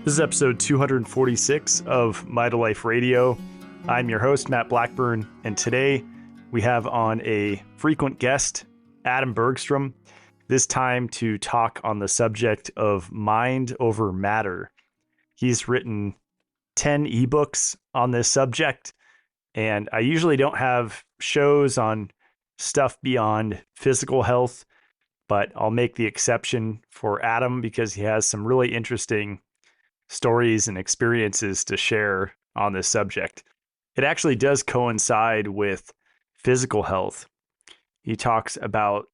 This is episode 246 of Mitolife Radio. I'm your host, Matt Blackburn, and today we have on a frequent guest, Adam Bergstrom, this time to talk on the subject of mind over matter. He's written 10 eBooks on this subject, and I usually don't have shows on stuff beyond physical health, but I'll make the exception for Adam because he has some really interesting stories and experiences to share on this subject. It actually does coincide with physical health. He talks about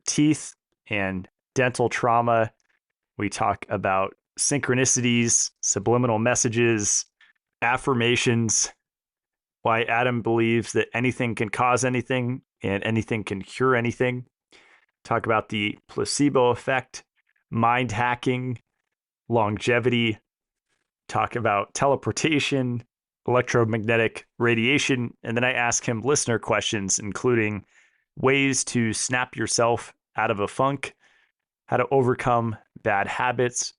teeth and dental trauma. We talk about synchronicities, subliminal messages, affirmations, why Adam believes that anything can cause anything and anything can cure anything. Talk about the placebo effect, mind hacking, longevity. Talk about teleportation, electromagnetic radiation, and then I ask him listener questions, including ways to snap yourself out of a funk, how to overcome bad habits,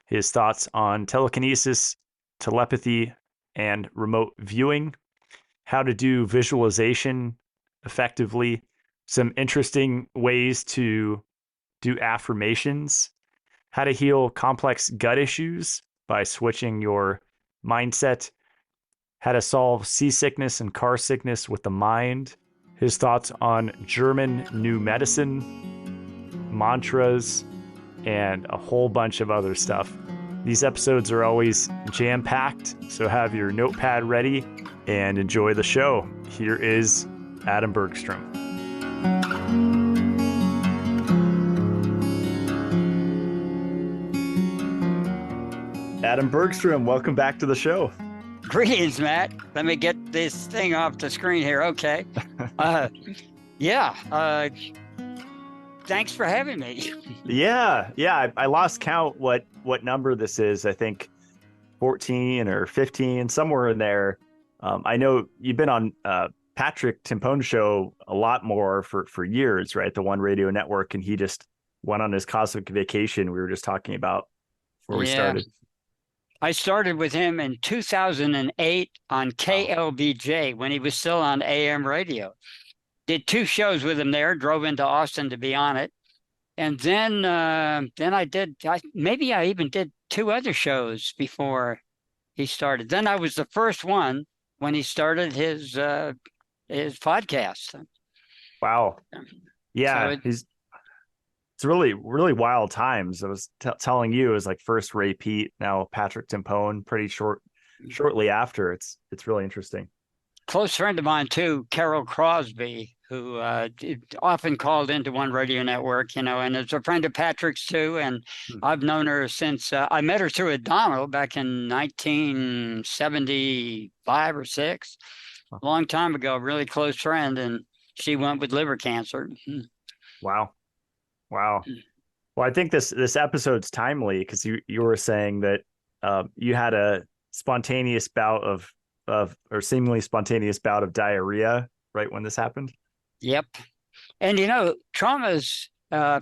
his thoughts on telekinesis, telepathy, and remote viewing, how to do visualization effectively, some interesting ways to do affirmations, how to heal complex gut issues by switching your mindset, how to solve seasickness and car sickness with the mind, his thoughts on German new medicine, mantras, and a whole bunch of other stuff. These episodes are always jam-packed, so have your notepad ready and enjoy the show. Here is Adam Bergstrom. Adam Bergstrom, welcome back to the show. Greetings, Matt. Let me get this thing off the screen here. Okay. Thanks for having me. Yeah. I lost count what number this is. I think 14 or 15, somewhere in there. I know you've been on Patrick Timpone show a lot more for years, right? The One Radio Network, and he just went on his cosmic vacation. We were just talking about before we started. I started with him in 2008 on KLBJ when he was still on AM radio. Did 2 shows with him there, drove into Austin to be on it. And then I even did 2 other shows before he started. Then I was the first one when he started his podcast. Wow. Yeah, so it's really, really wild times. I was telling you, it was like first Ray Pete, now Patrick Timpone, pretty shortly after. It's really interesting. Close friend of mine too, Carol Crosby, who often called into One Radio Network, and is a friend of Patrick's too. And I've known her since I met her through O'Donnell back in 1975 or 6, a long time ago. Really close friend, and she went with liver cancer. Wow. Well, I think this episode's timely because you were saying that you had a spontaneous bout or seemingly spontaneous bout of diarrhea right when this happened. Yep. And traumas,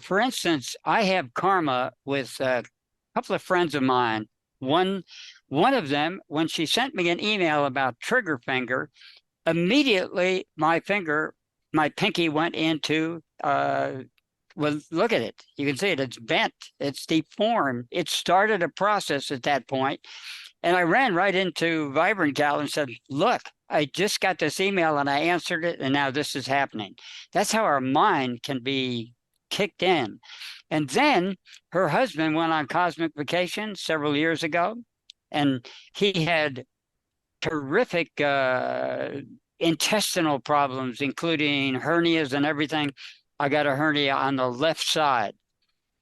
for instance, I have karma with a couple of friends of mine. One of them, when she sent me an email about trigger finger, immediately my pinky went into well, look at it. You can see it. It's bent. It's deformed. It started a process at that point. And I ran right into Vibrant Gal and said, look, I just got this email and I answered it, and now this is happening. That's how our mind can be kicked in. And then her husband went on cosmic vacation several years ago, and he had terrific intestinal problems, including hernias and everything. I got a hernia on the left side.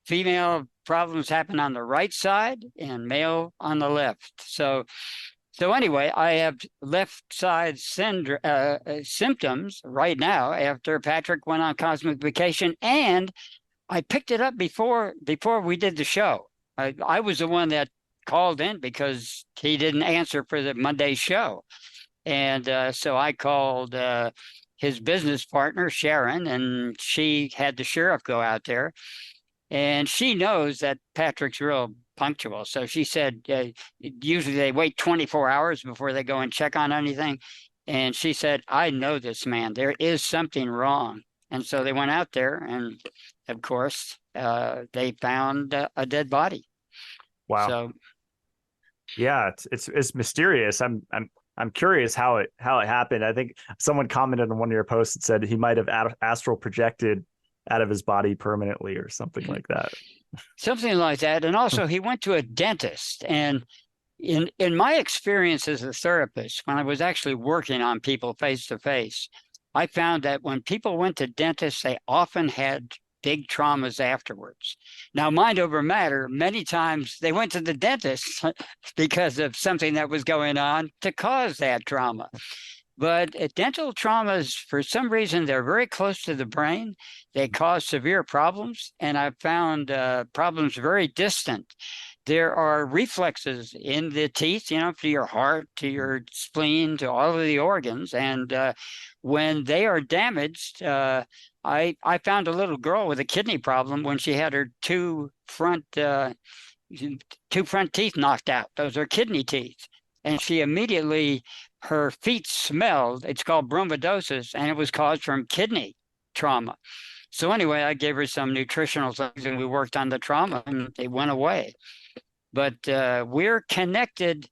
Female problems happen on the right side and male on the left. So anyway, I have left side symptoms right now after Patrick went on cosmic vacation, and I picked it up before we did the show. I was the one that called in because he didn't answer for the Monday show. And so I called his business partner, Sharon, and she had the sheriff go out there. And she knows that Patrick's real punctual. So she said, usually they wait 24 hours before they go and check on anything. And she said, I know this man. There is something wrong. And so they went out there, and of course, they found a dead body. Wow. So Yeah, it's mysterious. I'm curious how it happened. I think someone commented on one of your posts and said he might have astral projected out of his body permanently or something like that. something like that. And also, he went to a dentist. And in my experience as a therapist, when I was actually working on people face to face, I found that when people went to dentists, they often had big traumas afterwards. Now, mind over matter, many times they went to the dentist because of something that was going on to cause that trauma. But dental traumas, for some reason, they're very close to the brain. They cause severe problems, and I've found problems very distant. There are reflexes in the teeth, you know, to your heart, to your spleen, to all of the organs. And when they are damaged, I found a little girl with a kidney problem when she had her two front teeth knocked out. Those are kidney teeth. And she immediately, her feet smelled. It's called bromatosis, and it was caused from kidney trauma. So anyway, I gave her some nutritional things, and we worked on the trauma, and they went away. But we're connected.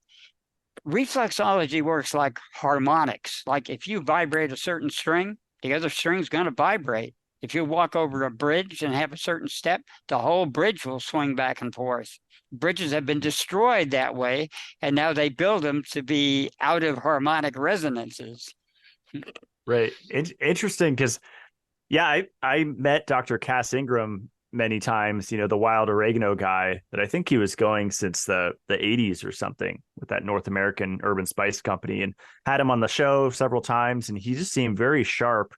Reflexology works like harmonics. Like if you vibrate a certain string, the other string's going to vibrate. If you walk over a bridge and have a certain step, the whole bridge will swing back and forth. Bridges have been destroyed that way, and now they build them to be out of harmonic resonances. Right. Interesting, because, yeah, I met Dr. Cass Ingram many times, you know, the wild oregano guy that I think he was going since the 80s or something with that North American urban spice company, and had him on the show several times. And he just seemed very sharp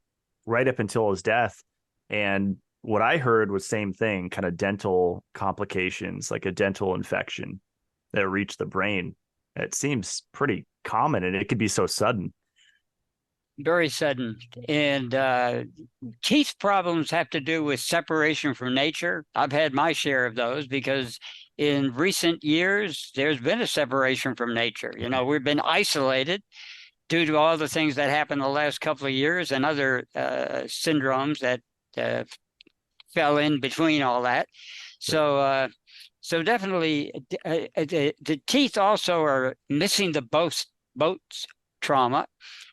right up until his death. And what I heard was same thing, kind of dental complications, like a dental infection that reached the brain. It seems pretty common, and it could be so sudden. Very sudden. And teeth problems have to do with separation from nature. I've had my share of those because in recent years, there's been a separation from nature. You know, we've been isolated due to all the things that happened the last couple of years and other syndromes that fell in between all that. So definitely the teeth also are missing the boat's trauma.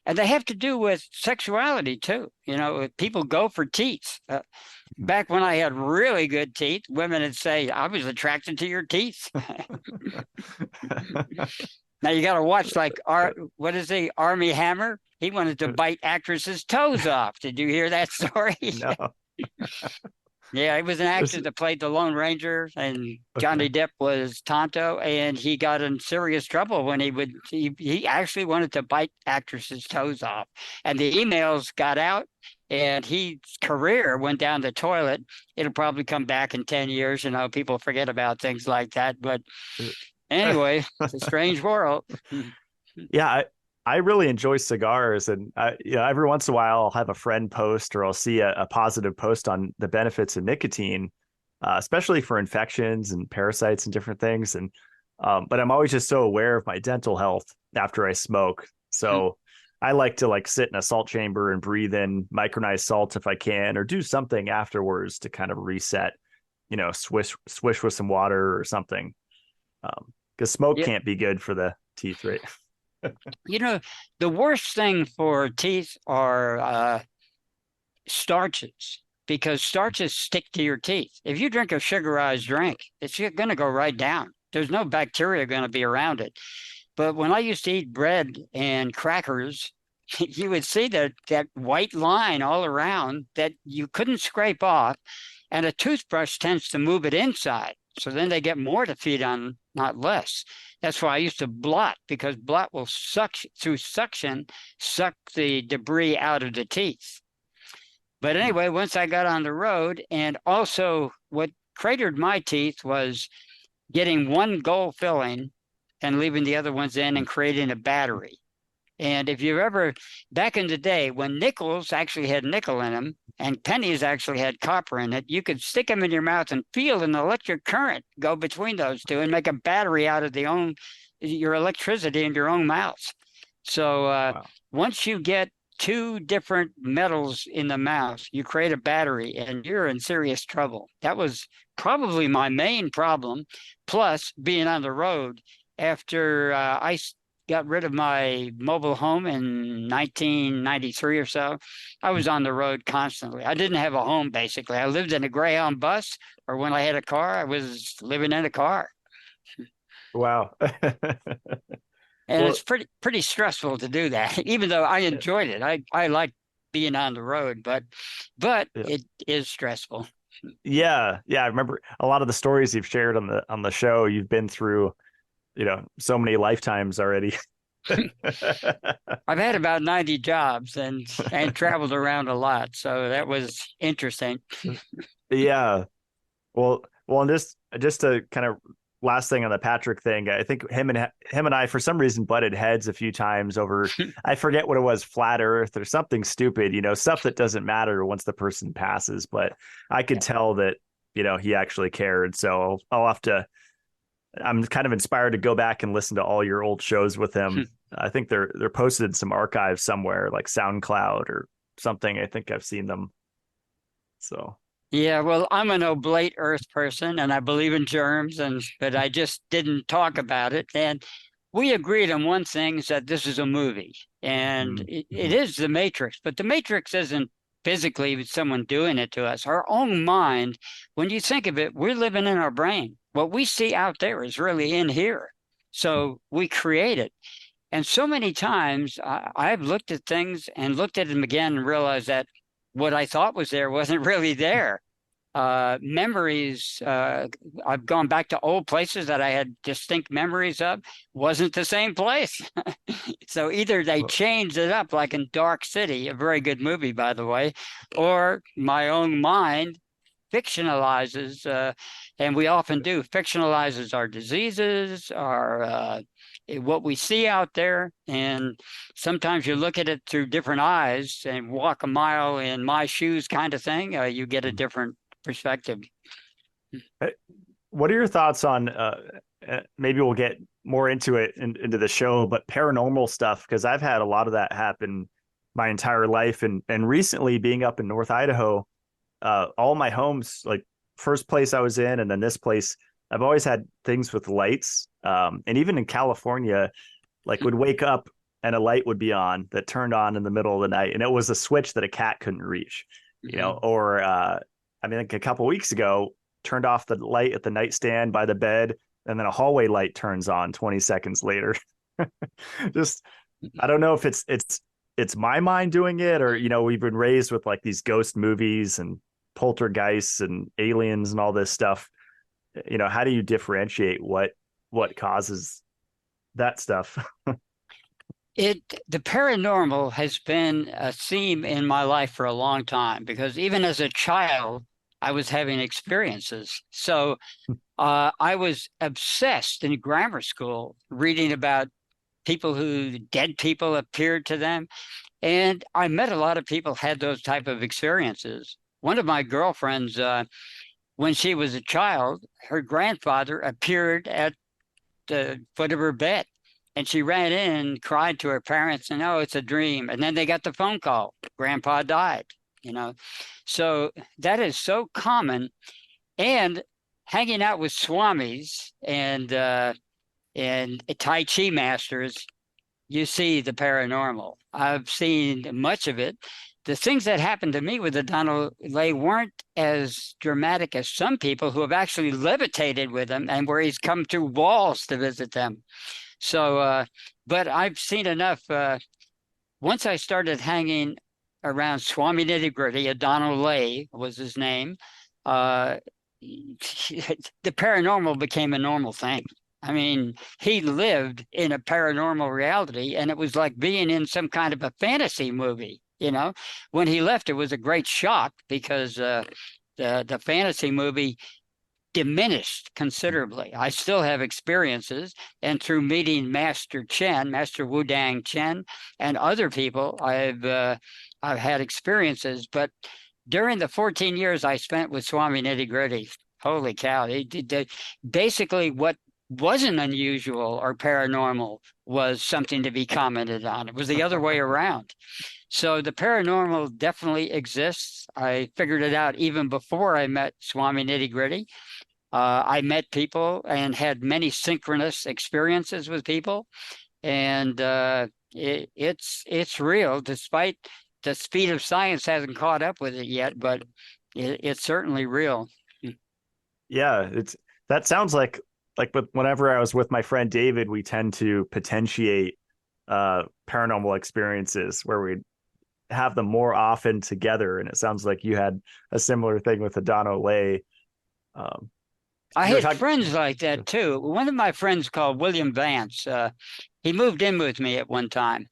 And they have to do with sexuality too. You know, people go for teeth. Back when I had really good teeth, women would say, I was attracted to your teeth. Now you got to watch, like, what is he, Armie Hammer? He wanted to bite actresses' toes off. Did you hear that story? No. Yeah, he was an actor that played the Lone Ranger, and Johnny Depp was Tonto, and he got in serious trouble when he actually wanted to bite actresses' toes off. And the emails got out, and his career went down the toilet. It'll probably come back in 10 years. You know, people forget about things like that. But anyway, it's a strange world. Yeah, I really enjoy cigars, and you know, every once in a while I'll have a friend post, or I'll see a positive post on the benefits of nicotine, especially for infections and parasites and different things. And but I'm always just so aware of my dental health after I smoke. So I like to sit in a salt chamber and breathe in micronized salt if I can, or do something afterwards to kind of reset, you know, swish with some water or something. Because smoke can't be good for the teeth, right? You know, the worst thing for teeth are starches, because starches stick to your teeth. If you drink a sugarized drink, it's going to go right down. There's no bacteria going to be around it. But when I used to eat bread and crackers, you would see that white line all around that you couldn't scrape off, and a toothbrush tends to move it inside. So then they get more to feed on, not less. That's why I used to blot, because blot will suck the debris out of the teeth. But anyway, once I got on the road, and also what cratered my teeth was getting one gold filling and leaving the other ones in and creating a battery. And if you ever, back in the day when nickels actually had nickel in them and pennies actually had copper in it, you could stick them in your mouth and feel an electric current go between those two and make a battery out of your electricity in your own mouth. So Wow. once you get two different metals in the mouth, you create a battery and you're in serious trouble. That was probably my main problem, plus being on the road after I got rid of my mobile home in 1993 or so. I was on the road constantly. I didn't have a home, basically. I lived in a Greyhound bus, or when I had a car, I was living in a car. Wow. And Well, it's pretty stressful to do that, even though I enjoyed it. I like being on the road, but yeah. it is stressful. Yeah, yeah. I remember a lot of the stories you've shared on the show. You've been through, so many lifetimes already. I've had about 90 jobs and traveled around a lot, so that was interesting. Yeah. Well, and just to kind of last thing on the Patrick thing, I think him and I for some reason butted heads a few times over, I forget what it was, flat Earth or something stupid, stuff that doesn't matter once the person passes. But I could tell that he actually cared. So I'll have to. I'm kind of inspired to go back and listen to all your old shows with him. I think they're posted in some archives somewhere, like SoundCloud or something. I think I've seen them. So. Yeah, well, I'm an oblate Earth person, and I believe in germs, but I just didn't talk about it. And we agreed on one thing: is that this is a movie, and it Mm-hmm. is the Matrix. But the Matrix isn't physically someone doing it to us. Our own mind, when you think of it, we're living in our brain. What we see out there is really in here. So we create it. And so many times I've looked at things and looked at them again and realized that what I thought was there wasn't really there. Memories, I've gone back to old places that I had distinct memories of, wasn't the same place. So either they Well, changed it up, like in Dark City, a very good movie, by the way, or my own mind fictionalizes, and we often do, fictionalizes our diseases, our what we see out there. And sometimes you look at it through different eyes and walk a mile in my shoes kind of thing. You get a different perspective. what are your thoughts on maybe we'll get more into it into the show, but paranormal stuff? Because I've had a lot of that happen my entire life, and recently being up in North Idaho, all my homes, like first place I was in, and then this place, I've always had things with lights. And even in California, like would wake up and a light would be on that turned on in the middle of the night, and it was a switch that a cat couldn't reach, or I mean, like a couple weeks ago, turned off the light at the nightstand by the bed, and then a hallway light turns on 20 seconds later. Just, I don't know if it's my mind doing it, or we've been raised with like these ghost movies and poltergeists and aliens and all this stuff. How do you differentiate what causes that stuff? The paranormal has been a theme in my life for a long time, because even as a child, I was having experiences. So I was obsessed in grammar school reading about dead people appeared to them. And I met a lot of people had those type of experiences. One of my girlfriends, when she was a child, her grandfather appeared at the foot of her bed. And she ran in and cried to her parents, and oh, it's a dream. And then they got the phone call, Grandpa died. So that is so common. And hanging out with swamis and Tai Chi masters, you see the paranormal. I've seen much of it. The things that happened to me with the Donald Lay weren't as dramatic as some people who have actually levitated with him and where he's come through walls to visit them. So, but I've seen enough. Once I started hanging around Swami Nitty Gritty, Donald Lay was his name, the paranormal became a normal thing. I mean, he lived in a paranormal reality, and it was like being in some kind of a fantasy movie. When he left, it was a great shock, because the fantasy movie diminished considerably. I still have experiences, and through meeting Master Chen, Master Wu Dang Chen, and other people, I've had experiences. But during the 14 years I spent with Swami Nitty Gritty, holy cow! Basically, what wasn't unusual or paranormal was something to be commented on. It was the other way around. So the paranormal definitely exists. I figured it out even before I met Swami Nitty Gritty. I met people and had many synchronous experiences with people, and it's real, despite the speed of science hasn't caught up with it yet, but it's certainly real. Yeah, that sounds like whenever I was with my friend David, we tend to potentiate paranormal experiences where we have them more often together, and it sounds like you had a similar thing with Adano Lay. I had friends like that too. One of my friends called William Vance, he moved in with me at one time,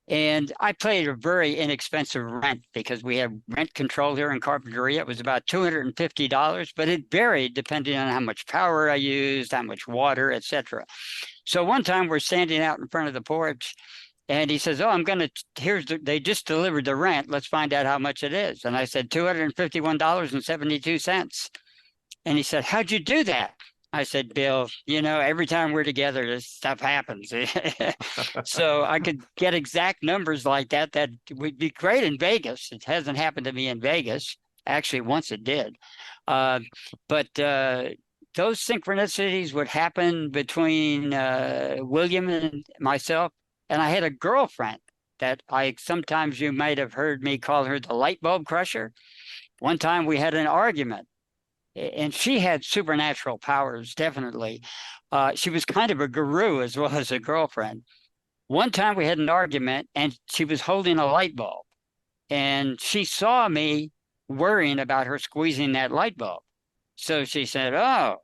and I paid a very inexpensive rent because we have rent control here in Carpinteria. It was about $250, but it varied depending on how much power I used, how much water, etc. So one time we're standing out in front of the porch, and he says, "Oh, they just delivered the rent. Let's find out how much it is." And I said, $251.72. And he said, "How'd you do that?" I said, "Bill, every time we're together, this stuff happens." So I could get exact numbers like that. That would be great in Vegas. It hasn't happened to me in Vegas. Actually, once it did. But those synchronicities would happen between William and myself. And I had a girlfriend that sometimes you might have heard me call her the light bulb crusher. One time we had an argument. And she had supernatural powers, definitely. She was kind of a guru as well as a girlfriend. One time we had an argument, and she was holding a light bulb. And she saw me worrying about her squeezing that light bulb. So she said, "Oh."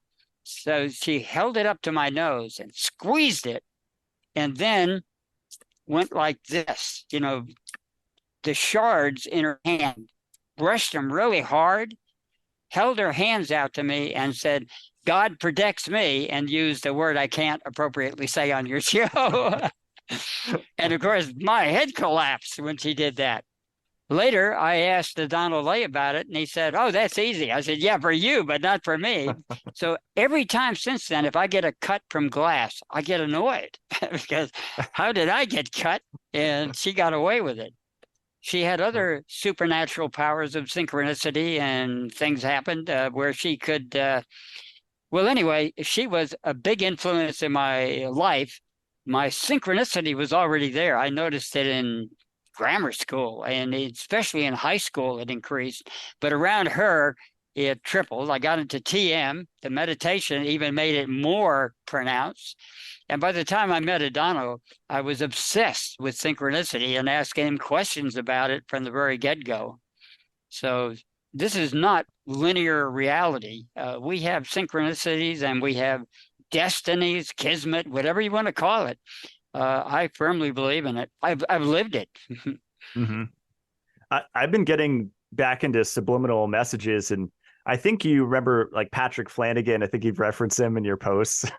So she held it up to my nose and squeezed it, and then went like this, the shards in her hand, brushed them really hard, held her hands out to me and said, "God protects me," and used a word I can't appropriately say on your show. And of course, my head collapsed when she did that. Later, I asked Donald Lay about it, and he said, "Oh, that's easy." I said, "Yeah, for you, but not for me." So every time since then, if I get a cut from glass, I get annoyed because how did I get cut? And she got away with it. She had other supernatural powers of synchronicity, and things happened where she could. Well, anyway, she was a big influence in my life. My synchronicity was already there. I noticed it in grammar school, and especially in high school, it increased. But around her, it tripled. I got into TM. The meditation even made it more pronounced. And by the time I met Adano, I was obsessed with synchronicity and asking him questions about it from the very get-go. So this is not linear reality. We have synchronicities, and we have destinies, kismet, whatever you want to call it. I firmly believe in it. I've lived it. Mm-hmm. I've been getting back into subliminal messages, and I think you remember like Patrick Flanagan. I think you've referenced him in your posts.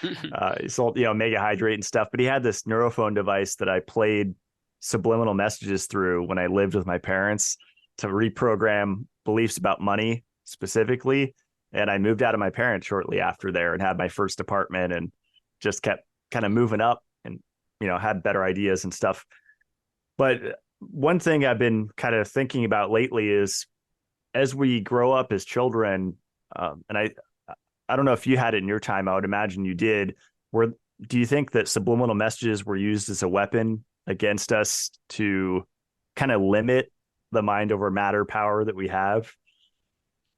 He sold, Mega Hydrate and stuff, but he had this neurophone device that I played subliminal messages through when I lived with my parents to reprogram beliefs about money specifically. And I moved out of my parents shortly after there and had my first apartment and just kept kind of moving up and, had better ideas and stuff. But one thing I've been kind of thinking about lately is as we grow up as children, and I don't know if you had it in your time, I would imagine you did, do you think that subliminal messages were used as a weapon against us to kind of limit the mind over matter power that we have?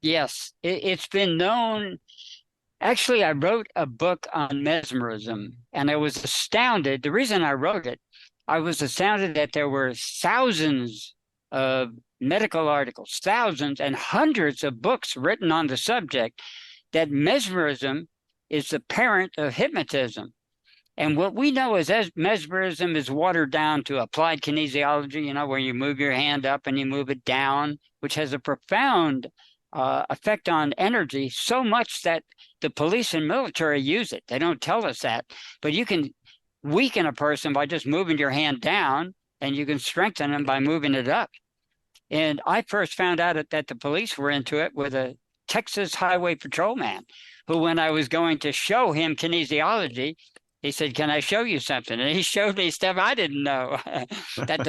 Yes, it's been known. Actually, I wrote a book on mesmerism, and I was astounded. The reason I wrote it, I was astounded that there were thousands of medical articles, thousands and hundreds of books written on the subject, that mesmerism is the parent of hypnotism. And what we know is as mesmerism is watered down to applied kinesiology, where you move your hand up and you move it down, which has a profound effect on energy so much that the police and military use it. They don't tell us that, but you can weaken a person by just moving your hand down, and you can strengthen them by moving it up. And I first found out that the police were into it with a Texas Highway Patrolman who, when I was going to show him kinesiology, he said, "Can I show you something?" And he showed me stuff I didn't know that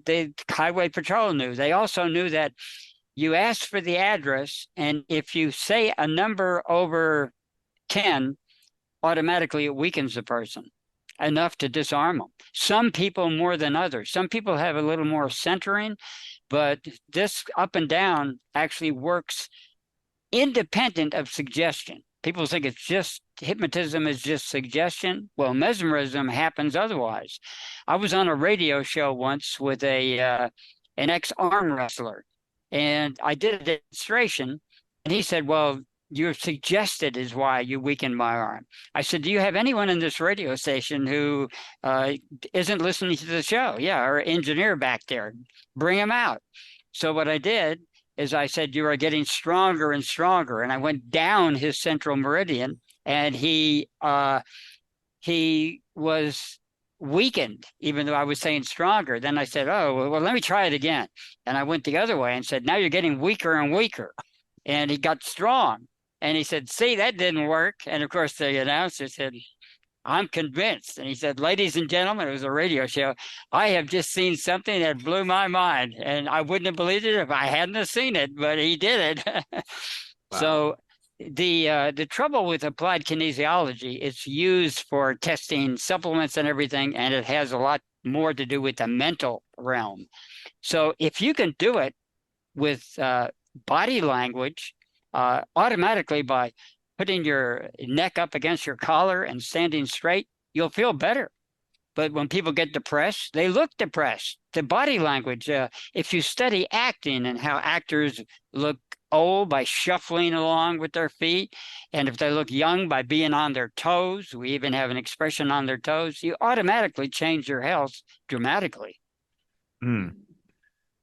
the Highway Patrol knew. They also knew that you ask for the address, and if you say a number over 10, automatically it weakens the person enough to disarm them. Some people more than others. Some people have a little more centering, but this up and down actually works independent of suggestion. People think it's just hypnotism is just suggestion. Well, mesmerism happens otherwise. I was on a radio show once with an ex-arm wrestler, and I did a demonstration, and he said, "Well, you're suggested is why you weakened my arm." I said, "Do you have anyone in this radio station who isn't listening to the show?" "Yeah, our engineer back there." "Bring him out." So what I did is I said, "You are getting stronger and stronger." And I went down his central meridian, and he was weakened, even though I was saying stronger. Then I said, "Oh, well, let me try it again." And I went the other way and said, "Now you're getting weaker and weaker." And he got strong. And he said, "See, that didn't work." And of course, the announcer said, "I'm convinced." And he said, "Ladies and gentlemen," it was a radio show, "I have just seen something that blew my mind. And I wouldn't have believed it if I hadn't have seen it, but he did it." Wow. So the trouble with applied kinesiology, it's used for testing supplements and everything, and it has a lot more to do with the mental realm. So if you can do it with body language, automatically by putting your neck up against your collar and standing straight, you'll feel better. But when people get depressed, they look depressed. The body language, if you study acting and how actors look old by shuffling along with their feet, and if they look young by being on their toes, we even have an expression on their toes, you automatically change your health dramatically. Mm.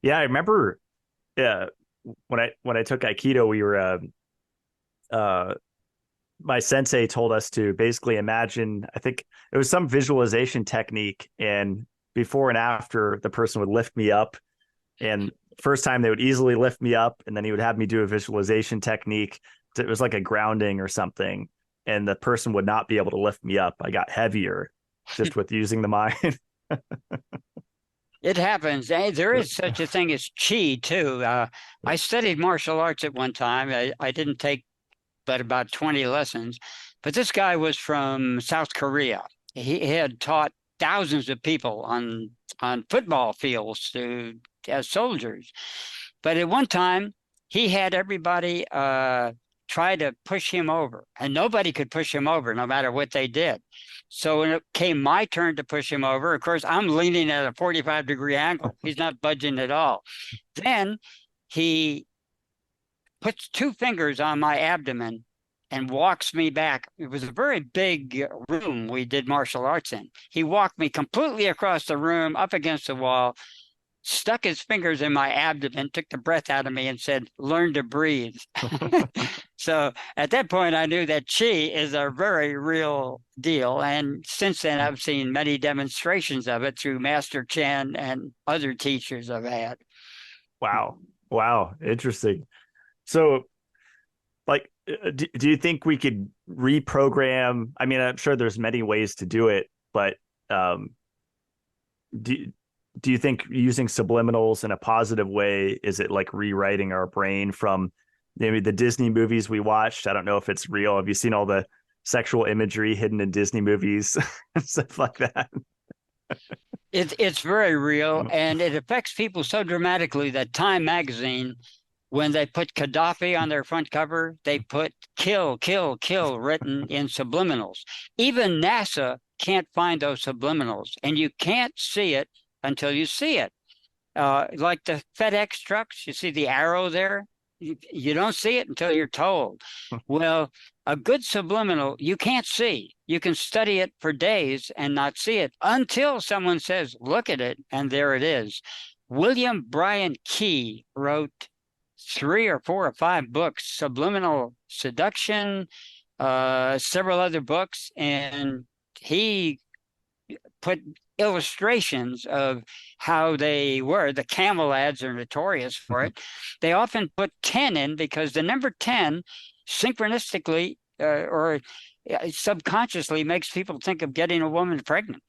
Yeah, I remember when I took Aikido, we were my sensei told us to basically imagine, I think it was some visualization technique, and before and after the person would lift me up, and first time they would easily lift me up, and then he would have me do a visualization technique. It was like a grounding or something, and the person would not be able to lift me up. I got heavier just with using the mind. It happens. There is such a thing as chi too. I studied martial arts at one time. I didn't take but about 20 lessons. But this guy was from South Korea. He had taught thousands of people on football fields as soldiers. But at one time, he had everybody try to push him over, and nobody could push him over no matter what they did. So when it came my turn to push him over, of course, I'm leaning at a 45-degree angle. He's not budging at all. Then he puts two fingers on my abdomen and walks me back. It was a very big room we did martial arts in. He walked me completely across the room, up against the wall, stuck his fingers in my abdomen, took the breath out of me, and said, "Learn to breathe." So at that point, I knew that chi is a very real deal. And since then, I've seen many demonstrations of it through Master Chen and other teachers I've had. Wow. Interesting. So, like, do you think we could reprogram? I mean, I'm sure there's many ways to do it, but do you think using subliminals in a positive way, is it like rewriting our brain from maybe the Disney movies we watched? I don't know if it's real. Have you seen all the sexual imagery hidden in Disney movies and stuff like that? It's very real, and it affects people so dramatically that Time magazine, when they put Gaddafi on their front cover, they put "kill, kill, kill" written in subliminals. Even NASA can't find those subliminals, and you can't see it until you see it. Like the FedEx trucks, you see the arrow there? You don't see it until you're told. Well, a good subliminal, you can't see. You can study it for days and not see it until someone says, "Look at it," and there it is. William Bryan Key wrote 3 or 4 or 5 books, Subliminal Seduction, several other books, and he put illustrations of how they were. The camel ads are notorious for it. They often put 10 in because the number 10 synchronistically or subconsciously makes people think of getting a woman pregnant.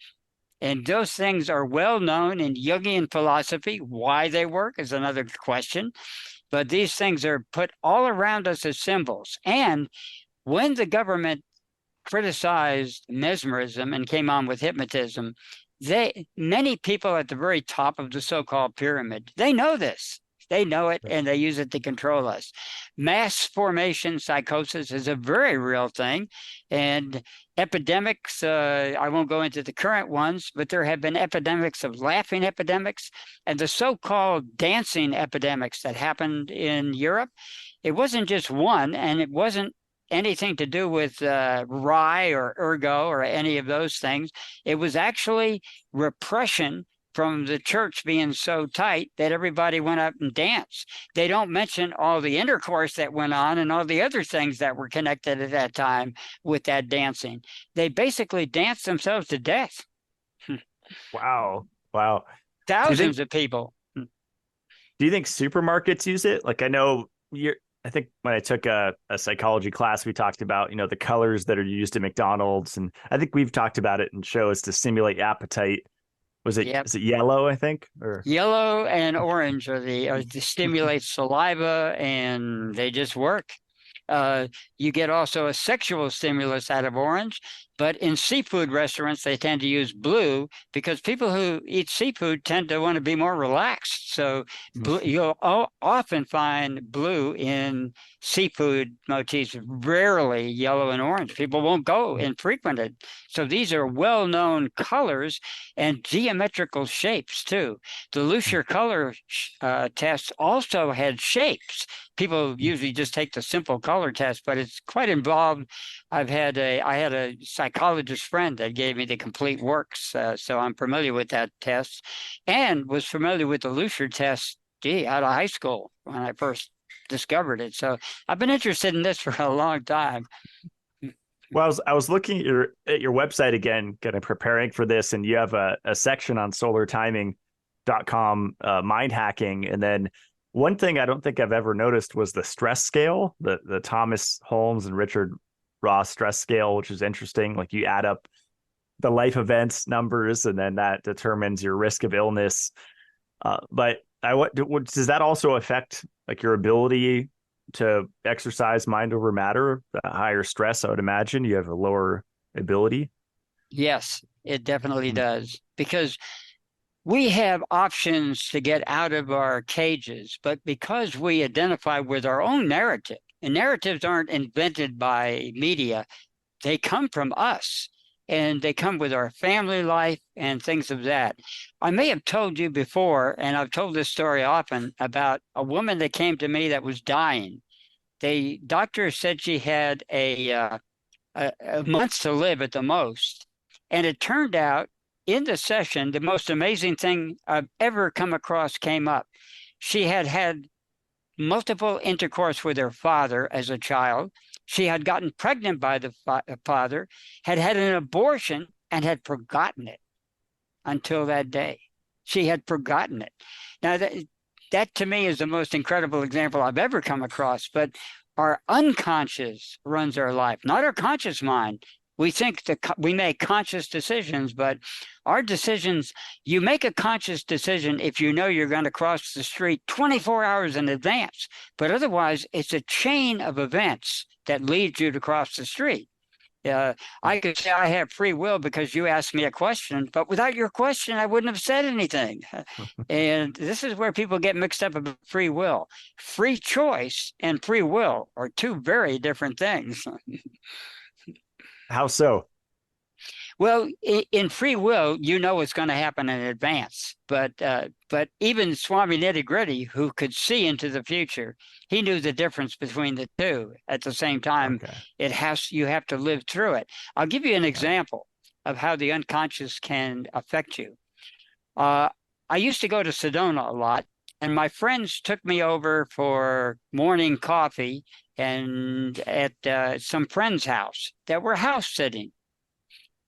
And those things are well known in Jungian philosophy. Why they work is another question. But these things are put all around us as symbols. And when the government criticized mesmerism and came on with hypnotism, many people at the very top of the so-called pyramid, they know this. They know it, and they use it to control us. Mass formation psychosis is a very real thing. And epidemics, I won't go into the current ones, but there have been epidemics of laughing epidemics and the so-called dancing epidemics that happened in Europe. It wasn't just one, and it wasn't anything to do with rye or ergo or any of those things. It was actually repression from the church being so tight that everybody went up and danced. They don't mention all the intercourse that went on and all the other things that were connected at that time with that dancing. They basically danced themselves to death. Wow. Wow. Thousands of people. Do you think supermarkets use it? Like, I think when I took a psychology class, we talked about, the colors that are used at McDonald's. And I think we've talked about it in shows to stimulate appetite. Is it yellow, I think? Or yellow and orange are to stimulate saliva, and they just work. You get also a sexual stimulus out of orange, but in seafood restaurants, they tend to use blue because people who eat seafood tend to want to be more relaxed. So you'll often find blue in seafood motifs, rarely yellow and orange. People won't go and frequent it. So these are well-known colors and geometrical shapes too. The Lucier color test also had shapes. People usually just take the simple color test, but it's quite involved. I had a psychologist friend that gave me the complete works, so I'm familiar with that test, and was familiar with the Lucier test, out of high school when I first discovered it. So I've been interested in this for a long time. Well, I was looking at your website again, kind of preparing for this, and you have a section on solartiming.com, mind hacking, and then one thing I don't think I've ever noticed was the stress scale, the Thomas Holmes and Richard Ross stress scale, which is interesting. Like, you add up the life events numbers, and then that determines your risk of illness. But does that also affect like your ability to exercise mind over matter? The higher stress, I would imagine you have a lower ability. Yes, it definitely does, because we have options to get out of our cages, but because we identify with our own narrative, and narratives aren't invented by media, they come from us, and they come with our family life and things of that. I may have told you before, and I've told this story often, about a woman that came to me that was dying. The doctor said she had a month to live at the most, and it turned out in the session, the most amazing thing I've ever come across came up. She had had multiple intercourse with her father as a child. She had gotten pregnant by the father, had had an abortion, and had forgotten it until that day. She had forgotten it. Now, that to me is the most incredible example I've ever come across. But our unconscious runs our life, not our conscious mind. We think that we make conscious decisions, but our decisions, you make a conscious decision if you know you're going to cross the street 24 hours in advance. But otherwise, it's a chain of events that leads you to cross the street. I could say I have free will because you asked me a question, but without your question, I wouldn't have said anything. And this is where people get mixed up about free will. Free choice and free will are two very different things. How so? Well, in free will, you know what's going to happen in advance. But even Swami Nitty Gritty, who could see into the future, he knew the difference between the two. At the same time, you have to live through it. I'll give you an example of how the unconscious can affect you. I used to go to Sedona a lot, And my friends took me over for morning coffee and at some friend's house that were house sitting.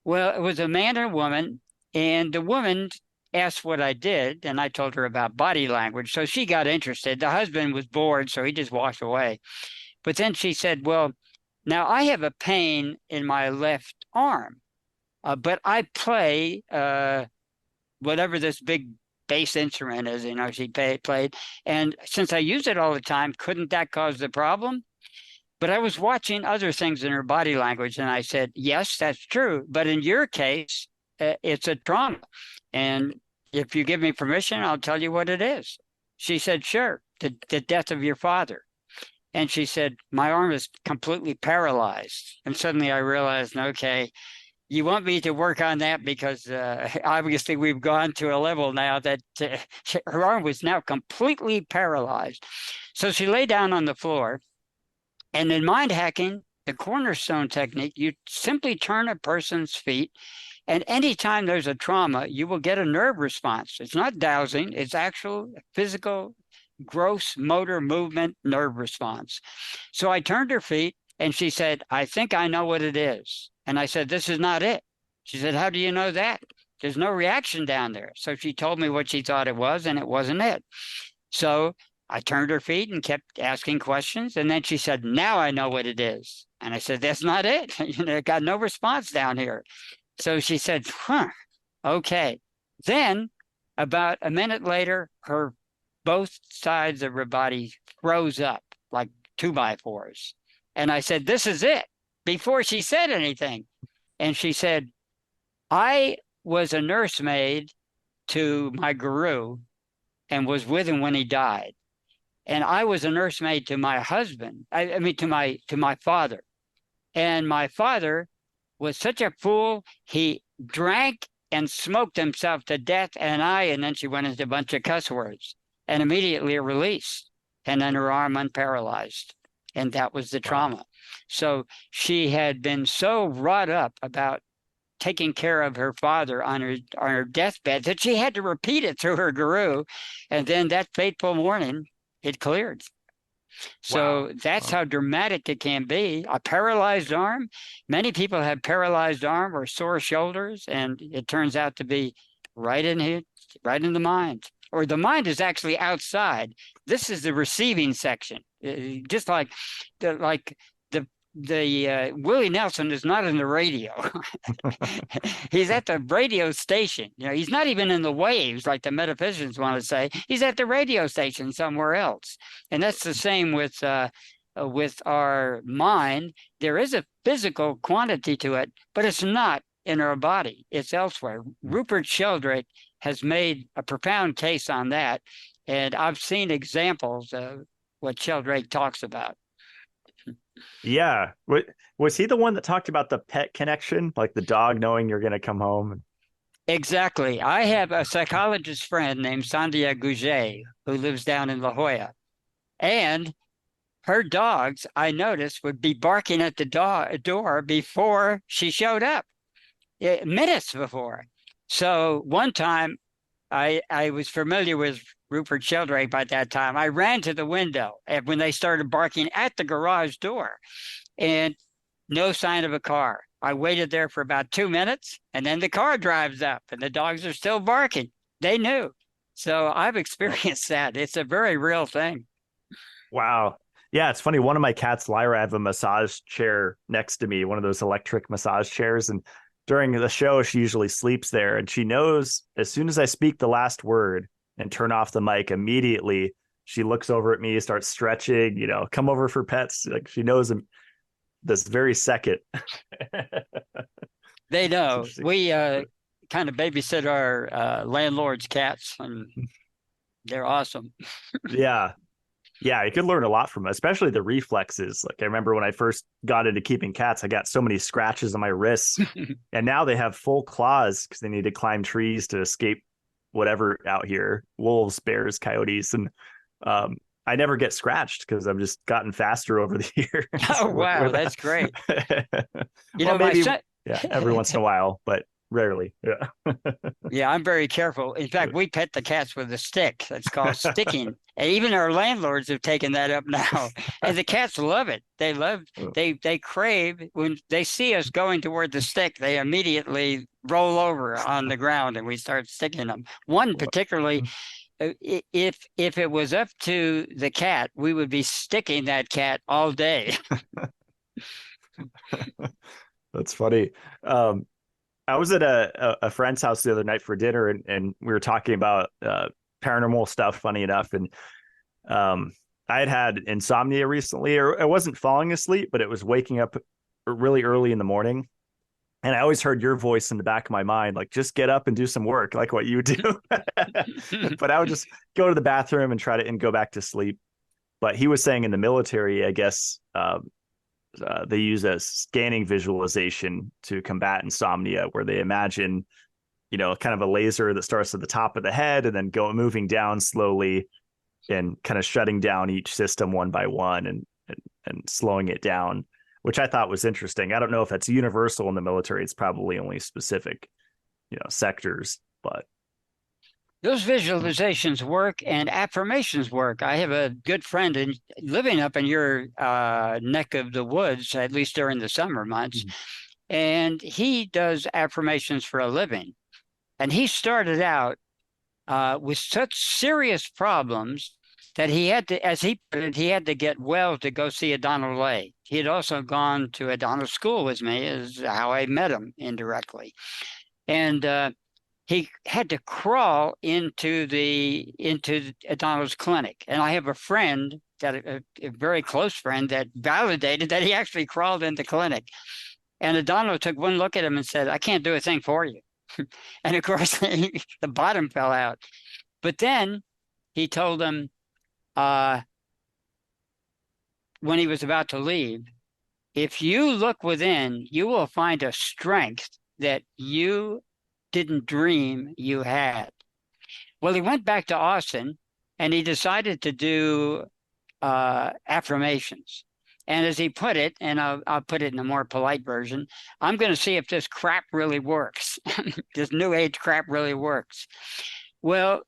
Well, it was a man and a woman, and the woman asked what I did, and I told her about body language. So she got interested. The husband was bored, so he just walked away. But then she said, well, now I have a pain in my left arm, but I play whatever this big bass instrument is, she played. And since I use it all the time, couldn't that cause the problem? But I was watching other things in her body language, and I said, yes, that's true. But in your case, it's a trauma. And if you give me permission, I'll tell you what it is. She said, sure, the death of your father. And she said, my arm is completely paralyzed. And suddenly I realized, okay, you want me to work on that because obviously we've gone to a level now that her arm was now completely paralyzed. So she lay down on the floor. And in mind hacking, the Cornerstone technique, you simply turn a person's feet, and anytime there's a trauma, you will get a nerve response. It's not dowsing, it's actual physical, gross motor movement nerve response. So I turned her feet, and she said, I think I know what it is. And I said, this is not it. She said, how do you know that? There's no reaction down there. So she told me what she thought it was, and it wasn't it. So I turned her feet and kept asking questions. And then she said, now I know what it is. And I said, that's not it. It got no response down here. So she said, okay. Then about a minute later, both sides of her body froze up like 2x4s. And I said, this is it, before she said anything. And she said, I was a nursemaid to my guru and was with him when he died. And I was a nursemaid to my husband, to my father. And my father was such a fool, he drank and smoked himself to death. And then she went into a bunch of cuss words and immediately released. And then her arm unparalyzed. And that was the trauma. So she had been so wrought up about taking care of her father on her deathbed that she had to repeat it through her guru. And then that fateful morning, it cleared. So that's how dramatic it can be. A paralyzed arm. Many people have paralyzed arm or sore shoulders, and it turns out to be right in the mind. Or the mind is actually outside. This is the receiving section. Just like Willie Nelson is not in the radio. He's at the radio station. He's not even in the waves like the metaphysicians want to say. He's at the radio station somewhere else. And that's the same with our mind. There is a physical quantity to it, but it's not in our body. It's elsewhere. Rupert Sheldrake has made a profound case on that. And I've seen examples of what Sheldrake talks about. Yeah. Was he the one that talked about the pet connection, like the dog knowing you're going to come home? Exactly. I have a psychologist friend named Sandhya Gouget who lives down in La Jolla. And her dogs, I noticed, would be barking at the door before she showed up, minutes before. So one time I was familiar with Rupert Sheldrake by that time. I ran to the window when they started barking at the garage door, and no sign of a car. I waited there for about 2 minutes, and then the car drives up, and the dogs are still barking. They knew. So I've experienced that. It's a very real thing. Wow. Yeah, it's funny. One of my cats, Lyra, I have a massage chair next to me, one of those electric massage chairs. And during the show, she usually sleeps there. And she knows as soon as I speak the last word and turn off the mic, immediately she looks over at me, starts stretching, come over for pets. Like she knows this very second. They know. We kind of babysit our landlord's cats, and they're awesome. Yeah. Yeah, you could learn a lot from it, especially the reflexes. Like I remember when I first got into keeping cats, I got so many scratches on my wrists, and now they have full claws because they need to climb trees to escape whatever out here, wolves, bears, coyotes. And I never get scratched because I've just gotten faster over the years. Oh, wow. That's great. Maybe, every once in a while, but rarely. Yeah. Yeah, I'm very careful. In fact, we pet the cats with a stick. That's called sticking. And even our landlords have taken that up now. And the cats love it. They crave when they see us going toward the stick, they immediately roll over on the ground and we start sticking them. One particularly, if it was up to the cat, we would be sticking that cat all day. That's funny. I was at a friend's house the other night for dinner, and we were talking about paranormal stuff, funny enough. And I had insomnia recently, or I wasn't falling asleep, but it was waking up really early in the morning. And I always heard your voice in the back of my mind, like, just get up and do some work, like what you do. But I would just go to the bathroom and try to go back to sleep. But he was saying in the military, I guess, they use a scanning visualization to combat insomnia, where they imagine, kind of a laser that starts at the top of the head and then moving down slowly and kind of shutting down each system one by one and slowing it down, which I thought was interesting. I don't know if that's universal in the military. It's probably only specific, sectors, but those visualizations work and affirmations work. I have a good friend living up in your neck of the woods, at least during the summer months, and he does affirmations for a living. And he started out with such serious problems that he had to, as he put it, he had to get well to go see Donald Lay. He had also gone to a Donald school with me, is how I met him indirectly. And he had to crawl into Donald's clinic. And I have a friend, a very close friend, that validated that he actually crawled into clinic. And Donald took one look at him and said, "I can't do a thing for you." And of course, the bottom fell out. But then he told him, when he was about to leave, "If you look within, you will find a strength that you didn't dream you had." Well, he went back to Austin and he decided to do affirmations. And as he put it, and I'll put it in a more polite version, I'm going to see if this crap really works. This new age crap really works. Well,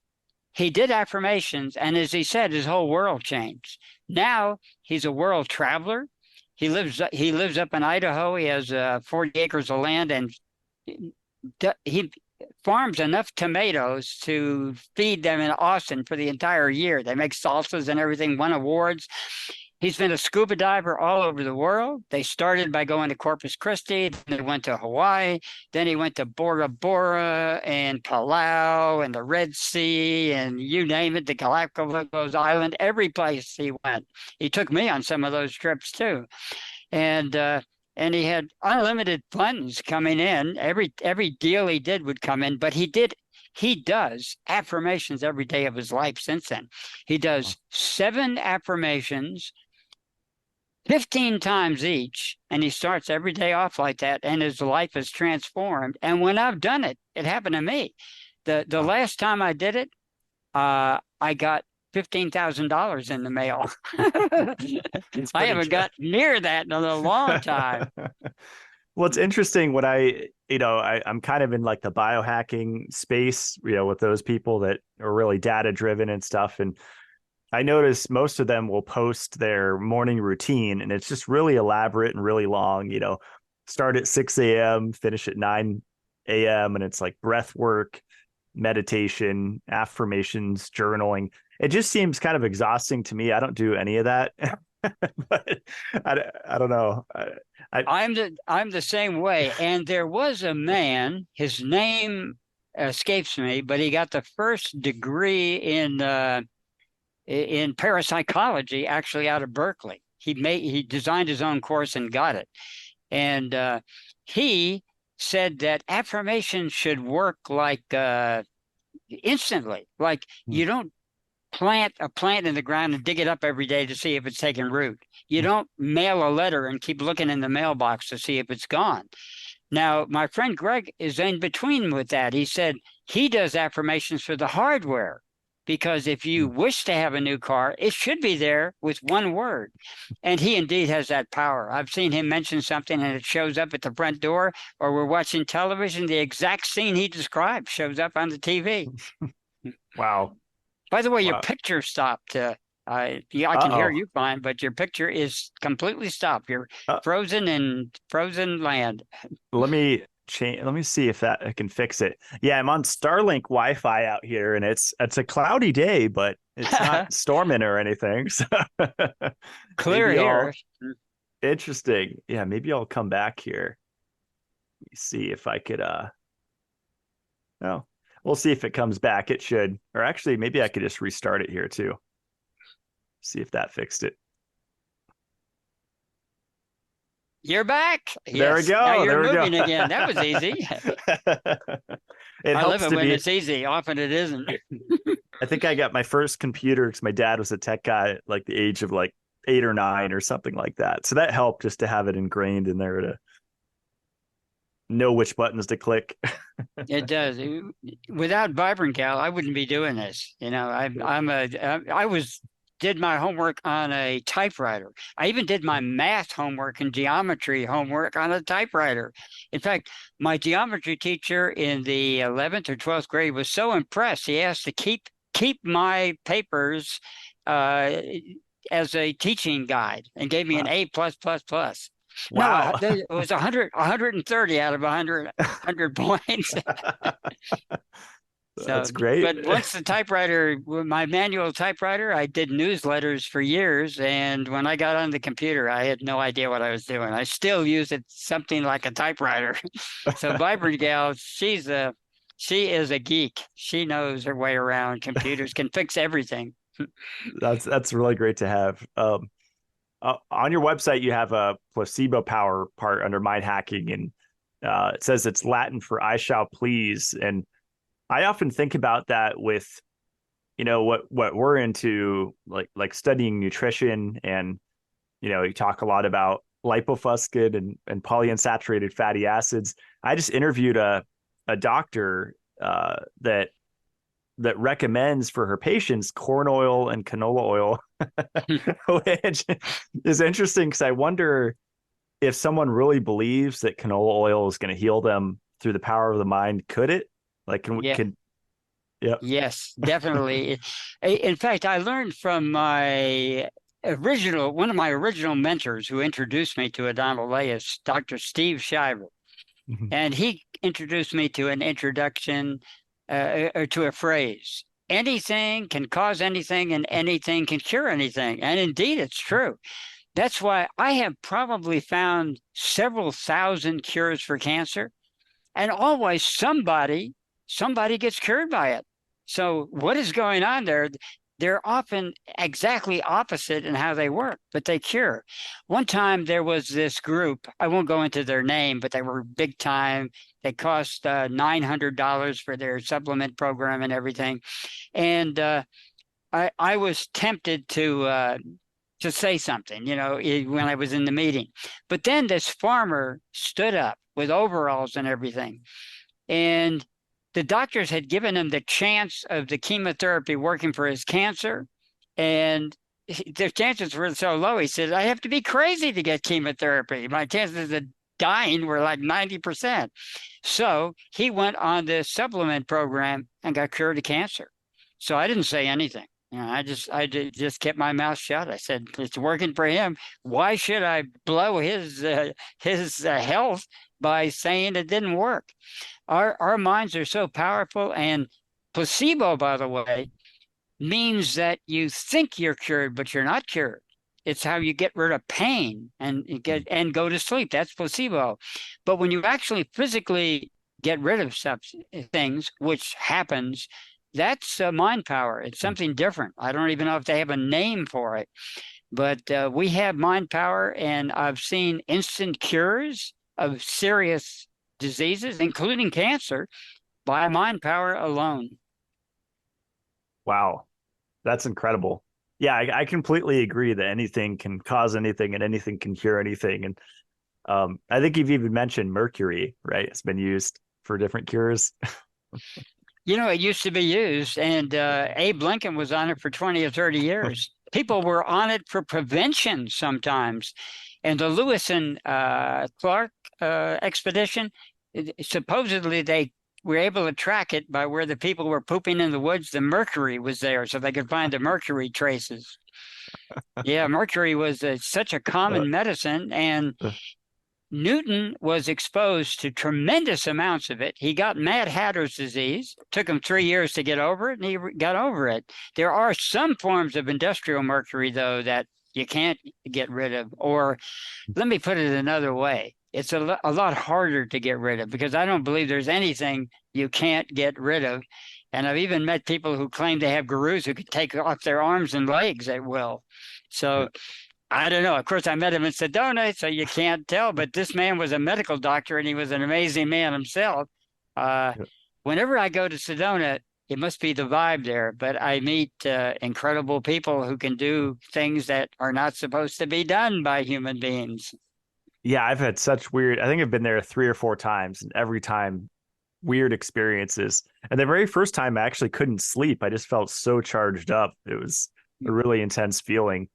he did affirmations, and as he said, his whole world changed. Now he's a world traveler. He lives up in Idaho. He has 40 acres of land, and he farms enough tomatoes to feed them in Austin for the entire year. They make salsas and everything, won awards. He's been a scuba diver all over the world. They started by going to Corpus Christi, then they went to Hawaii, then he went to Bora Bora and Palau and the Red Sea and you name it, the Galapagos Island, every place he went. He took me on some of those trips too. And he had unlimited funds coming in. Every deal he did would come in, but he does affirmations every day of his life since then. He does 7 affirmations 15 times each, and he starts every day off like that, and his life is transformed. And when I've done it, it happened to me. The last time I did it, I got $15,000 in the mail. I haven't got near that in a long time. Well, it's interesting when I'm kind of in like the biohacking space, with those people that are really data driven and stuff. And I notice most of them will post their morning routine, and it's just really elaborate and really long, start at 6 a.m., finish at 9 a.m. And it's like breath work, meditation, affirmations, journaling. It just seems kind of exhausting to me. I don't do any of that. But I don't know. I'm the same way. And there was a man, his name escapes me, but he got the first degree in parapsychology actually out of Berkeley. He designed his own course and got it. And he said that affirmation should work like instantly. Like you don't plant a plant in the ground and dig it up every day to see if it's taking root. You don't mail a letter and keep looking in the mailbox to see if it's gone. Now, my friend Greg is in between with that. He said he does affirmations for the hardware. because if you wish to have a new car, it should be there with one word. And he indeed has that power. I've seen him mention something and it shows up at the front door, or we're watching television, the exact scene he described shows up on the TV. Wow. By the way, your Wow. picture stopped. Yeah, I can hear Uh-oh. you fine, but your picture is completely stopped. You're Uh, frozen in frozen land. let me change. Let me see if that I can fix it. Yeah, I'm on Starlink Wi-Fi out here, and it's a cloudy day, but it's not storming or anything. So Clear maybe I'll. here. Interesting. Yeah, maybe I'll come back here. Let me see if I could. No, we'll see if it comes back. It should. Or actually, maybe I could just restart it here too. See if that fixed it. You're back. There we Yes. go. Now There you're we moving go. again. That was easy. It I love helps it to when be. it's easy. Often it isn't. I think I got my first computer because my dad was a tech guy at like the age of like 8 or 9 or something like that. So that helped just to have it ingrained in there to know which buttons to click. It does. Without Vibrant Gal, I wouldn't be doing this. Did my homework on a typewriter. I even did my math homework and geometry homework on a typewriter. In fact, my geometry teacher in the 11th or 12th grade was so impressed, he asked to keep my papers as a teaching guide and gave me an A plus plus plus. Wow. No, it was 130 out of 100 points. That's great. But once the typewriter, my manual typewriter, I did newsletters for years. And when I got on the computer, I had no idea what I was doing. I still use it something like a typewriter. So Vibrant Gal, she is a geek. She knows her way around computers, can fix everything. That's really great to have. On your website, you have a placebo power part under mind hacking, and it says it's Latin for "I shall please." And I often think about that with, what we're into, like studying nutrition, and you talk a lot about lipofuscin and polyunsaturated fatty acids. I just interviewed a doctor that recommends for her patients corn oil and canola oil, which is interesting because I wonder if someone really believes that canola oil is going to heal them through the power of the mind. Could it? Like, Yeah. Yeah. Yes, definitely. In fact, I learned from one of my original mentors who introduced me to Adonal Laus, Dr. Steve Shiver. Mhm. And he introduced me to an introduction or to a phrase. Anything can cause anything and anything can cure anything. And indeed, it's true. That's why I have probably found several thousand cures for cancer. And always somebody gets cured by it. So what is going on there? They're often exactly opposite in how they work, but they cure. One time there was this group, I won't go into their name, but they were big time. They cost $900 for their supplement program and everything. And I was tempted to say something, when I was in the meeting. But then this farmer stood up with overalls and everything. And the doctors had given him the chance of the chemotherapy working for his cancer. And their chances were so low. He said, I have to be crazy to get chemotherapy. My chances of dying were like 90%. So he went on the supplement program and got cured of cancer. So I didn't say anything. I just kept my mouth shut. I said, it's working for him. Why should I blow his health by saying it didn't work? Our minds are so powerful, and placebo, by the way, means that you think you're cured, but you're not cured. It's how you get rid of pain and go to sleep. That's placebo. But when you actually physically get rid of things, which happens, that's mind power. It's something different. I don't even know if they have a name for it, but we have mind power, and I've seen instant cures of serious diseases, including cancer, by mind power alone. Wow, that's incredible. Yeah, I completely agree that anything can cause anything and anything can cure anything. And I think you've even mentioned mercury, right? It's been used for different cures. It used to be used, and Abe Lincoln was on it for 20 or 30 years. People were on it for prevention sometimes. And the Lewis and Clark expedition, supposedly they were able to track it by where the people were pooping in the woods. The mercury was there, so they could find the mercury traces. Yeah, mercury was such a Uh, common medicine, and uh, Newton was exposed to tremendous amounts of it. He got Mad Hatter's disease. Took him 3 years to get over it, and he got over it. There are some forms of industrial mercury, though, that you can't get rid of. Or let me put it another way. It's a lot harder to get rid of because I don't believe there's anything you can't get rid of. And I've even met people who claim they have gurus who could take off their arms and legs at will. So I don't know. Of course, I met him in Sedona, so you can't tell. But this man was a medical doctor, and he was an amazing man himself. Uh, yeah. Whenever I go to Sedona, it must be the vibe there. But I meet incredible people who can do things that are not supposed to be done by human beings. Yeah, I've had such weird, I think I've been there 3 or 4 times, and every time weird experiences. And the very first time I actually couldn't sleep. I just felt so charged up. It was a really intense feeling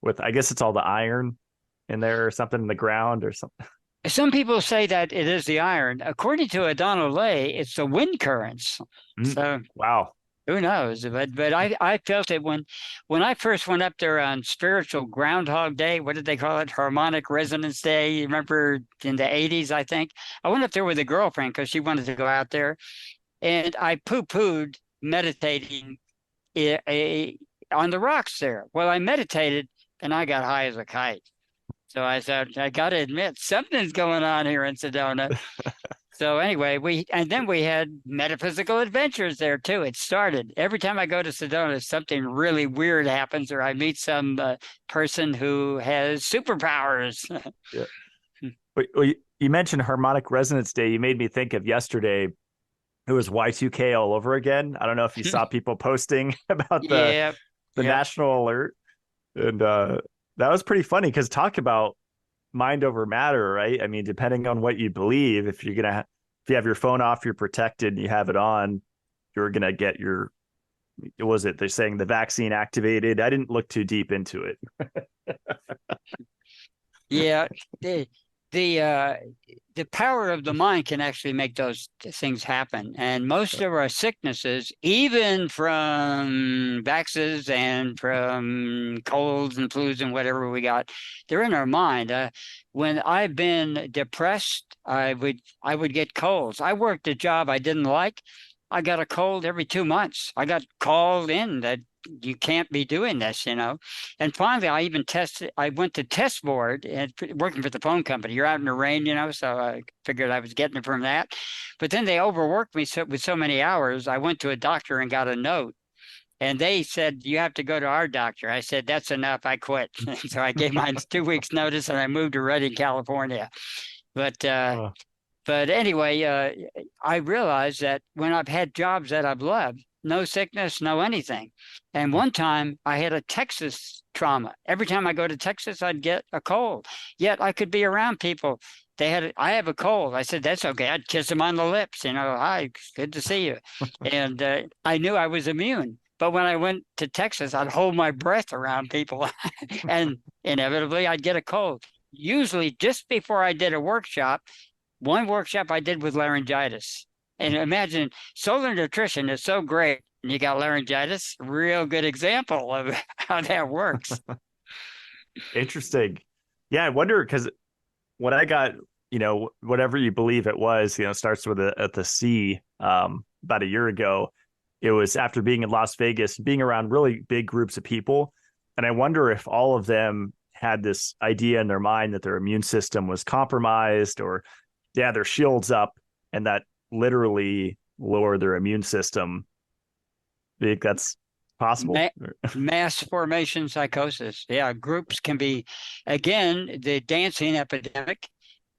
with, I guess it's all the iron in there or something in the ground or something. Some people say that it is the iron. According to Adonal Lay, it's the wind currents. Mm, So wow. who knows? But I felt it when I first went up there on spiritual Groundhog Day. What did they call it? Harmonic Resonance Day. You remember in the 80s, I think. I went up there with a girlfriend because she wanted to go out there, and I poo-pooed meditating on the rocks there. Well, I meditated and I got high as a kite. So I said, I got to admit, something's going on here in Sedona. So anyway, then we had metaphysical adventures there too. It started every time I go to Sedona, something really weird happens, or I meet some person who has superpowers. Yeah. Well, you mentioned Harmonic Resonance Day. You made me think of yesterday. It was Y2K all over again. I don't know if you saw people posting about Yeah, the yeah. national alert. And that was pretty funny because talk about mind over matter, right? I mean, depending on what you believe, if if you have your phone off, you're protected, and you have it on, you're gonna get your, was it they're saying the vaccine activated? I didn't look too deep into it. Yeah, the the uh, the power of the mind can actually make those things happen. And most of our sicknesses, even from vaxes and from colds and flus and whatever we got, they're in our mind. When I've been depressed, I would get colds. I worked a job I didn't like. I got a cold every 2 months. I got called in that you can't be doing this. And finally, I went to test board and working for the phone company. You're out in the rain, so I figured I was getting it from that. But then they overworked me with so many hours. I went to a doctor and got a note. And they said, you have to go to our doctor. I said, that's enough. I quit. So I gave mine 2 weeks notice and I moved to Redding, California. But Oh, but anyway, I realized that when I've had jobs that I've loved, no sickness, no anything. And one time I had a Texas trauma. Every time I go to Texas, I'd get a cold. Yet I could be around people. I have a cold. I said, that's okay. I'd kiss them on the lips, hi, good to see you. And I knew I was immune. But when I went to Texas, I'd hold my breath around people and inevitably I'd get a cold. Usually just before I did a workshop, one workshop I did with laryngitis. And imagine solar nutrition is so great. And you got laryngitis, real good example of how that works. interesting. Yeah, I wonder because when I got, whatever you believe it was, starts with at the C, about a year ago. It was after being in Las Vegas, being around really big groups of people. And I wonder if all of them had this idea in their mind that their immune system was compromised or yeah, their shields up, and that literally lower their immune system. I think that's possible. Ma- Mass formation psychosis. Yeah, groups can be, again, the dancing epidemic,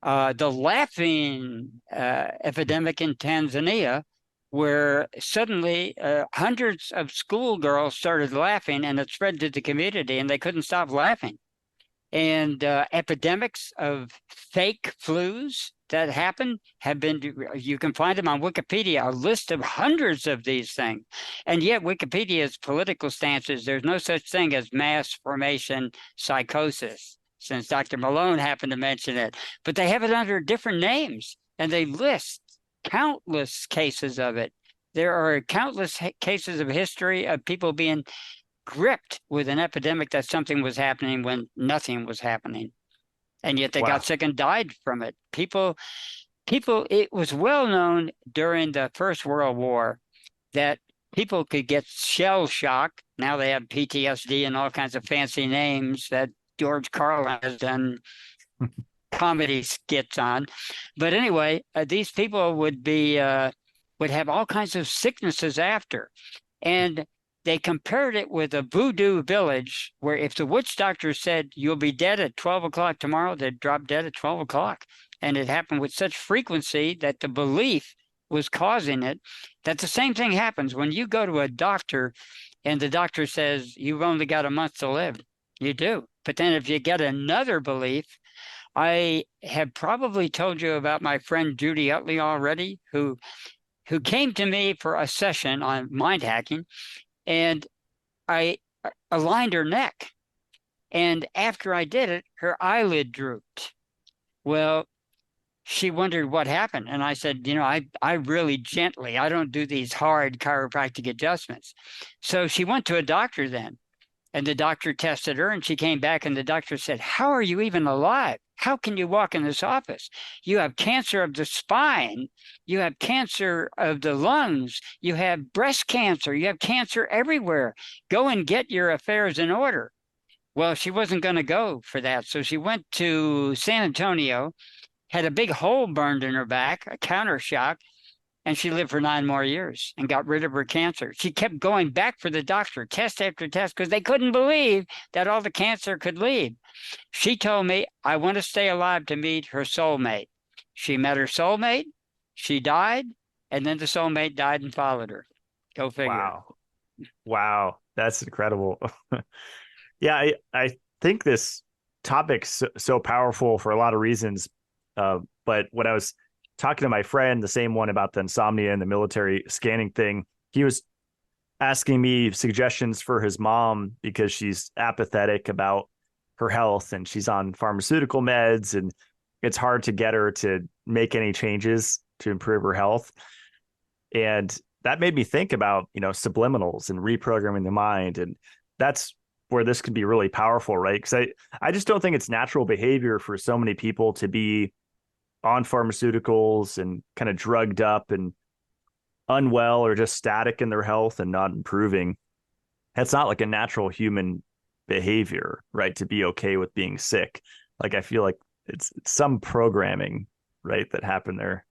the laughing epidemic in Tanzania, where suddenly hundreds of schoolgirls started laughing and it spread to the community and they couldn't stop laughing. And epidemics of fake flus that happen have been, you can find them on Wikipedia, a list of hundreds of these things. And yet Wikipedia's political stances, there's no such thing as mass formation psychosis, since Dr. Malone happened to mention it. But they have it under different names, and they list countless cases of it. There are countless cases of history of people being gripped with an epidemic that something was happening when nothing was happening. And yet they got sick and died from it. People, it was well known during the First World War that people could get shell shock. Now they have PTSD and all kinds of fancy names that George Carlin has done comedy skits on. But anyway, these people would have all kinds of sicknesses after. And they compared it with a voodoo village where if the witch doctor said, you'll be dead at 12 o'clock tomorrow, they'd drop dead at 12 o'clock. And it happened with such frequency that the belief was causing it, that the same thing happens when you go to a doctor and the doctor says, you've only got a month to live. You do. But then if you get another belief, I have probably told you about my friend Judy Utley already, who came to me for a session on mind hacking. And I aligned her neck. And after I did it, her eyelid drooped. Well, she wondered what happened. And I said, I really gently, I don't do these hard chiropractic adjustments. So she went to a doctor then. And the doctor tested her and she came back and the doctor said, how are you even alive? How can you walk in this office? You have cancer of the spine. You have cancer of the lungs. You have breast cancer. You have cancer everywhere. Go and get your affairs in order. Well, she wasn't going to go for that. So she went to San Antonio, had a big hole burned in her back, a counter shock, and she lived for 9 more years and got rid of her cancer. She kept going back for the doctor, test after test, because they couldn't believe that all the cancer could leave. She told me, I want to stay alive to meet her soulmate. She met her soulmate, she died, and then the soulmate died and followed her. Go figure. Wow. That's incredible. Yeah, I think this topic's so powerful for a lot of reasons. But when I was talking to my friend, the same one about the insomnia and the military scanning thing, he was asking me suggestions for his mom because she's apathetic about her health and she's on pharmaceutical meds and it's hard to get her to make any changes to improve her health. And that made me think about, subliminals and reprogramming the mind. And that's where this could be really powerful, right? Because I just don't think it's natural behavior for so many people to be on pharmaceuticals and kind of drugged up and unwell or just static in their health and not improving. That's not like a natural human behavior, right? To be okay with being sick. Like, I feel like it's some programming, right, that happened there.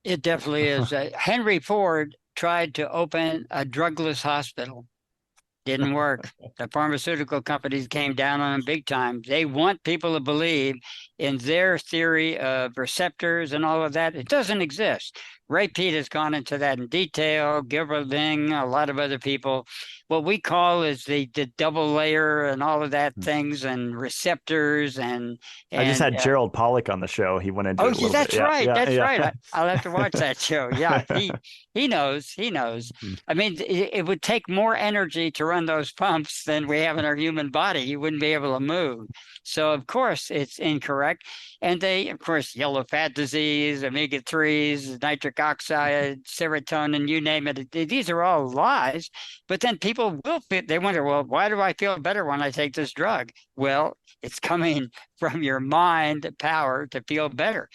It definitely is. Henry Ford tried to open a drugless hospital. Didn't work. The pharmaceutical companies came down on them big time. They want people to believe in their theory of receptors and all of that. It doesn't exist. Ray Peat has gone into that in detail, Gilbert, a lot of other people. What we call is the double layer and all of that things and receptors and I just had Gerald Pollack on the show. He went into it a little that's bit. right. Yeah, That's yeah. right. I'll have to watch that show. Yeah, he knows. He knows. I mean, it would take more energy to run those pumps than we have in our human body. You wouldn't be able to move. So, of course, it's incorrect. And they, of course, yellow fat disease, omega-3s, nitric oxide, serotonin, you name it. These are all lies. But then people will feel, they wonder, well, why do I feel better when I take this drug? Well, it's coming from your mind power to feel better.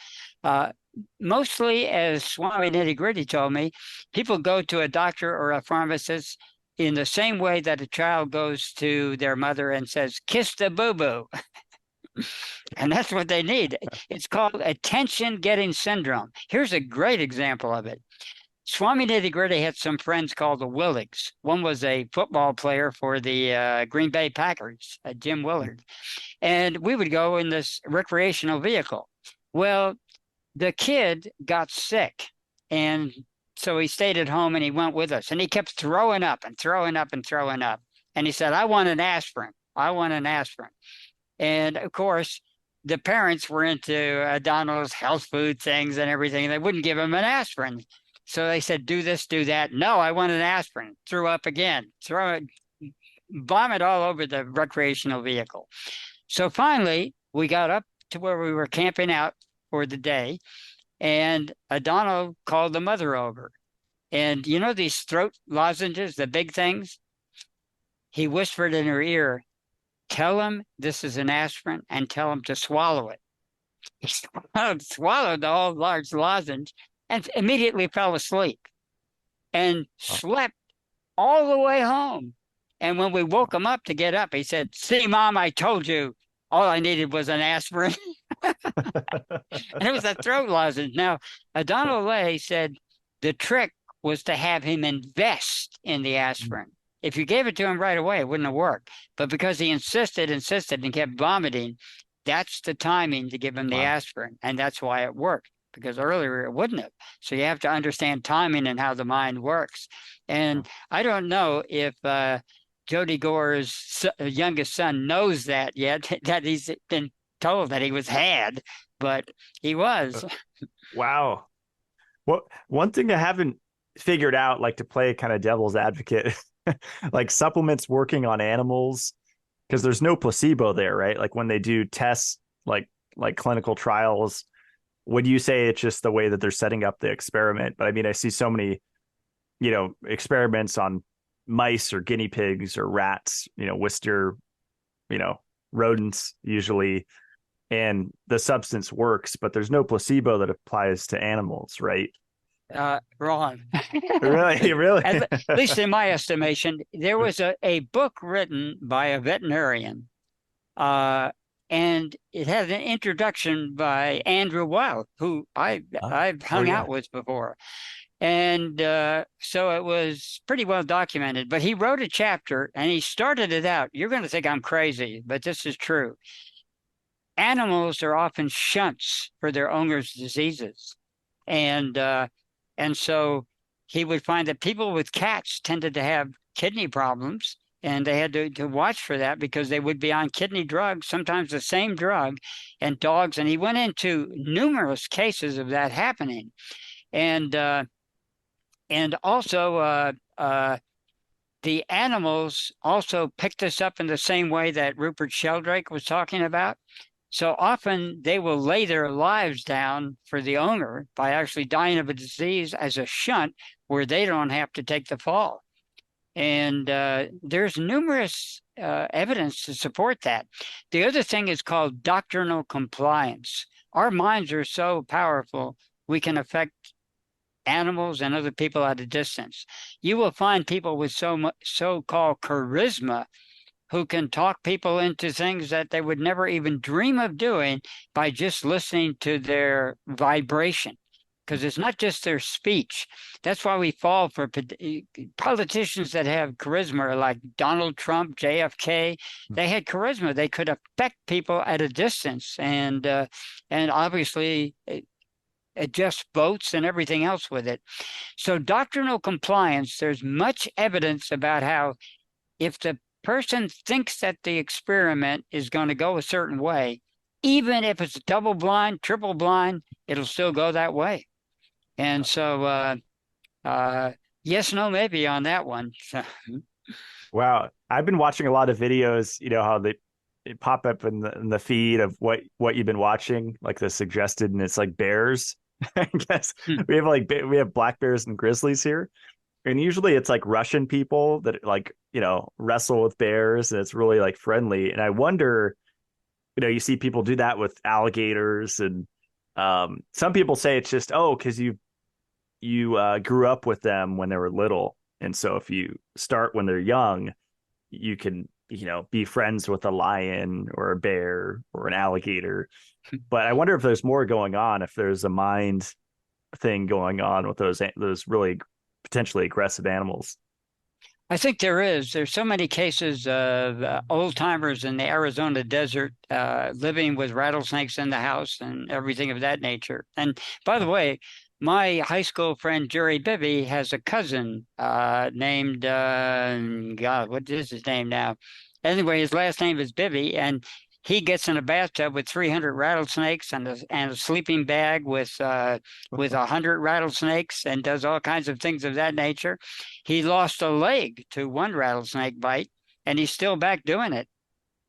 Mostly, as Swami Nitty Gritty told me, people go to a doctor or a pharmacist in the same way that a child goes to their mother and says, kiss the boo-boo. And that's what they need. It's called attention-getting syndrome. Here's a great example of it. Swami Nitty Gritty had some friends called the Willigs. One was a football player for the Green Bay Packers, Jim Willard. And we would go in this recreational vehicle. Well, the kid got sick. And so he stayed at home and he went with us. And he kept throwing up and throwing up and throwing up. And he said, I want an aspirin. I want an aspirin. And of course, the parents were into O'Donnell's health food things and everything. They wouldn't give him an aspirin. So they said, do this, do that. No, I want an aspirin. Threw up again. Vomit all over the recreational vehicle. So finally, we got up to where we were camping out for the day, and O'Donnell called the mother over. And you know these throat lozenges, the big things? He whispered in her ear, tell him this is an aspirin and tell him to swallow it. He swallowed the whole large lozenge and immediately fell asleep and slept all the way home. And when we woke him up to get up, he said, see, Mom, I told you all I needed was an aspirin. And it was a throat lozenge. Now, O'Donnell Lay said the trick was to have him invest in the aspirin. If you gave it to him right away, it wouldn't have worked. But because he insisted, and kept vomiting, that's the timing to give him the aspirin. And that's why it worked, because earlier it wouldn't have. So you have to understand timing and how the mind works. And I don't know if Jody Gore's youngest son knows that yet, that he's been told that he was had, but he was. Wow. Well, one thing I haven't figured out, like to play kind of devil's advocate, like supplements working on animals, because there's no placebo there, right? Like when they do tests, like clinical trials, would you say it's just the way that they're setting up the experiment? But I mean, I see so many, experiments on mice or guinea pigs or rats, Worcester, rodents usually, and the substance works, but there's no placebo that applies to animals, right? Wrong. Really? At least in my estimation, there was a book written by a veterinarian, and it had an introduction by Andrew Wild, who I've hung out with before. And so it was pretty well documented. But he wrote a chapter, and he started it out. You're going to think I'm crazy, but this is true. Animals are often shunts for their owners' diseases. And so he would find that people with cats tended to have kidney problems, and they had to watch for that because they would be on kidney drugs, sometimes the same drug, and dogs. And he went into numerous cases of that happening. And also the animals also picked this up in the same way that Rupert Sheldrake was talking about. So often they will lay their lives down for the owner by actually dying of a disease as a shunt where they don't have to take the fall. And there's numerous evidence to support that. The other thing is called doctrinal compliance. Our minds are so powerful, we can affect animals and other people at a distance. You will find people with so-called charisma who can talk people into things that they would never even dream of doing by just listening to their vibration. Because it's not just their speech. That's why we fall for politicians that have charisma, like Donald Trump, JFK. They had charisma. They could affect people at a distance, and obviously adjust votes and everything else with it. So doctrinal compliance, there's much evidence about how if the person thinks that the experiment is going to go a certain way, even if it's double blind, triple blind, it'll still go that way. And so, yes, no, maybe on that one. Wow. I've been watching a lot of videos, how they pop up in the feed of what you've been watching, like the suggested, and it's like bears. I guess we have black bears and grizzlies here. And usually it's like Russian people that wrestle with bears, and it's really like friendly. And I wonder, you see people do that with alligators, and some people say it's just, because you grew up with them when they were little. And so if you start when they're young, you can, be friends with a lion or a bear or an alligator. But I wonder if there's more going on, if there's a mind thing going on with those really potentially aggressive animals. I think there is. There's so many cases of old timers in the Arizona desert living with rattlesnakes in the house and everything of that nature. And by the way, my high school friend Jerry Bibby has a cousin named God, what is his name now? Anyway, his last name is Bibby, and he gets in a bathtub with 300 rattlesnakes and a sleeping bag with 100 rattlesnakes and does all kinds of things of that nature. He lost a leg to one rattlesnake bite, and he's still back doing it.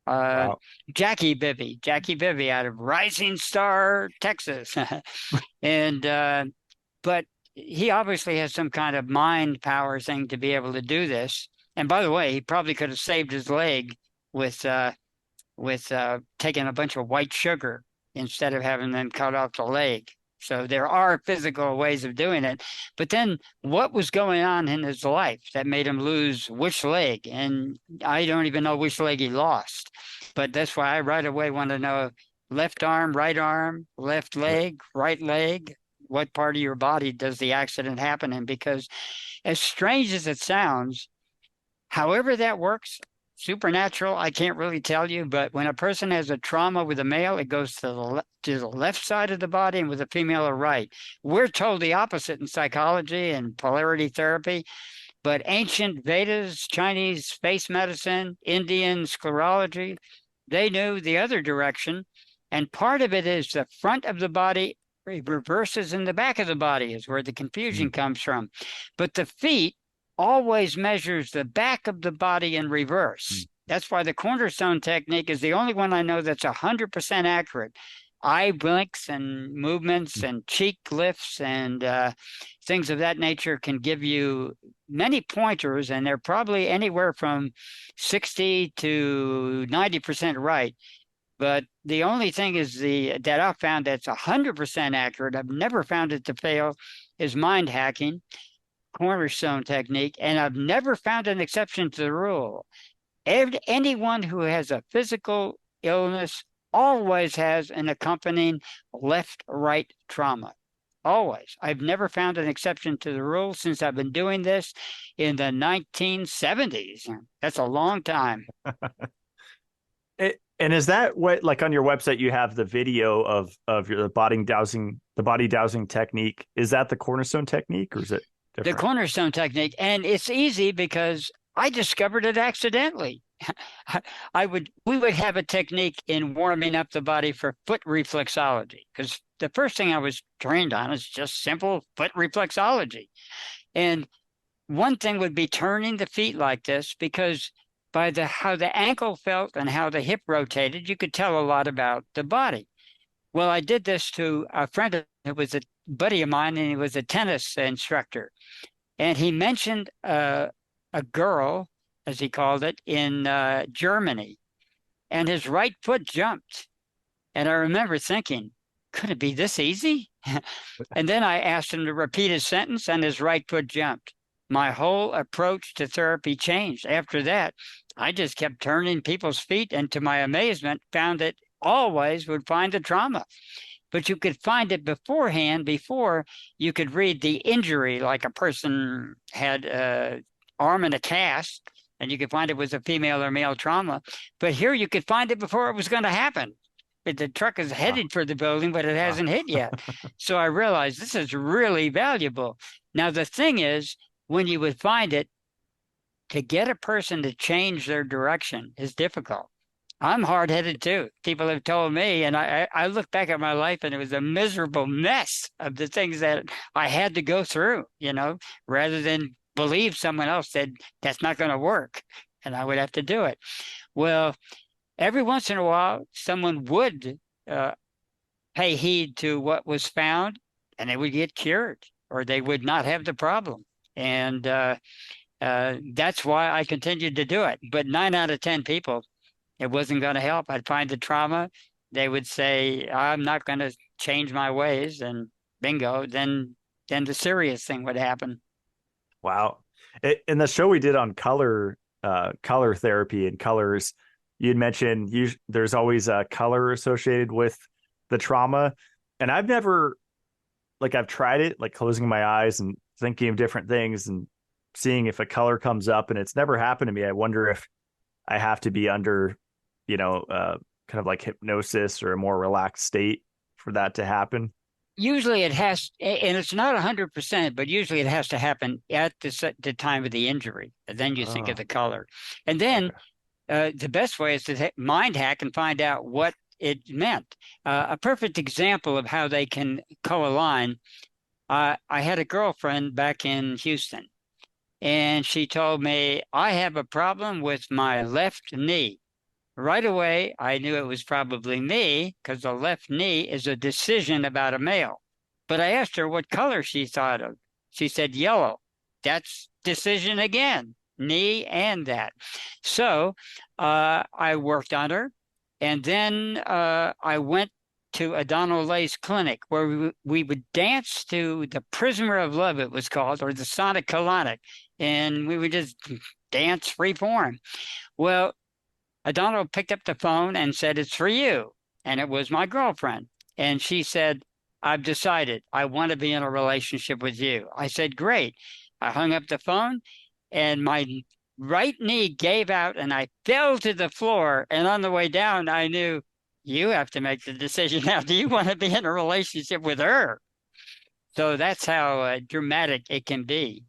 Uh, Wow. Jackie Bibby out of Rising Star, Texas. And but he obviously has some kind of mind power thing to be able to do this. And by the way, he probably could have saved his leg with taking a bunch of white sugar instead of having them cut off the leg. So there are physical ways of doing it. But then what was going on in his life that made him lose which leg? And I don't even know which leg he lost. But that's why I right away want to know left arm, left leg, right leg. What part of your body does the accident happen in? Because as strange as it sounds, however that works, supernatural, I can't really tell you, but when a person has a trauma with a male, it goes to the left side of the body, and with a female, or right. We're told the opposite in psychology and polarity therapy, but ancient Vedas, Chinese space medicine, Indian sclerology, they knew the other direction. And part of it is the front of the body reverses in the back of the body is where the confusion comes from. But the feet always measures the back of the body in reverse. That's why the Cornerstone technique is the only one I know that's 100% accurate. Eye blinks and movements and cheek lifts and things of that nature can give you many pointers, and they're probably anywhere from 60 to 90% right. But the only thing is that I've found that's 100% accurate, I've never found it to fail, is mind hacking, Cornerstone technique, and I've never found an exception to the rule. Anyone who has a physical illness always has an accompanying left-right trauma. Always. I've never found an exception to the rule since I've been doing this in the 1970s. That's a long time. And is that what, like on your website, you have the video of your body dowsing technique? Is that the Cornerstone technique, or is it different? The Cornerstone technique, and it's easy because I discovered it accidentally. We would have a technique in warming up the body for foot reflexology, because the first thing I was trained on is just simple foot reflexology. And one thing would be turning the feet like this, because by how the ankle felt and how the hip rotated, you could tell a lot about the body. Well, I did this to a friend who was a buddy of mine, and he was a tennis instructor. And he mentioned a girl, as he called it, in Germany, and his right foot jumped. And I remember thinking, could it be this easy? And then I asked him to repeat his sentence, and his right foot jumped. My whole approach to therapy changed. After that, I just kept turning people's feet, and to my amazement, found that always would find the trauma. But you could find it beforehand, before you could read the injury, like a person had an arm in a cast, and you could find it was a female or male trauma. But here you could find it before it was going to happen. The truck is headed for the building, but it hasn't hit yet. So I realized this is really valuable. Now, the thing is, when you would find it, to get a person to change their direction is difficult. I'm hard-headed too. People have told me, and I look back at my life, and it was a miserable mess of the things that I had to go through, rather than believe someone else said that's not going to work, and I would have to do it. Well, every once in a while, someone would pay heed to what was found, and they would get cured, or they would not have the problem. And that's why I continued to do it. But 9 out of 10 people, it wasn't going to help. I'd find the trauma. They would say, I'm not going to change my ways. And bingo, then the serious thing would happen. Wow. In the show we did on color therapy and colors, you'd mentioned there's always a color associated with the trauma. And I've never, I've tried it, closing my eyes and thinking of different things and seeing if a color comes up, and it's never happened to me. I wonder if I have to be under, kind of like hypnosis or a more relaxed state for that to happen. Usually it has, and it's not 100%, but usually it has to happen at the time of the injury. And then you think of the color. And then the best way is to mind hack and find out what it meant. A perfect example of how they can co-align. I had a girlfriend back in Houston, and she told me, I have a problem with my left knee. Right away, I knew it was probably me because the left knee is a decision about a male. But I asked her what color she thought of. She said yellow. That's decision again, knee and that. So I worked on her. And then I went to Adonal Lay's clinic where we would dance to the Prisoner of Love, it was called, or the Sonic Colonic. And we would just dance free form. Well, Adonal picked up the phone and said, it's for you. And it was my girlfriend. And she said, I've decided I want to be in a relationship with you. I said, great. I hung up the phone and my right knee gave out and I fell to the floor. And on the way down, I knew you have to make the decision now. Do you want to be in a relationship with her? So that's how dramatic it can be.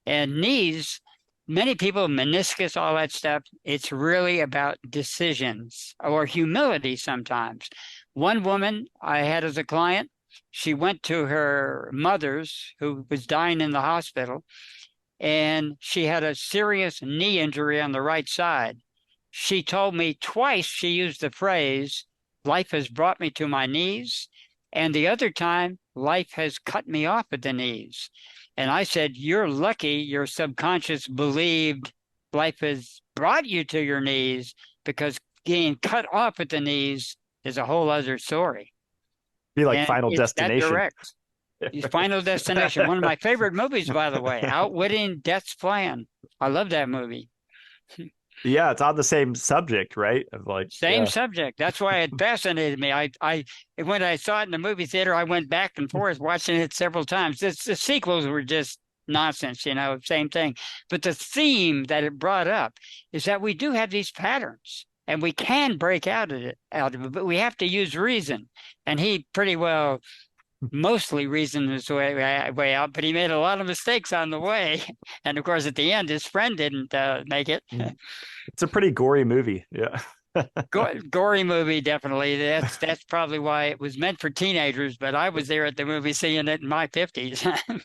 And knees, many people, meniscus, all that stuff, it's really about decisions or humility sometimes. One woman I had as a client, she went to her mother's who was dying in the hospital, and she had a serious knee injury on the right side. She told me twice she used the phrase, life has brought me to my knees, and the other time, life has cut me off at the knees. And I said, you're lucky your subconscious believed life has brought you to your knees, because getting cut off at the knees is a whole other story. Be like And Final it's that Destination. direct. Final Destination, one of my favorite movies, by the way, Outwitting Death's Plan. I love that movie. Yeah, it's on the same subject, right? Of like Same subject. That's why it fascinated me. I when I saw it in the movie theater, I went back and forth watching it several times. The sequels were just nonsense, same thing. But the theme that it brought up is that we do have these patterns and we can break out of it, but we have to use reason. And he pretty well mostly reasoned his way out, but he made a lot of mistakes on the way. And of course, at the end, his friend didn't make it. It's a pretty gory movie. Yeah. Gory movie, definitely. That's probably why it was meant for teenagers, but I was there at the movie seeing it in my 50s.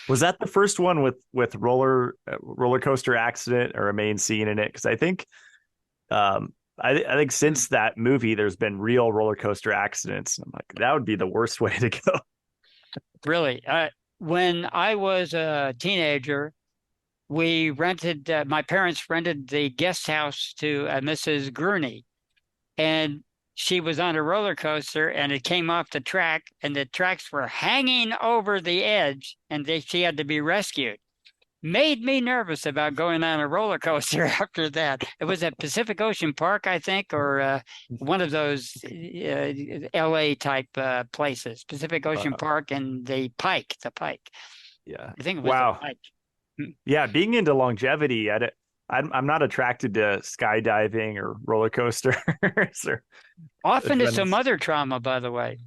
Was that the first one with roller coaster accident or a main scene in it? Because I think I think since that movie, there's been real roller coaster accidents. I'm like, that would be the worst way to go. Really, when I was a teenager, we rented. My parents rented the guest house to Mrs. Gurney, and she was on a roller coaster, and it came off the track, and the tracks were hanging over the edge, and she had to be rescued. Made me nervous about going on a roller coaster after that. It was at Pacific Ocean Park, I think, or one of those LA type places, Pacific Ocean Park and the Pike. Yeah. I think it was wow. the Pike. Yeah, being into longevity, I'm not attracted to skydiving or roller coasters. or Often it's some other trauma, by the way.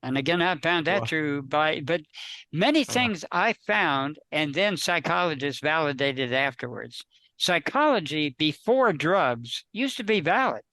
And again, I found that true but many things I found, and then psychologists validated afterwards. Psychology before drugs used to be valid.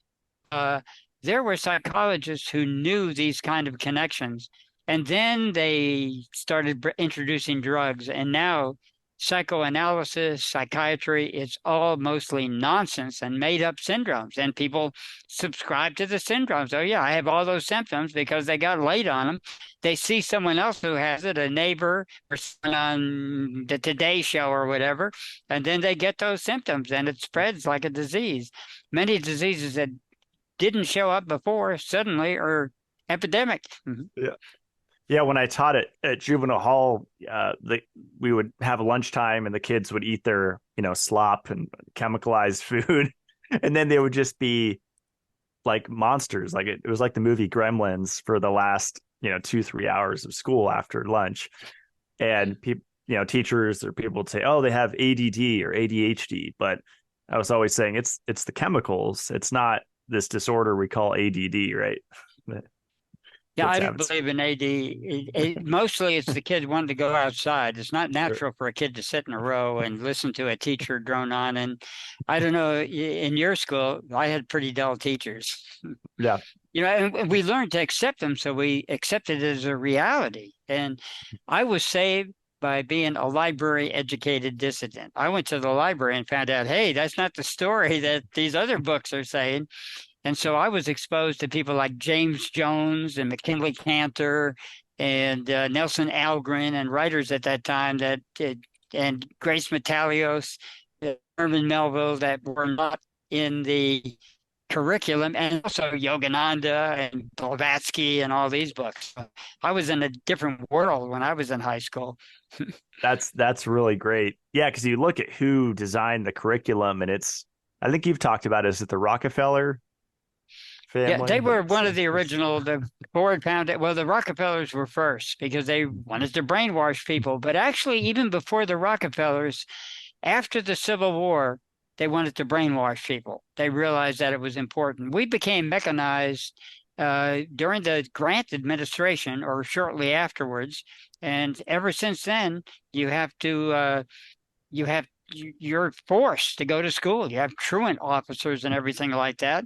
There were psychologists who knew these kind of connections, and then they started introducing drugs, and now psychoanalysis, psychiatry, it's all mostly nonsense and made up syndromes. And people subscribe to the syndromes. Oh, yeah, I have all those symptoms because they got laid on them. They see someone else who has it, a neighbor or someone on the Today Show or whatever, and then they get those symptoms and it spreads like a disease. Many diseases that didn't show up before suddenly are epidemic. Yeah. Yeah, when I taught at juvenile hall, we would have lunchtime and the kids would eat their, slop and chemicalized food. And then they would just be like monsters. Like it was like the movie Gremlins for the last, 2-3 hours of school after lunch. And people, teachers or people would say, oh, they have ADD or ADHD. But I was always saying it's the chemicals. It's not this disorder we call ADD, right? Yeah, I don't believe in AD. Mostly it's the kids wanting to go outside. It's not Sure. natural for a kid to sit in a row and listen to a teacher drone on. And I don't know, in your school, I had pretty dull teachers. Yeah. And we learned to accept them, so we accepted it as a reality. And I was saved by being a library educated dissident. I went to the library and found out, hey, that's not the story that these other books are saying. And so I was exposed to people like James Jones and McKinley Cantor and Nelson Algren and writers at that time and Grace Metalios, Herman Melville, that were not in the curriculum, and also Yogananda and Blavatsky and all these books. I was in a different world when I was in high school. That's really great. Yeah, because you look at who designed the curriculum, and I think you've talked about, is it the Rockefeller family? Yeah, they were one of the original, the Ford founded. Well, the Rockefellers were first because they wanted to brainwash people. But actually, even before the Rockefellers, after the Civil War, they wanted to brainwash people. They realized that it was important. We became mechanized during the Grant administration or shortly afterwards. And ever since then, you're forced to go to school. You have truant officers and everything like that.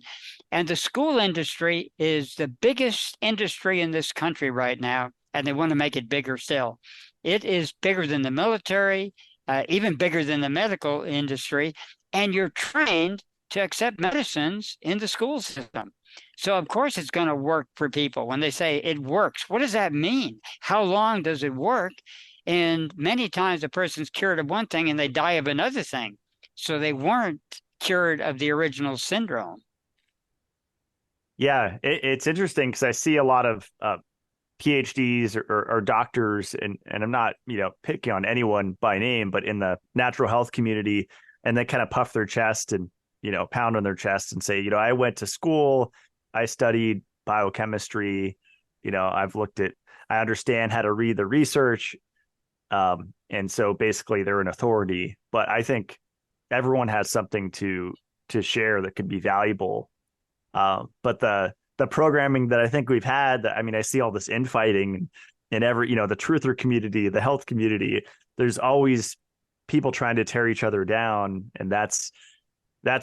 And the school industry is the biggest industry in this country right now, and they want to make it bigger still. It is bigger than the military, even bigger than the medical industry, and you're trained to accept medicines in the school system. So, of course, it's going to work for people. When they say it works, what does that mean? How long does it work? And many times a person's cured of one thing and they die of another thing. So they weren't cured of the original syndrome. Yeah, it's interesting because I see a lot of PhDs or doctors, and I'm not, picking on anyone by name, but in the natural health community, and they kind of puff their chest and, pound on their chest and say, I went to school, I studied biochemistry, I understand how to read the research. And so basically they're an authority, but I think everyone has something to share that could be valuable. But the programming that I think we've had, I see all this infighting in every, the truther community, the health community. There's always people trying to tear each other down, and that's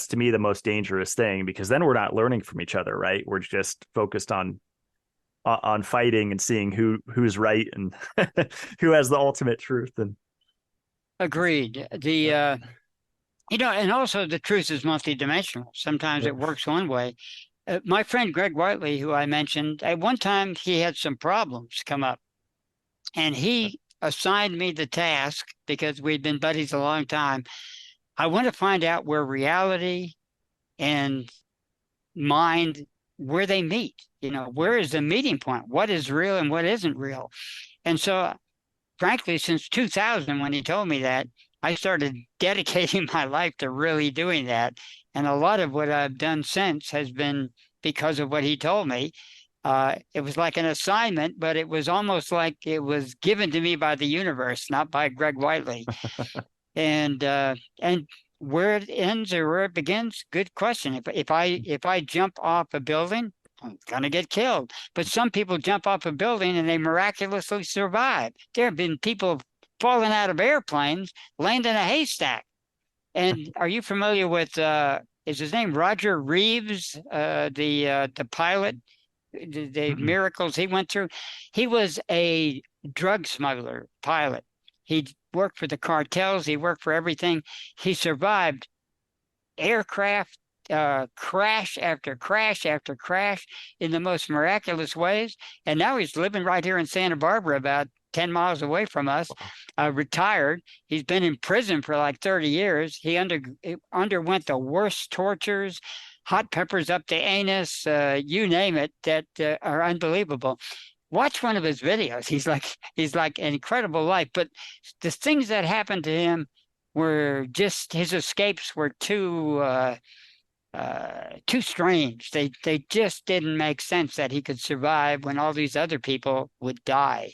to me the most dangerous thing, because then we're not learning from each other, right? We're just focused on fighting and seeing who's right and who has the ultimate truth. And agreed. And also the truth is multidimensional. Sometimes it works one way. My friend Greg Whiteley, who I mentioned, at one time he had some problems come up, and he assigned me the task, because we'd been buddies a long time. I want to find out where reality and mind, where they meet. Where is the meeting point? What is real and what isn't real? And so, frankly, since 2000, when he told me that, I started dedicating my life to really doing that. And a lot of what I've done since has been because of what he told me. It was like an assignment, but it was almost like it was given to me by the universe, not by Greg Whiteley. And where it ends or where it begins, good question. If I jump off a building, I'm gonna get killed. But some people jump off a building and they miraculously survive. There have been people falling out of airplanes, land in a haystack. And are you familiar with is his name Roger Reeves, the pilot, the miracles he went through? He was a drug smuggler pilot. He worked for the cartels. He worked for everything. He survived aircraft crash after crash after crash in the most miraculous ways. And now he's living right here in Santa Barbara, about 10 miles away from us, retired. He's been in prison for like 30 years. He underwent the worst tortures, hot peppers up the anus, you name it, that are unbelievable. Watch one of his videos. He's like an incredible life. But the things that happened to him were just, his escapes were too strange. They just didn't make sense that he could survive when all these other people would die.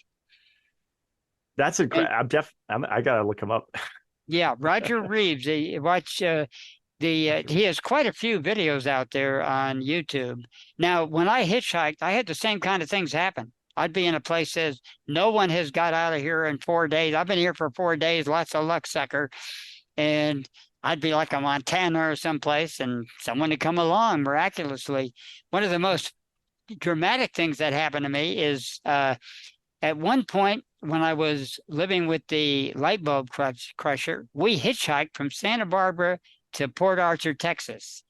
That's incredible. I gotta look him up. Yeah, Roger Reeves. Watch the He has quite a few videos out there on YouTube. Now, when I hitchhiked, I had the same kind of things happen. I'd be in a place that says, no one has got out of here in 4 days. I've been here for 4 days, lots of luck, sucker. And I'd be like a Montana or someplace, and someone would come along miraculously. One of the most dramatic things that happened to me is at one point when I was living with the light bulb crusher, we hitchhiked from Santa Barbara to Port Arthur, Texas.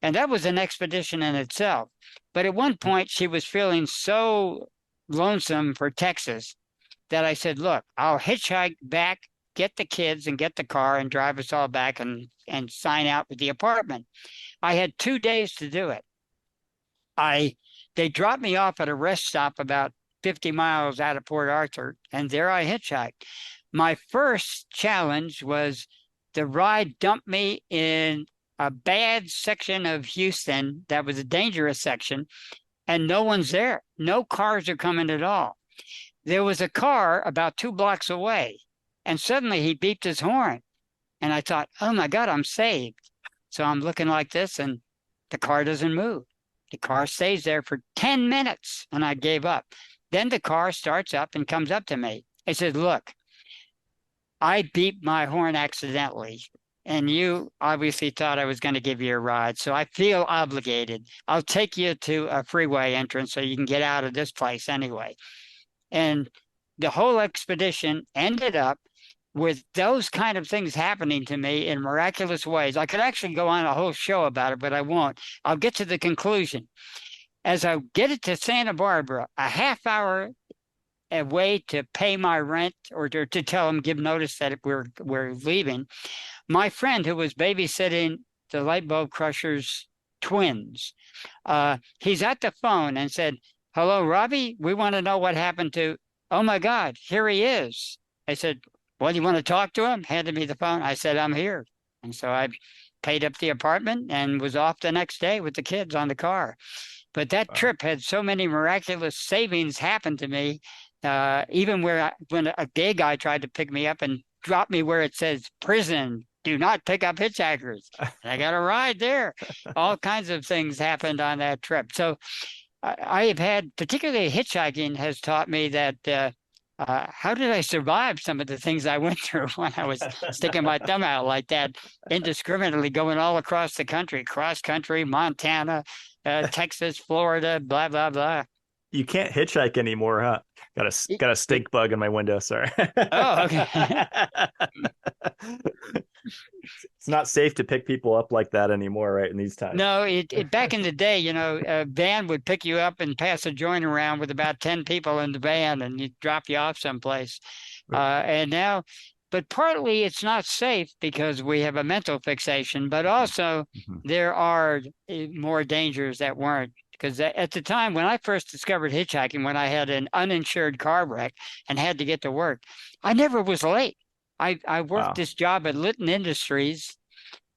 And that was an expedition in itself. But at one point, she was feeling so lonesome for Texas that I said, look, I'll hitchhike back, get the kids and get the car and drive us all back and sign out with the apartment. I had 2 days to do it. They dropped me off at a rest stop about 50 miles out of Port Arthur, and there I hitchhiked. My first challenge was the ride dumped me in a bad section of Houston that was a dangerous section, and no one's there. No cars are coming at all. There was a car about 2 blocks away, and suddenly he beeped his horn. And I thought, oh my God, I'm saved. So I'm looking like this, and the car doesn't move. The car stays there for 10 minutes, and I gave up. Then the car starts up and comes up to me. It says, look, I beeped my horn accidentally, and you obviously thought I was going to give you a ride, so I feel obligated. I'll take you to a freeway entrance so you can get out of this place anyway. And the whole expedition ended up with those kind of things happening to me in miraculous ways. I could actually go on a whole show about it, but I won't. I'll get to the conclusion. As I get it to Santa Barbara, a half hour away to pay my rent or to tell them, give notice that we're leaving, my friend who was babysitting the light bulb crusher's twins, he's at the phone and said, hello, Robbie, we want to know what happened to, oh my God, here he is. I said, well, you want to talk to him? Handed me the phone. I said, I'm here. And so I paid up the apartment and was off the next day with the kids on the car. But that trip had so many miraculous savings happen to me, even when a gay guy tried to pick me up and drop me where it says prison, do not pick up hitchhikers. And I got a ride there. All kinds of things happened on that trip. So I have had, particularly hitchhiking has taught me that how did I survive some of the things I went through when I was sticking my thumb out like that, indiscriminately going all across the country, cross country, Montana, Texas, Florida, blah, blah, blah. You can't hitchhike anymore, huh? Got a stink bug in my window. Sorry. Oh, okay. It's not safe to pick people up like that anymore, right? In these times. No, back in the day, a van would pick you up and pass a joint around with about 10 people in the van, and you'd drop you off someplace. And now, but partly it's not safe because we have a mental fixation, but also there are more dangers that weren't. Because at the time when I first discovered hitchhiking, when I had an uninsured car wreck and had to get to work, I never was late. I worked this job at Litton Industries,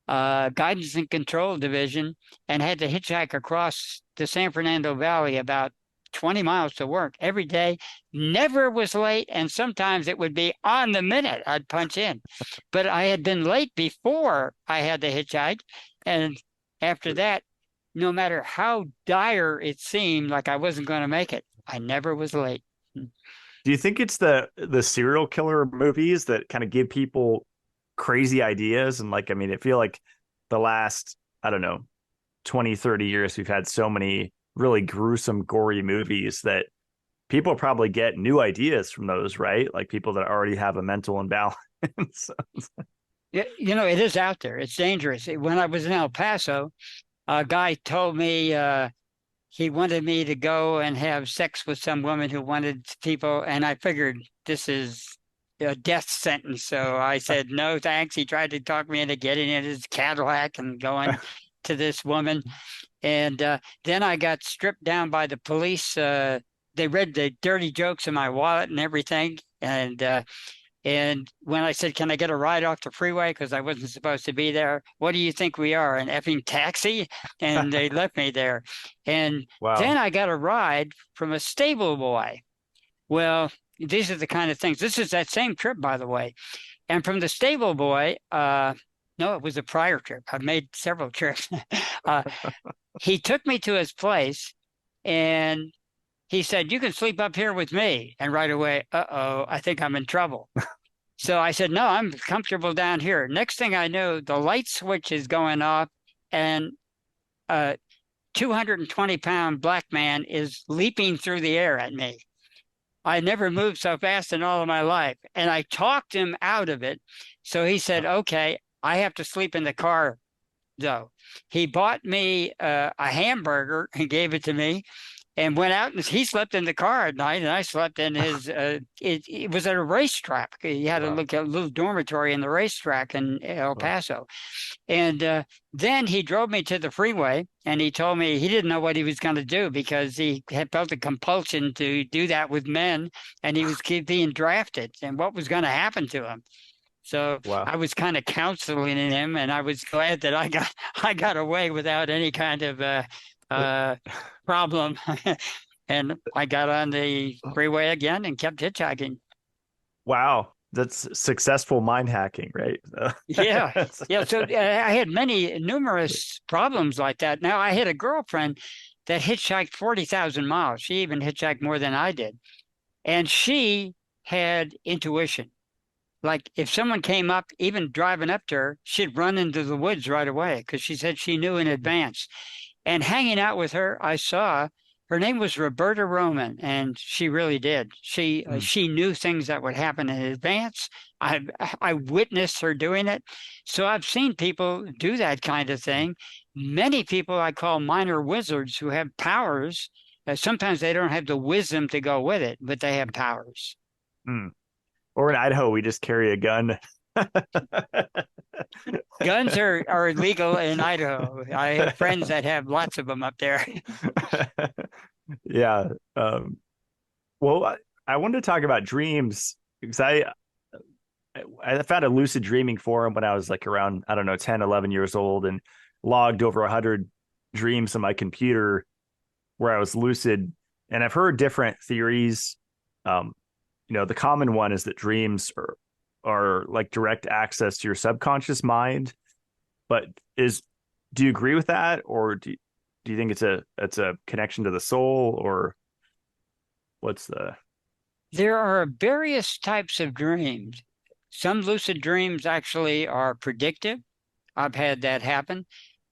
guidance and control division, and had to hitchhike across the San Fernando Valley about 20 miles to work every day. Never was late, and sometimes it would be on the minute I'd punch in. But I had been late before I had to hitchhike, and after that, no matter how dire it seemed like I wasn't going to make it, I never was late. Do you think it's the serial killer movies that kind of give people crazy ideas? And I feel like the last, 20, 30 years, we've had so many really gruesome, gory movies that people probably get new ideas from those, right? Like people that already have a mental imbalance. It is out there. It's dangerous. When I was in El Paso, a guy told me he wanted me to go and have sex with some woman who wanted people, and I figured this is a death sentence. So I said, no, thanks. He tried to talk me into getting in his Cadillac and going to this woman. And then I got stripped down by the police. They read the dirty jokes in my wallet and everything. And when I said, can I get a ride off the freeway? Because I wasn't supposed to be there. What do you think we are, an effing taxi? And they left me there. And then I got a ride from a stable boy. Well, these are the kind of things. This is that same trip, by the way. And from the stable boy, No, it was a prior trip. I've made several trips. uh, he took me to his place and he said, "You can sleep up here with me." And right away, uh-oh, I think I'm in trouble. So I said, "No, I'm comfortable down here." Next thing I know, the light switch is going off and a 220-pound black man is leaping through the air at me. I never moved so fast in all of my life. And I talked him out of it. So he said, "Okay, I have to sleep in the car, though." He bought me a hamburger and gave it to me and went out, and he slept in the car at night and I slept in his it was at a racetrack. He had a Wow. little dormitory in the racetrack in El Wow. Paso. And then he drove me to the freeway and he told me he didn't know what he was going to do because he had felt a compulsion to do that with men and he was being drafted and what was going to happen to him. So Wow. I was kind of counseling him, and I was glad that I got away without any kind of problem. And I got on the freeway again and kept hitchhiking. Wow. That's successful mind hacking, right? Yeah, yeah. So I had numerous problems like that. Now I had a girlfriend that hitchhiked 40,000 miles. She even hitchhiked more than I did, and she had intuition. Like if someone came up, even driving up to her, she'd run into the woods right away because she said she knew in advance. And hanging out with her, I saw her name was Roberta Roman, and she really did. Mm. She knew things that would happen in advance. I witnessed her doing it, so I've seen people do that kind of thing. Many people I call minor wizards who have powers. Sometimes they don't have the wisdom to go with it, but they have powers. Mm. Or in Idaho, we just carry a gun. Guns are legal in Idaho. I have friends that have lots of them up there. Yeah. Well, I wanted to talk about dreams because I found a lucid dreaming forum when I was like around, I don't know, 10, 11 years old and logged over 100 dreams on my computer where I was lucid. And I've heard different theories. The common one is that dreams are like direct access to your subconscious mind. But do you agree with that, or do you think it's a connection to the soul, or what's the? There are various types of dreams. Some lucid dreams actually are predictive. I've had that happen.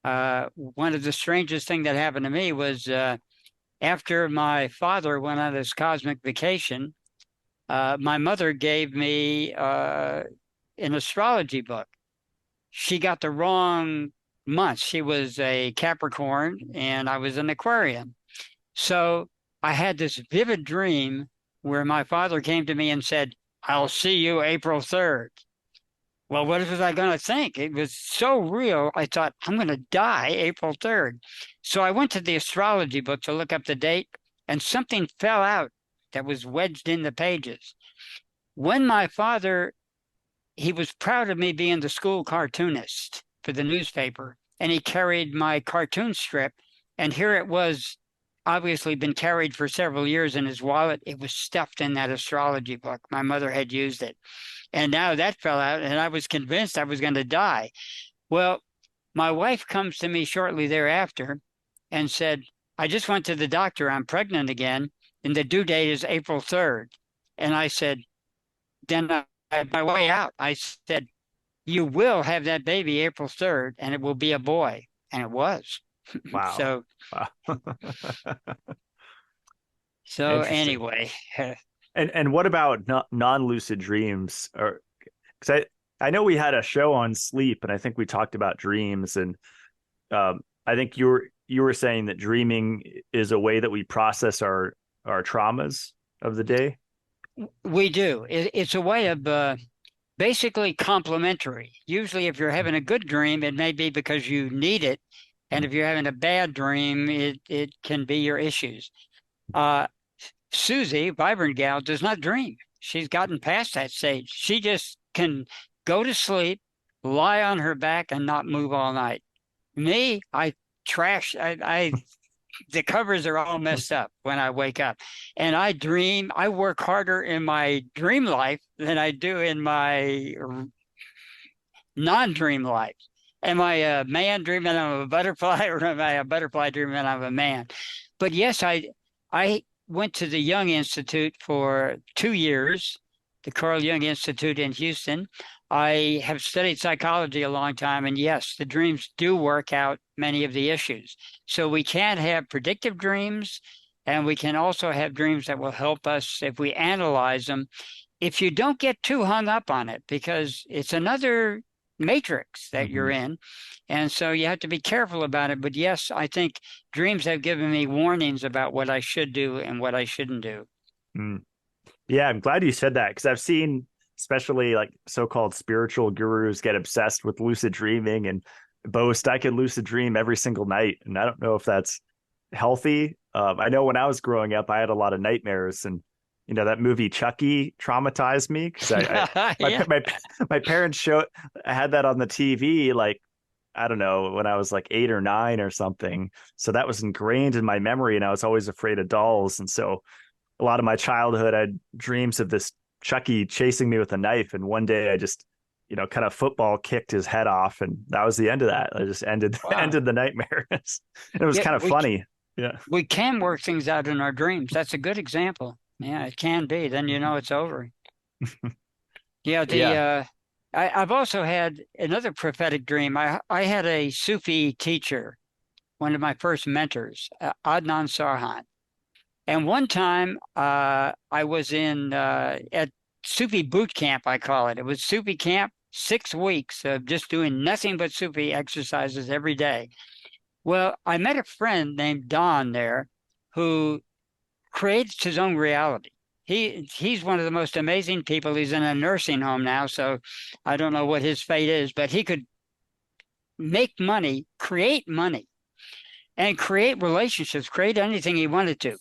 One of the strangest thing that happened to me was after my father went on his cosmic vacation, my mother gave me an astrology book. She got the wrong month. She was a Capricorn and I was an Aquarian. So I had this vivid dream where my father came to me and said, "I'll see you April 3rd." Well, what was I going to think? It was so real. I thought, I'm going to die April 3rd. So I went to the astrology book to look up the date, and something fell out that was wedged in the pages. When my father, he was proud of me being the school cartoonist for the newspaper, and he carried my cartoon strip, and here it was, obviously been carried for several years in his wallet. It was stuffed in that astrology book. My mother had used it. And now that fell out, and I was convinced I was going to die. Well, my wife comes to me shortly thereafter and said, "I just went to the doctor. I'm pregnant again, and the due date is April 3rd." And I said, then on my way out, I said, "You will have that baby April 3rd, and it will be a boy." And it was. Wow. So, Wow. so Interesting. anyway, And what about non-lucid dreams? Or because I know we had a show on sleep, and I think we talked about dreams, and I think you were saying that dreaming is a way that we process our traumas of the day. we do. It's a way of basically complementary. Usually, if you're having a good dream, it may be because you need it. And if you're having a bad dream, it can be your issues. Uh, Susie, Vibrant Gal, does not dream. She's gotten past that stage. She just can go to sleep, lie on her back, and not move all night. Me, I trash. The covers are all messed up when I wake up, and I dream. I work harder in my dream life than I do in my non-dream life. Am I a man dreaming I'm a butterfly, or am I a butterfly dreaming I'm a man? But yes, I went to the Jung Institute for 2 years, the Carl Jung Institute in Houston. I have studied psychology a long time, and yes, the dreams do work out many of the issues. So we can have predictive dreams, and we can also have dreams that will help us if we analyze them, if you don't get too hung up on it, because it's another matrix that you're Hmm. in. And so you have to be careful about it. But yes, I think dreams have given me warnings about what I should do and what I shouldn't do. Mm. Yeah, I'm glad you said that because I've seen, especially like so-called spiritual gurus, get obsessed with lucid dreaming and boast I can lucid dream every single night, and I don't know if that's healthy. I know when I was growing up, I had a lot of nightmares, and that movie Chucky traumatized me because my Yeah. my my parents showed I had that on the TV, like I don't know, when I was like 8 or 9 or something. So that was ingrained in my memory, and I was always afraid of dolls, and so a lot of my childhood, I had dreams of this Chucky chasing me with a knife. And one day I just, kind of football kicked his head off. And that was the end of that. I just ended, Wow. ended the nightmares. And it was Yeah, kind of funny. Yeah. we can work things out in our dreams. That's a good example. Yeah, it can be. Then you know it's over. Yeah, Yeah. I've also had another prophetic dream. I had a Sufi teacher, one of my first mentors, Adnan Sarhan. And one time I was in at Sufi boot camp, I call it. It was Sufi camp, 6 weeks of just doing nothing but Sufi exercises every day. Well, I met a friend named Don there who creates his own reality. He's one of the most amazing people. He's in a nursing home now, so I don't know what his fate is, but he could make money, and create relationships, create anything he wanted to.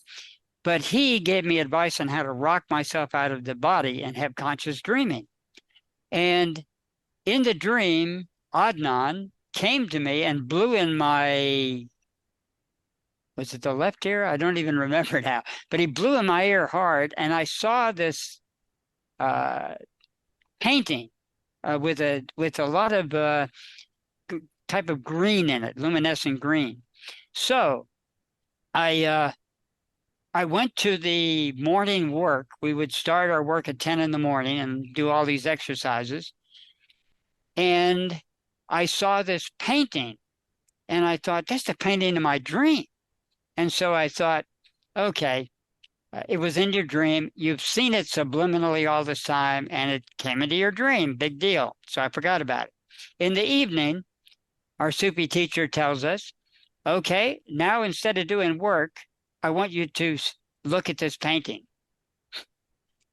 But he gave me advice on how to rock myself out of the body and have conscious dreaming. And in the dream, Adnan came to me and blew in my, was it the left ear? I don't even remember now, but he blew in my ear hard. And I saw this uh, painting with a lot of type of green in it, luminescent green. So I I went to the morning work. We would start our work at 10 in the morning and do all these exercises. And I saw this painting and I thought, that's the painting of my dream. And so I thought, okay, it was in your dream. You've seen it subliminally all this time and it came into your dream. Big deal. So I forgot about it. In the evening, our Sufi teacher tells us, okay, now instead of doing work, I want you to look at this painting.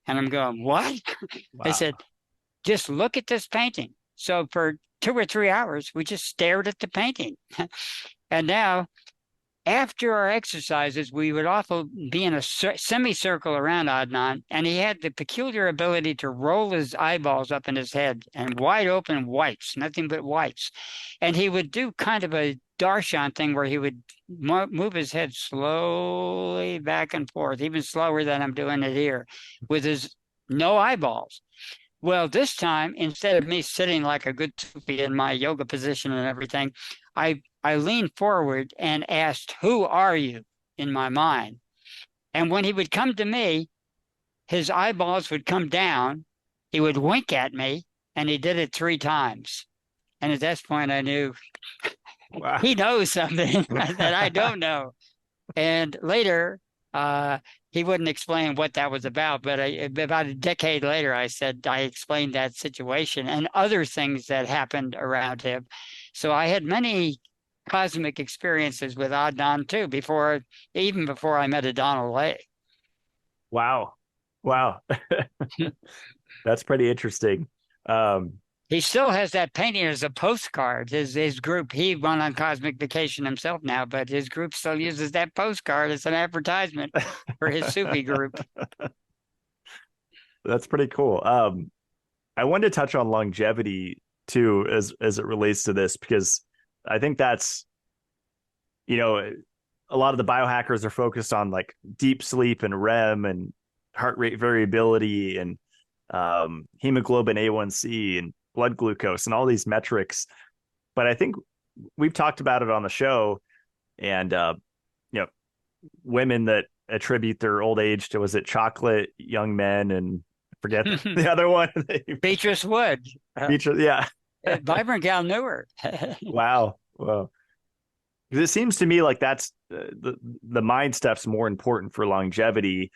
And I'm going, what? I Wow. said, just look at this painting. So for 2 or 3 hours, we just stared at the painting. And now, after our exercises, we would often be in a semicircle around Adnan, and he had the peculiar ability to roll his eyeballs up in his head and wide open whites, nothing but whites. And he would do kind of a darshan thing where he would move his head slowly back and forth, even slower than I'm doing it here, with his no eyeballs. Well, this time, instead of me sitting like a good Sufi in my yoga position and everything, I leaned forward and asked, "Who are you?" in my mind. And when he would come to me, his eyeballs would come down, he would wink at me, and he did it 3 times. And at that point, I knew Wow. he knows something that I don't know. And later, uh, he wouldn't explain what that was about. But about a decade later, I explained that situation and other things that happened around him. So I had many cosmic experiences with Adnan too, even before I met Adonal Lay. Wow. Wow. That's pretty interesting. Um, He still has that painting as a postcard. His group, he went on cosmic vacation himself now, but his group still uses that postcard as an advertisement for his Sufi group. that's pretty cool. I wanted to touch on longevity too, as it relates to this, because I think that's, you know, a lot of the biohackers are focused on like deep sleep and REM and heart rate variability and hemoglobin A1C and blood glucose and all these metrics. But I think we've talked about it on the show, and you know, women that attribute their old age to, was it chocolate, young men, and I forget the other one. Beatrice Wood. Beatrice, yeah. Vibrant gal knew her. Wow. Well, it seems to me like that's the mind stuff's more important for longevity.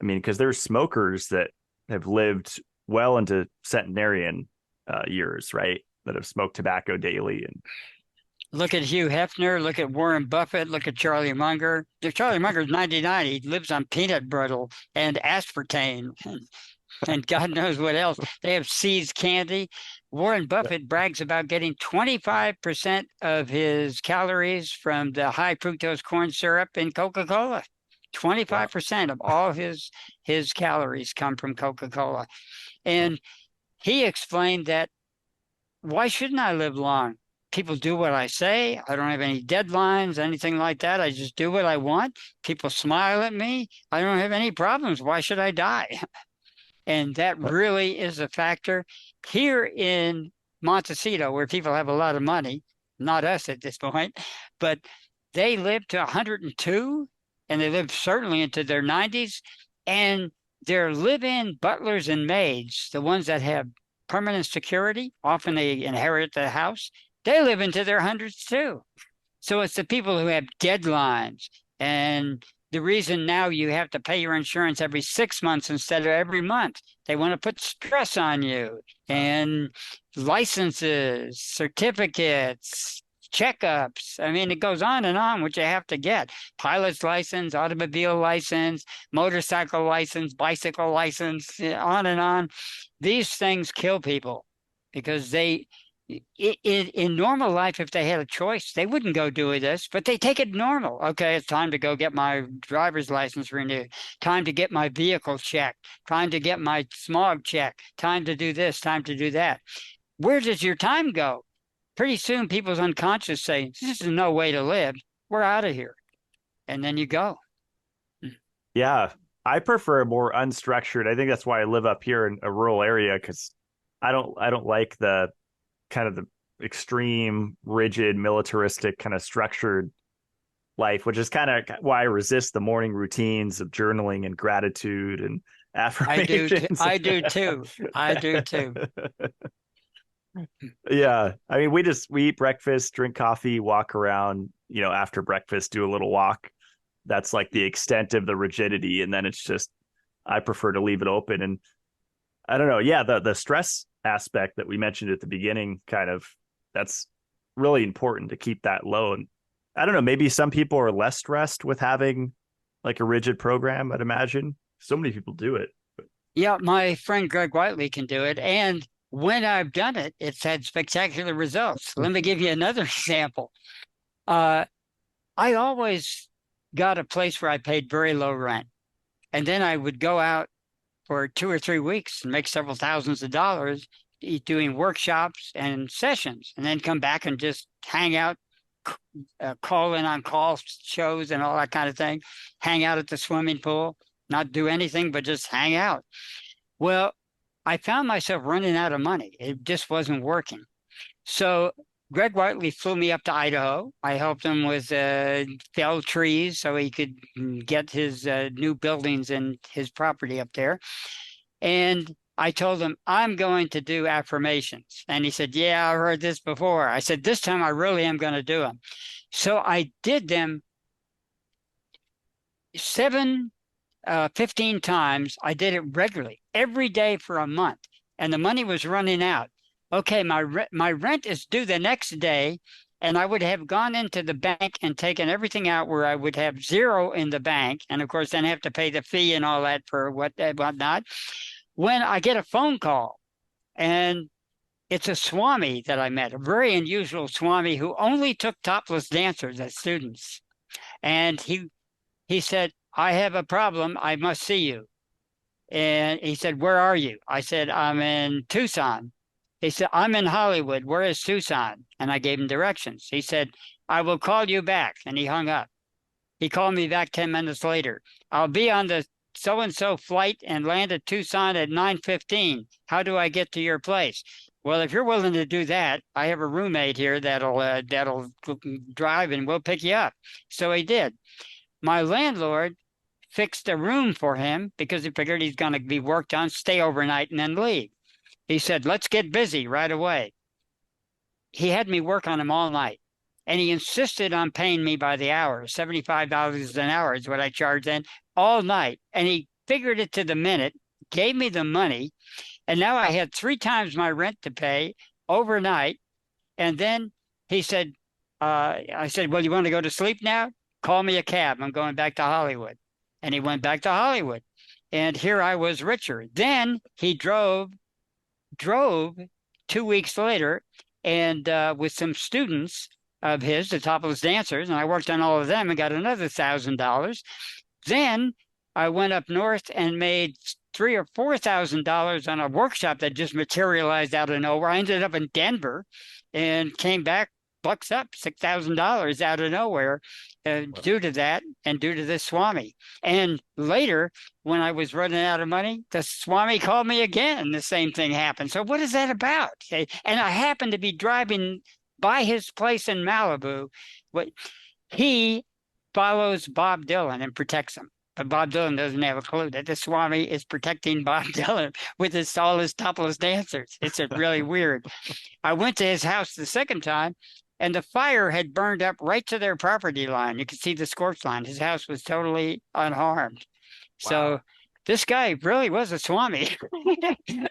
I mean, because there's smokers that have lived well into centenarian years, right? That have smoked tobacco daily. And look at Hugh Hefner, look at Warren Buffett, look at Charlie Munger. Charlie Munger's 99. He lives on peanut brittle and aspartame and God knows what else. They have See's candy. Warren Buffett brags about getting 25% of his calories from the high fructose corn syrup in Coca-Cola. 25% of all his calories come from Coca-Cola. And he explained that, why shouldn't I live long? People do what I say. I don't have any deadlines, anything like that. I just do what I want. People smile at me. I don't have any problems. Why should I die? And that really is a factor. Here in Montecito, where people have a lot of money, not us at this point, but they live to 102, and they live certainly into their 90s. And their live-in butlers and maids, the ones that have permanent security, often they inherit the house, they live into their hundreds too. So it's the people who have deadlines. And the reason now you have to pay your insurance every 6 months instead of every month, they want to put stress on you, and licenses, certificates, checkups. I mean, it goes on, which you have to get. Pilot's license, automobile license, motorcycle license, bicycle license, on and on. These things kill people because in normal life, if they had a choice, they wouldn't go do this, but they take it normal. Okay, it's time to go get my driver's license renewed, time to get my vehicle checked, time to get my smog checked, time to do this, time to do that. Where does your time go? Pretty soon, people's unconscious say, this is no way to live. We're out of here. And then you go. Yeah, I prefer more unstructured. I think that's why I live up here in a rural area, because I don't like the kind of the extreme, rigid, militaristic kind of structured life, which is kind of why I resist the morning routines of journaling and gratitude and affirmations. I do too. I do too. Yeah. I mean, we eat breakfast, drink coffee, walk around, after breakfast, do a little walk. That's like the extent of the rigidity. And then it's just, I prefer to leave it open. And I don't know. Yeah. The stress aspect that we mentioned at the beginning, that's really important to keep that low. And I don't know, maybe some people are less stressed with having like a rigid program, I'd imagine. So many people do it. Yeah, my friend Greg Whiteley can do it. And when I've done it, it's had spectacular results. Let me give you another example. I always got a place where I paid very low rent. And then I would go out for 2 or 3 weeks and make several thousands of dollars doing workshops and sessions, and then come back and just hang out, call in on call shows and all that kind of thing, hang out at the swimming pool, not do anything but just hang out. Well, I found myself running out of money. It just wasn't working. So Greg Whiteley flew me up to Idaho. I helped him with fell trees so he could get his new buildings and his property up there. And I told him, I'm going to do affirmations. And he said, yeah, I've heard this before. I said, this time I really am going to do them. So I did them 15 times. I did it regularly, every day for a month. And the money was running out. Okay, my rent is due the next day, and I would have gone into the bank and taken everything out where I would have zero in the bank, and of course then have to pay the fee and all that for whatnot. When I get a phone call, and it's a Swami that I met, a very unusual Swami who only took topless dancers as students, and he said, I have a problem, I must see you. And he said, where are you? I said, I'm in Tucson. He said, I'm in Hollywood. Where is Tucson? And I gave him directions. He said, I will call you back. And he hung up. He called me back 10 minutes later. I'll be on the so-and-so flight and land at Tucson at 9:15. How do I get to your place? Well, if you're willing to do that, I have a roommate here that'll drive and we'll pick you up. So he did. My landlord fixed a room for him because he figured he's going to be worked on, stay overnight, and then leave. He said, let's get busy right away. He had me work on him all night. And he insisted on paying me by the hour. $75 an hour is what I charged then, all night. And he figured it to the minute, gave me the money. And now I had 3 times my rent to pay overnight. And then he said, I said, well, you want to go to sleep now? Call me a cab. I'm going back to Hollywood. And he went back to Hollywood. And here I was richer. Then he drove 2 weeks later and with some students of his, the topless dancers, and I worked on all of them and got another $1,000. Then I went up north and made $3,000 or $4,000 on a workshop that just materialized out of nowhere. I ended up in Denver and came back, bucks up, $6,000 out of nowhere due to that and due to this Swami. And later, when I was running out of money, the Swami called me again. The same thing happened. So what is that about? And I happened to be driving by his place in Malibu. He follows Bob Dylan and protects him. But Bob Dylan doesn't have a clue that the Swami is protecting Bob Dylan with all his topless dancers. It's really weird. I went to his house the second time, and the fire had burned up right to their property line. You could see the scorch line. His house was totally unharmed. Wow. So this guy really was a Swami.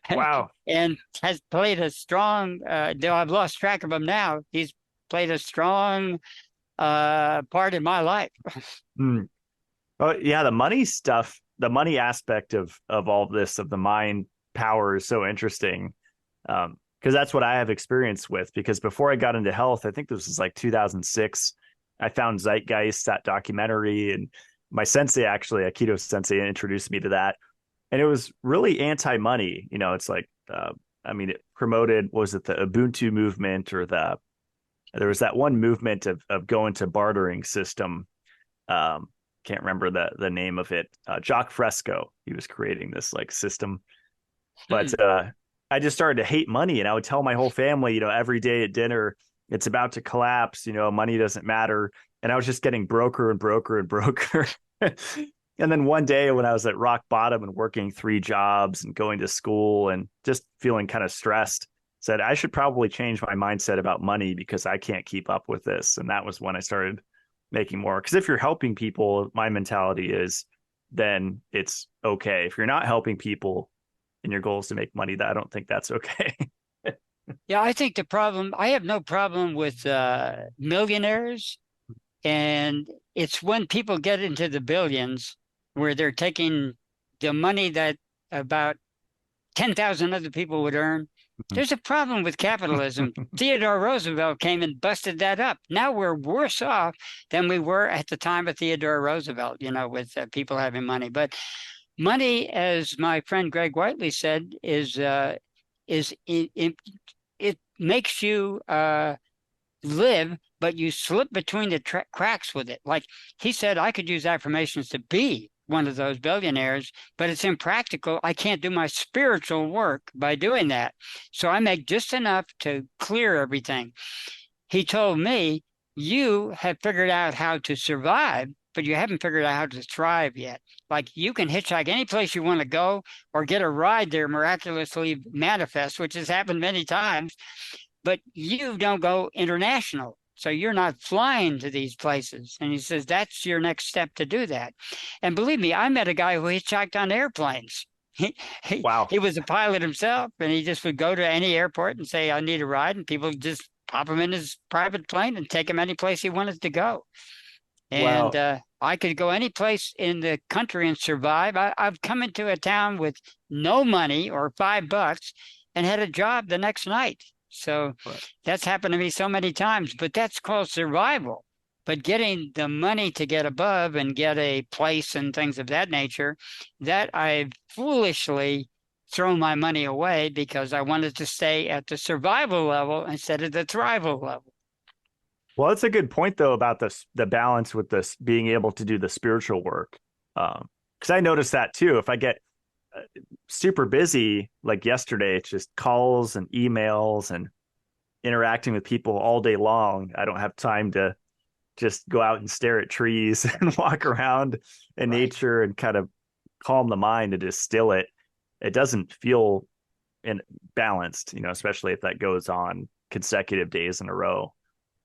Wow. And has played a strong, though I've lost track of him now, he's played a strong part in my life. Well, yeah, the money stuff, the money aspect of all this, of the mind power is so interesting. Because that's what I have experience with. Because before I got into health, I think this was like 2006, I found Zeitgeist, that documentary, and my sensei, actually, Aikido sensei, introduced me to that. And it was really anti-money. You know, it's like, it promoted, was it the Ubuntu movement, or there was that one movement of going to bartering system. Can't remember the name of it. Jacques Fresco, he was creating this like system. But I just started to hate money, and I would tell my whole family, you know, every day at dinner, it's about to collapse, you know, money doesn't matter. And I was just getting broker and broker and broker. And then one day when I was at rock bottom and working 3 jobs and going to school and just feeling kind of stressed, said I should probably change my mindset about money because I can't keep up with this. And that was when I started making more. Because if you're helping people, my mentality is, then it's okay. If you're not helping people and your goal is to make money, I don't think that's okay. Yeah, I think I have no problem with millionaires. And it's when people get into the billions where they're taking the money that about 10,000 other people would earn. There's a problem with capitalism. Theodore Roosevelt came and busted that up. Now we're worse off than we were at the time of Theodore Roosevelt, you know, with people having money. But money, as my friend Greg Whiteley said, it makes you live, but you slip between the cracks with it. Like he said, I could use affirmations to be one of those billionaires, but it's impractical. I can't do my spiritual work by doing that. So I make just enough to clear everything. He told me, you have figured out how to survive, but you haven't figured out how to thrive yet. Like you can hitchhike any place you want to go or get a ride there miraculously manifest, which has happened many times, but you don't go international. So you're not flying to these places. And he says, that's your next step to do that. And believe me, I met a guy who hitchhiked on airplanes. Wow. He was a pilot himself, and he just would go to any airport and say, I need a ride. And people just pop him in his private plane and take him any place he wanted to go. And wow. I could go any place in the country and survive. I've come into a town with no money or $5 and had a job the next night. So that's happened to me so many times, but that's called survival. But getting the money to get above and get a place and things of that nature, that I've foolishly thrown my money away because I wanted to stay at the survival level instead of the thrival level. Well, that's a good point, though, about the balance with this being able to do the spiritual work. because I noticed that too. If I get super busy, like yesterday, it's just calls and emails and interacting with people all day long. I don't have time to just go out and stare at trees and walk around in Right. nature and kind of calm the mind and distill it. It doesn't feel balanced, especially if that goes on consecutive days in a row.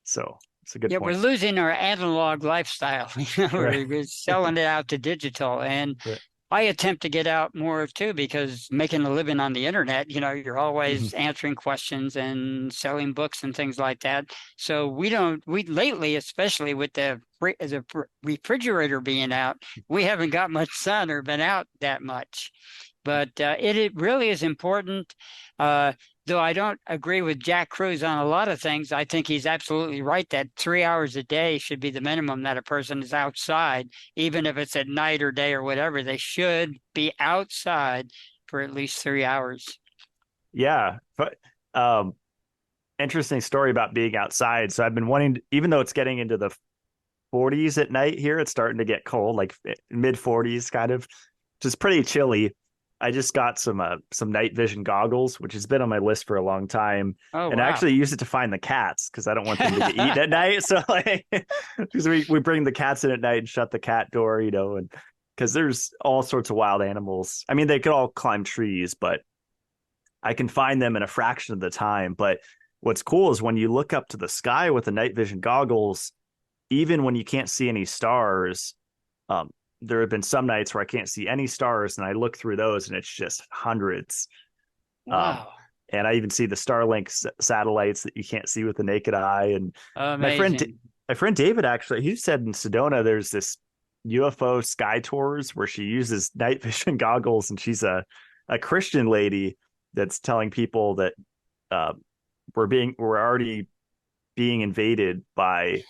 So it's a good Yeah, we're point. losing our analog lifestyle. Right. We're selling it out to digital. And Right. I attempt to get out more too, because making a living on the internet, you're Mhm. always answering questions and selling books and things like that. So we lately, especially with the refrigerator being out, we haven't got much sun or been out that much. But it really is important. Uh, though I don't agree with Jack Cruz on a lot of things, I think he's absolutely right that 3 hours a day should be the minimum that a person is outside, even if it's at night or day or whatever. They should be outside for at least 3 hours. Yeah. But interesting story about being outside. So I've been wanting, even though it's getting into the 40s at night here, it's starting to get cold, like mid 40s kind of, just pretty chilly. I just got some night vision goggles, which has been on my list for a long time, Oh, and I wow. actually use it to find the cats because I don't want them to get eaten at night. So like, because we bring the cats in at night and shut the cat door, and because there's all sorts of wild animals. I mean, they could all climb trees, but I can find them in a fraction of the time. But what's cool is when you look up to the sky with the night vision goggles, even when you can't see any stars, um, there have been some nights where I can't see any stars, and I look through those, and it's just hundreds. Um, Wow. and I even see the Starlink satellites that you can't see with the naked eye. And my friend, Amazing. my friend David, actually, he said in Sedona there's this UFO sky tours where she uses night vision goggles, and she's a Christian lady that's telling people that uh, we're already being invaded by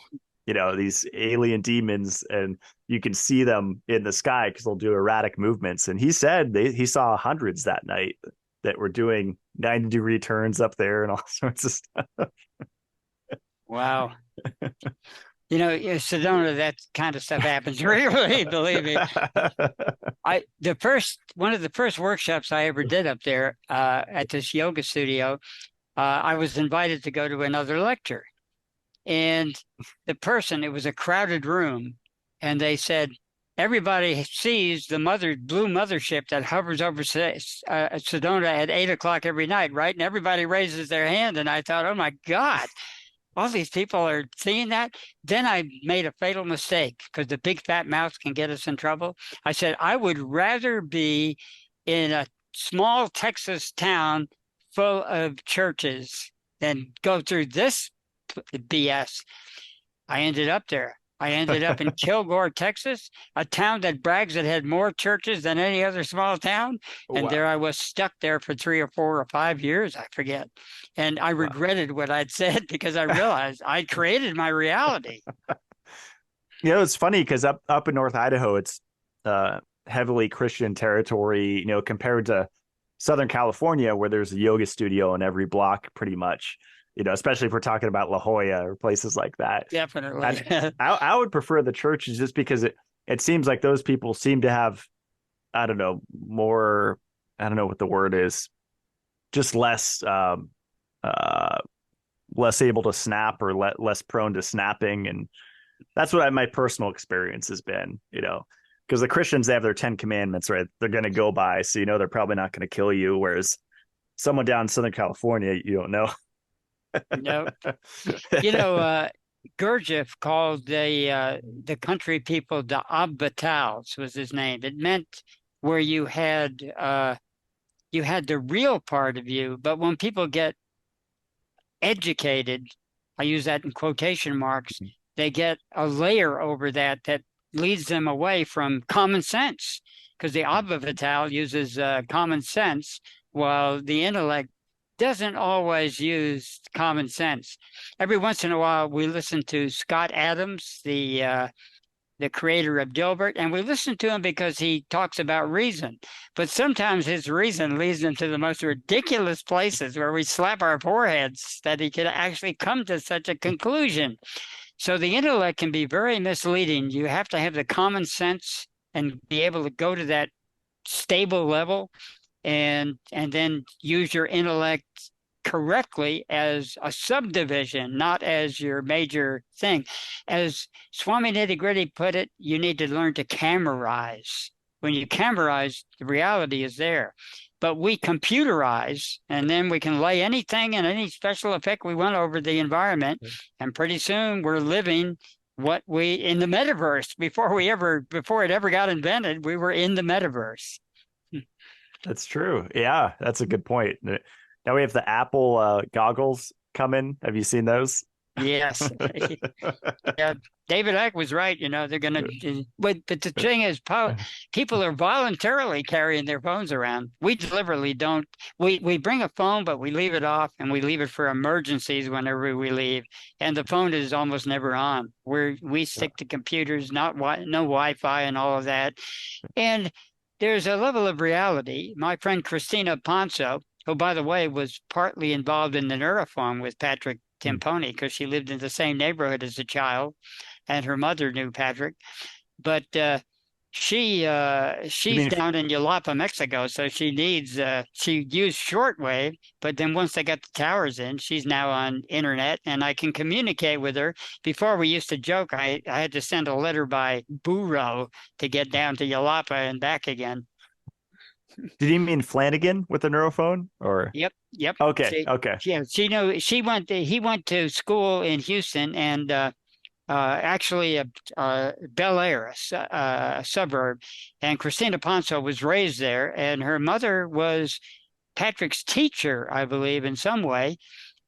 these alien demons, and you can see them in the sky because they'll do erratic movements. And he said he saw hundreds that night that were doing 90-degree turns up there and all sorts of stuff. Wow. In Sedona, that kind of stuff happens regularly, believe me. One of the first workshops I ever did up there at this yoga studio, I was invited to go to another lecture. And it was a crowded room, and they said, everybody sees the blue mothership that hovers over Sedona at 8 o'clock every night, right? And everybody raises their hand. And I thought, oh my God, all these people are seeing that. Then I made a fatal mistake because the big fat mouth can get us in trouble. I said, I would rather be in a small Texas town full of churches than go through this BS. I ended up there. I ended up in Kilgore, Texas, a town that brags it had more churches than any other small town. And Wow. there I was stuck there for 3 or 4 or 5 years, I forget. And I Wow. regretted what I'd said because I realized I'd created my reality. It's funny because up in North Idaho, it's heavily Christian territory, compared to Southern California, where there's a yoga studio in every block pretty much, especially if we're talking about La Jolla or places like that. Definitely. And I would prefer the churches just because it seems like those people seem to have, I don't know, more, I don't know what the word is, just uh, less able to snap or less prone to snapping. And that's what my personal experience has been, because the Christians, they have their 10 commandments, right? They're going to go by. So, they're probably not going to kill you. Whereas someone down in Southern California, you don't know. No. Gurdjieff called the country people the Abbatals was his name. It meant where you had the real part of you, but when people get educated, I use that in quotation marks, they get a layer over that leads them away from common sense, because the Abba Vital uses common sense, while the intellect doesn't always use common sense. Every once in a while, we listen to Scott Adams, the creator of Dilbert, and we listen to him because he talks about reason. But sometimes his reason leads him to the most ridiculous places where we slap our foreheads that he could actually come to such a conclusion. So the intellect can be very misleading. You have to have the common sense and be able to go to that stable level and then use your intellect correctly as a subdivision, not as your major thing. As Swami Nitty Gritty put it, you need to learn to camerize. When you camerize, the reality is there. But we computerize, and then we can lay anything and any special effect we want over the environment. And pretty soon we're living what we in the metaverse. Before it ever got invented, we were in the metaverse. That's true. Yeah, that's a good point. Now we have the Apple goggles coming. Have you seen those? Yes. Yeah, David Icke was right. They're going to, but the thing is, people are voluntarily carrying their phones around. We deliberately don't. We bring a phone, but we leave it off, and we leave it for emergencies whenever we leave. And the phone is almost never on. We stick to computers, no Wi-Fi and all of that. And there's a level of reality. My friend Christina Ponso, who, by the way, was partly involved in the Neuroform with Patrick Timpone because she lived in the same neighborhood as a child, and her mother knew Patrick. But she's down in Yulapa, Mexico, so she used shortwave. But then once they got the towers in, she's now on internet, and I can communicate with her. Before we used to joke, I had to send a letter by burro to get down to Yulapa and back again. Did you mean Flanagan with the neurophone, or? Yep. Okay. Yeah, he went to school in Houston, and actually Bel Air, a suburb, and Christina Ponso was raised there, and her mother was Patrick's teacher, I believe, in some way.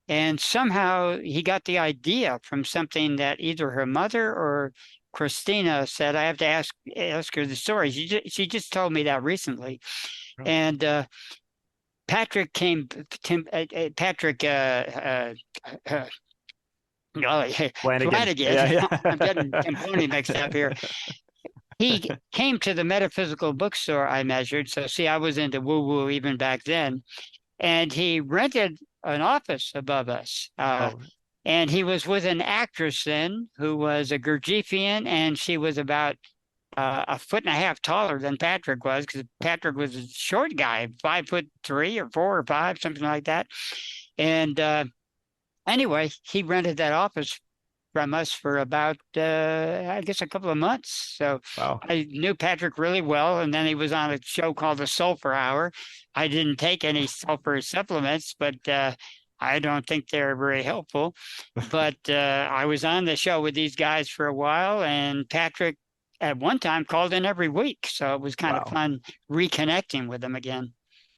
And somehow he got the idea from something that either her mother or Christina said. I have to ask her the story. She just told me that recently. And Patrick Flanagan. Yeah. I'm getting Timpone mixed up here. He came to the metaphysical bookstore I measured. So see, I was into woo-woo even back then. And he rented an office above us. And he was with an actress then who was a Gurdjieffian, and she was about a foot and a half taller than Patrick was, because Patrick was a short guy, 5'3" or 4 or 5, something like that. And anyway, he rented that office from us for about, I guess, a couple of months. So wow. I knew Patrick really well. And then he was on a show called The Sulfur Hour. I didn't take any sulfur supplements, but I don't think they're very helpful. But I was on the show with these guys for a while, and Patrick at one time called in every week. So it was kind of fun reconnecting with him again.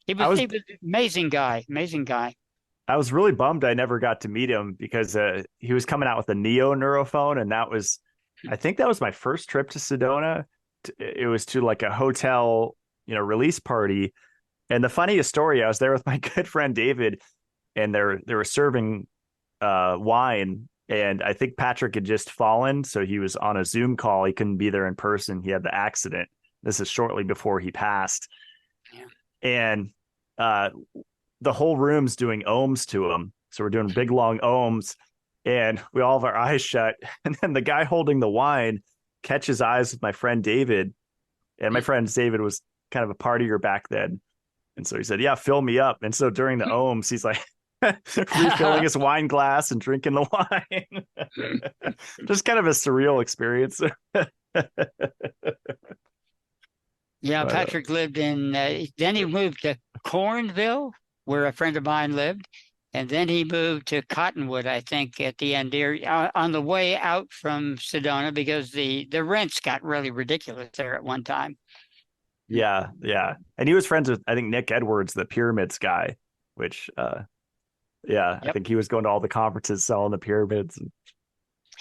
He was an amazing guy. I was really bummed I never got to meet him because he was coming out with a Neo neurophone, and I think that was my first trip to Sedona. It was to like a hotel, release party. And the funniest story, I was there with my good friend David, and they were serving wine, and I think Patrick had just fallen, so he was on a Zoom call. He couldn't be there in person. He had the accident. This is shortly before he passed. Yeah. And the whole room's doing ohms to him. So we're doing big, long ohms, and we all have our eyes shut. And then the guy holding the wine catches eyes with my friend David. And my friend David was kind of a partier back then. And so he said, yeah, fill me up. And so during the ohms, he's like refilling his wine glass and drinking the wine. Just kind of a surreal experience. Yeah, Patrick lived in, then he moved to Cornville, where a friend of mine lived. And then he moved to Cottonwood, I think, at the end there, on the way out from Sedona, because the rents got really ridiculous there at one time. Yeah. And he was friends with, I think, Nick Edwards, the pyramids guy, which, I think he was going to all the conferences selling the pyramids.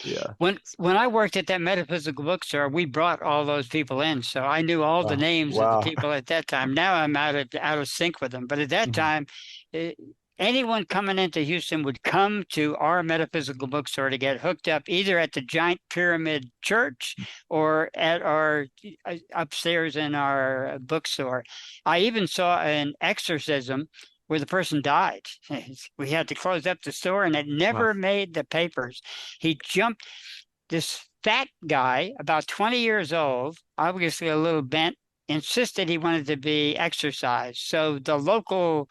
Yeah. When I worked at that metaphysical bookstore, we brought all those people in, so I knew all the names of the people at that time. Now I'm out of sync with them, but at that time, anyone coming into Houston would come to our metaphysical bookstore to get hooked up, either at the giant pyramid church or at our upstairs in our bookstore. I even saw an exorcism where the person died. We had to close up the store, and it never made the papers. He jumped. This fat guy, about 20 years old, obviously a little bent, insisted he wanted to be exorcised. So the local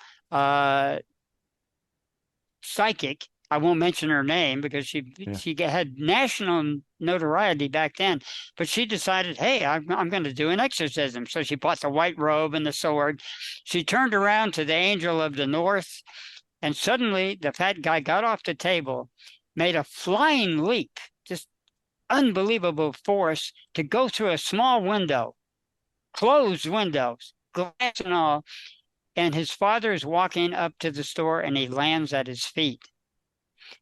psychic, I won't mention her name because Yeah. she had national notoriety back then, but she decided, hey, I'm going to do an exorcism. So she bought the white robe and the sword. She turned around to the angel of the north, and suddenly the fat guy got off the table, made a flying leap, just unbelievable force to go through a small window, closed windows, glass and all. And his father is walking up to the store and he lands at his feet.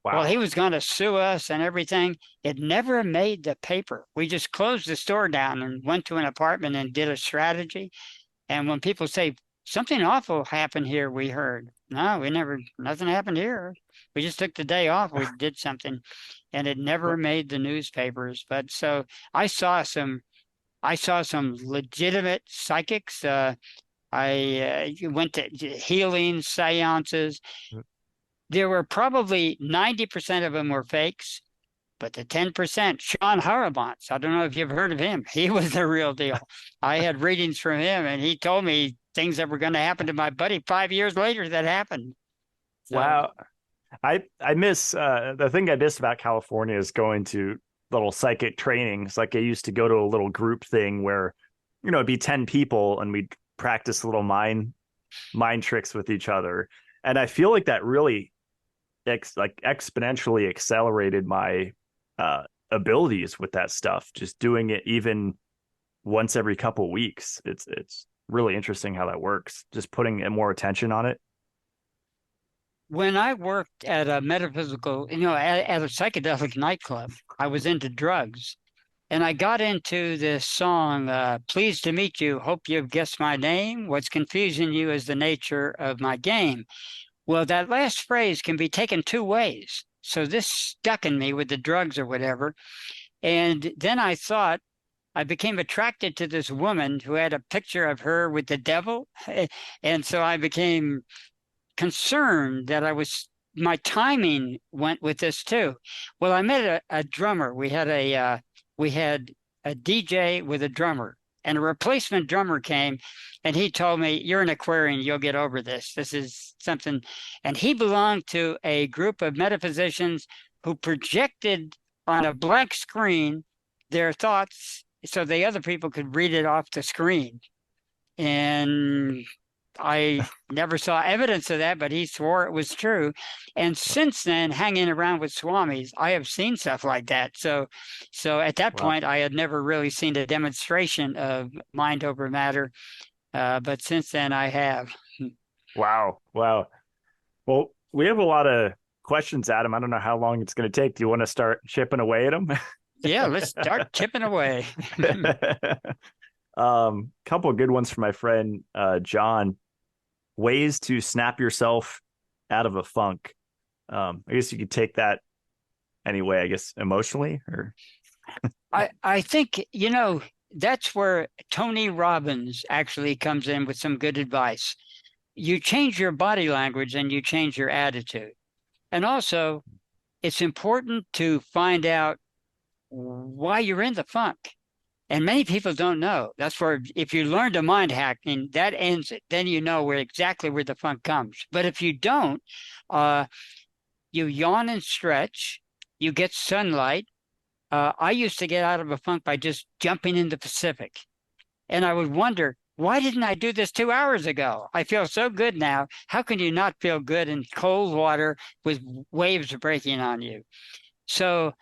Well, he Wow. was going to sue us and everything. It never made the paper. We just closed the store down and went to an apartment and did a strategy. And when people say something awful happened here, we heard, no, nothing happened here. We just took the day off. We did something, and it never made the newspapers. But so I saw some legitimate psychics. I went to healing seances. There were probably 90% of them were fakes, but the 10%, Sean Harabont, I don't know if you've heard of him. He was the real deal. I had readings from him, and he told me things that were going to happen to my buddy 5 years later that happened. So, Wow. I miss the thing I miss about California is going to little psychic trainings. Like I used to go to a little group thing where, it'd be 10 people and we'd practice little mind tricks with each other. And I feel like that really exponentially accelerated my abilities with that stuff. Just doing it even once every couple weeks. It's really interesting how that works. Just putting more attention on it. when I worked at a metaphysical, at a psychedelic nightclub, I was into drugs. And I got into this song, Pleased to Meet You, Hope You've Guessed My Name. What's confusing you is the nature of my game. Well, that last phrase can be taken two ways. So this stuck in me with the drugs or whatever. And then I became attracted to this woman who had a picture of her with the devil. And so I became concerned that my timing went with this too. Well, I met a drummer. We had a DJ with a drummer, and a replacement drummer came, and he told me, "You're an Aquarian. You'll get over this. This is something." And he belonged to a group of metaphysicians who projected on a blank screen their thoughts so the other people could read it off the screen. And I never saw evidence of that, but he swore it was true. And since then, hanging around with swamis, I have seen stuff like that. So at that Wow. point, I had never really seen a demonstration of mind over matter. But since then, I have. Wow. Wow. Well, we have a lot of questions, Adam. I don't know how long it's going to take. Do you want to start chipping away at them? Yeah, let's start chipping away. Couple of good ones from my friend John. Ways to snap yourself out of a funk. I guess you could take that anyway, I guess emotionally or I think, that's where Tony Robbins actually comes in with some good advice. You change your body language and you change your attitude. And also, it's important to find out why you're in the funk. And many people don't know. That's where, if you learn to mind hacking, that ends it. Then you know exactly where the funk comes. But if you don't, you yawn and stretch, you get sunlight. I used to get out of a funk by just jumping in the Pacific. And I would wonder, why didn't I do this 2 hours ago? I feel so good now. How can you not feel good in cold water with waves breaking on you? So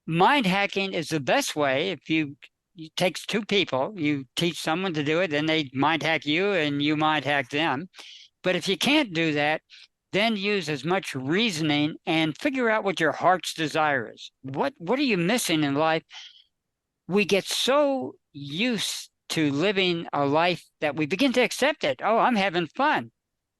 mind hacking is the best way. It takes two people. You teach someone to do it, then they mind hack you and you mind hack them. But if you can't do that, then use as much reasoning and figure out what your heart's desire is. What are you missing in life? We get so used to living a life that we begin to accept it. Oh, I'm having fun.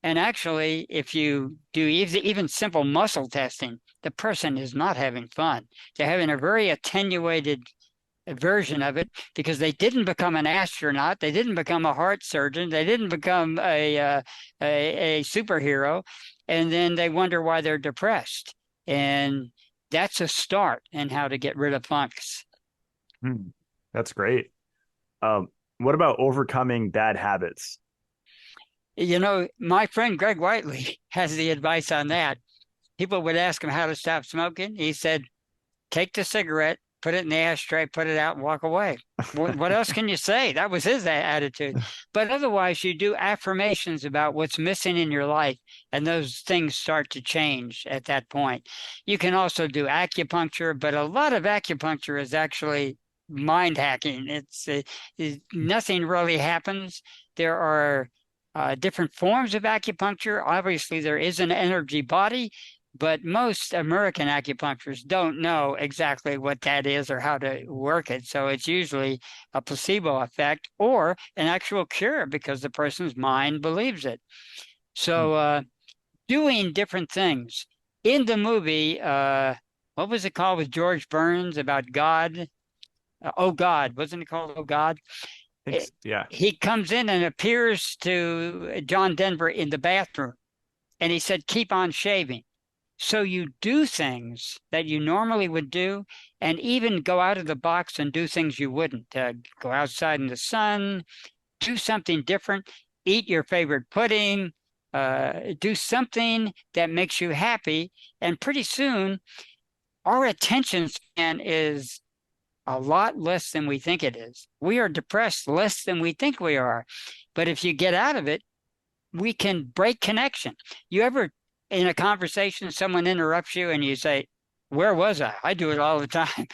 And actually, if you do even simple muscle testing, the person is not having fun. They're having a very attenuated version of it because they didn't become an astronaut, they didn't become a heart surgeon, they didn't become a superhero, and then they wonder why they're depressed. And that's a start in how to get rid of funks. Hmm. That's great. Um, what about overcoming bad habits? My friend Greg Whiteley has the advice on that. People would ask him how to stop smoking. He said, take the cigarette, put it in the ashtray, put it out, and walk away. What else can you say? That was his attitude. But otherwise, you do affirmations about what's missing in your life, and those things start to change at that point. You can also do acupuncture, but a lot of acupuncture is actually mind hacking. Nothing really happens. There are different forms of acupuncture. Obviously, there is an energy body, but most American acupuncturists don't know exactly what that is or how to work it. So it's usually a placebo effect or an actual cure because the person's mind believes it. Hmm. So doing different things. In the movie, what was it called with George Burns about God? Oh God, wasn't it called Oh God? It- Yeah. he comes in and appears to John Denver in the bathroom, and he said, keep on shaving. So you do things that you normally would do, and even go out of the box and do things you wouldn't. Go outside in the sun, do something different, eat your favorite pudding, do something that makes you happy. And pretty soon, our attention span is a lot less than we think it is. We are depressed less than we think we are. But if you get out of it, we can break connection. You ever, in a conversation, someone interrupts you and you say, where was I? I do it all the time.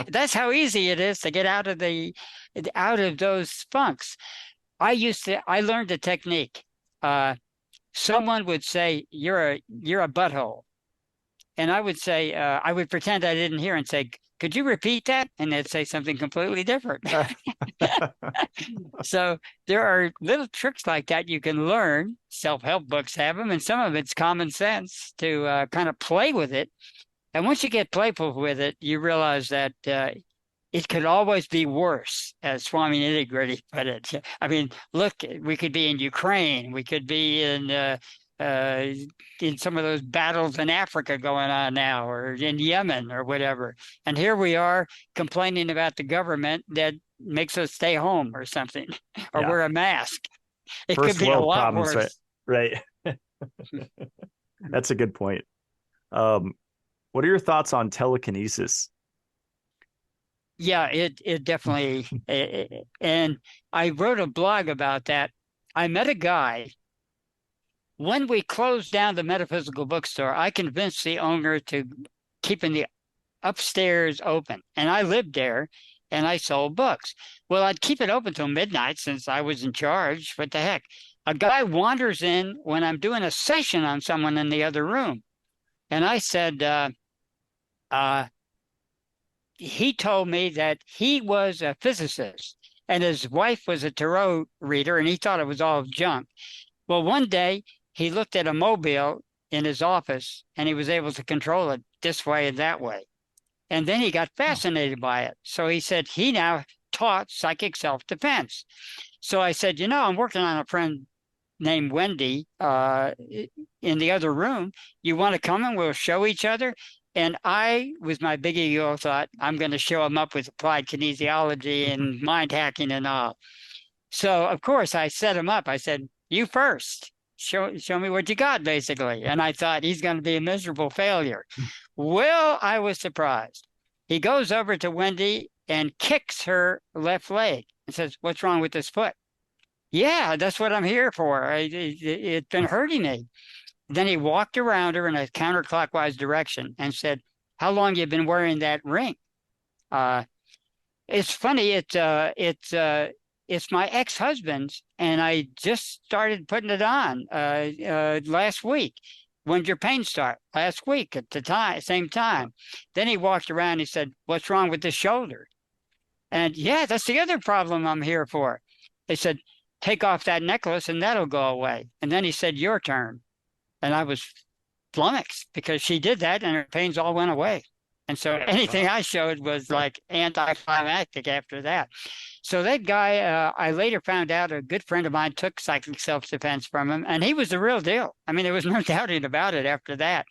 That's how easy it is to get out of those funks. I learned a technique. Uh, Someone would say, you're a butthole. And I would say, I would pretend I didn't hear and say, could you repeat that? And they'd say something completely different. So there are little tricks like that you can learn. Self-help books have them, and some of it's common sense to kind of play with it. And once you get playful with it, you realize that it could always be worse, as Swami Nitty-Gritty put it. I mean, look, we could be in Ukraine, we could be uh, in some of those battles in Africa going on now, or in Yemen or whatever. And here we are complaining about the government that makes us stay home or something, or Yeah. wear a mask. It could First be a world lot problems, right? worse. Right. That's a good point. Um, what are your thoughts on telekinesis? Yeah, it definitely, and I wrote a blog about that. I met a guy when we closed down the metaphysical bookstore. I convinced the owner to keeping the upstairs open, and I lived there, and I sold books. Well, I'd keep it open till midnight since I was in charge. What the heck? A guy wanders in when I'm doing a session on someone in the other room, and I said, uh, he told me that he was a physicist and his wife was a tarot reader, and he thought it was all junk. Well, one day he looked at a mobile in his office and he was able to control it this way and that way. And then he got Oh, fascinated by it. So he said he now taught psychic self-defense. So I said, I'm working on a friend named Wendy in the other room. You want to come and we'll show each other? And I, with my big ego, thought I'm going to show him up with applied kinesiology and mind hacking and all. So of course I set him up. I said, "You first. Show me what you got," basically. And I thought he's going to be a miserable failure. Well, I was surprised. He goes over to Wendy and kicks her left leg and says, "What's wrong with this foot?" Yeah, that's what I'm here for. It's been hurting me. Then he walked around her in a counterclockwise direction and said, "How long you been wearing that ring?" Uh, it's funny. It's my ex-husband's, and I just started putting it on last week. When'd your pain start? Last week at the same time. Then he walked around. And he said, "What's wrong with the shoulder?" And yeah, that's the other problem I'm here for. They said, "Take off that necklace and that'll go away." And then he said, "Your turn." And I was flummoxed because she did that and her pains all went away. And so anything wow. I showed was like anticlimactic after that. So that guy, I later found out a good friend of mine took psychic self-defense from him, and he was the real deal. I mean, there was no doubting about it after that.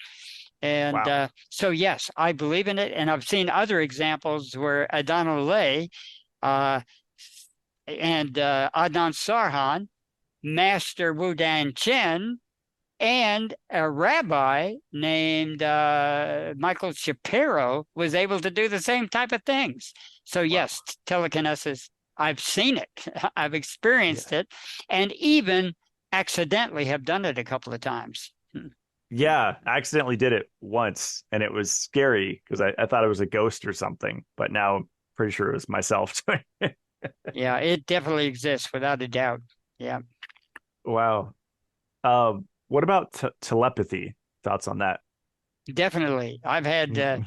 And Wow. so, yes, I believe in it. And I've seen other examples where Adana Lay uh, and Adnan Sarhan, Master Wu Dan Chen, and a rabbi named Michael Shapiro was able to do the same type of things. So, Wow. yes, telekinesis, I've seen it, I've Yeah. experienced it, and even accidentally have done it a couple of times. Yeah, I accidentally did it once and it was scary because I thought it was a ghost or something, but now I'm pretty sure it was myself. Yeah, it definitely exists without a doubt. Yeah, Wow. What about telepathy? Thoughts on that? definitely. I've had Mm,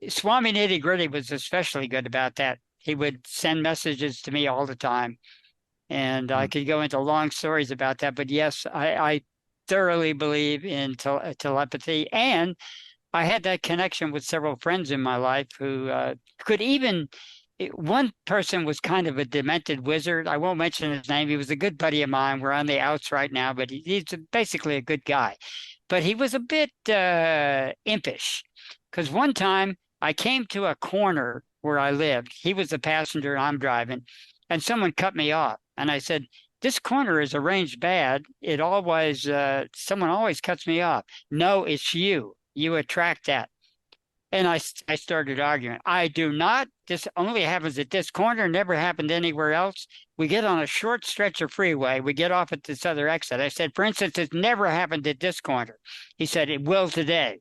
Swami Nitty Gritty was especially good about that. He would send messages to me all the time, and I mm, could go into long stories about that. But yes, I thoroughly believe in telepathy, and I had that connection with several friends in my life who could even. One person was kind of a demented wizard. I won't mention his name. He was a good buddy of mine. We're on the outs right now, but he's basically a good guy. But he was a bit impish because one time I came to a corner where I lived. He was the passenger, and I'm driving, and someone cut me off. And I said, "This corner is arranged bad. It always, someone always cuts me off." "No, it's you. You attract that." And I started arguing. "I do not. This only happens at this corner, never happened anywhere else. We get on a short stretch of freeway. We get off at this other exit." I said, "For instance, it's never happened at this corner." He said, "It will today."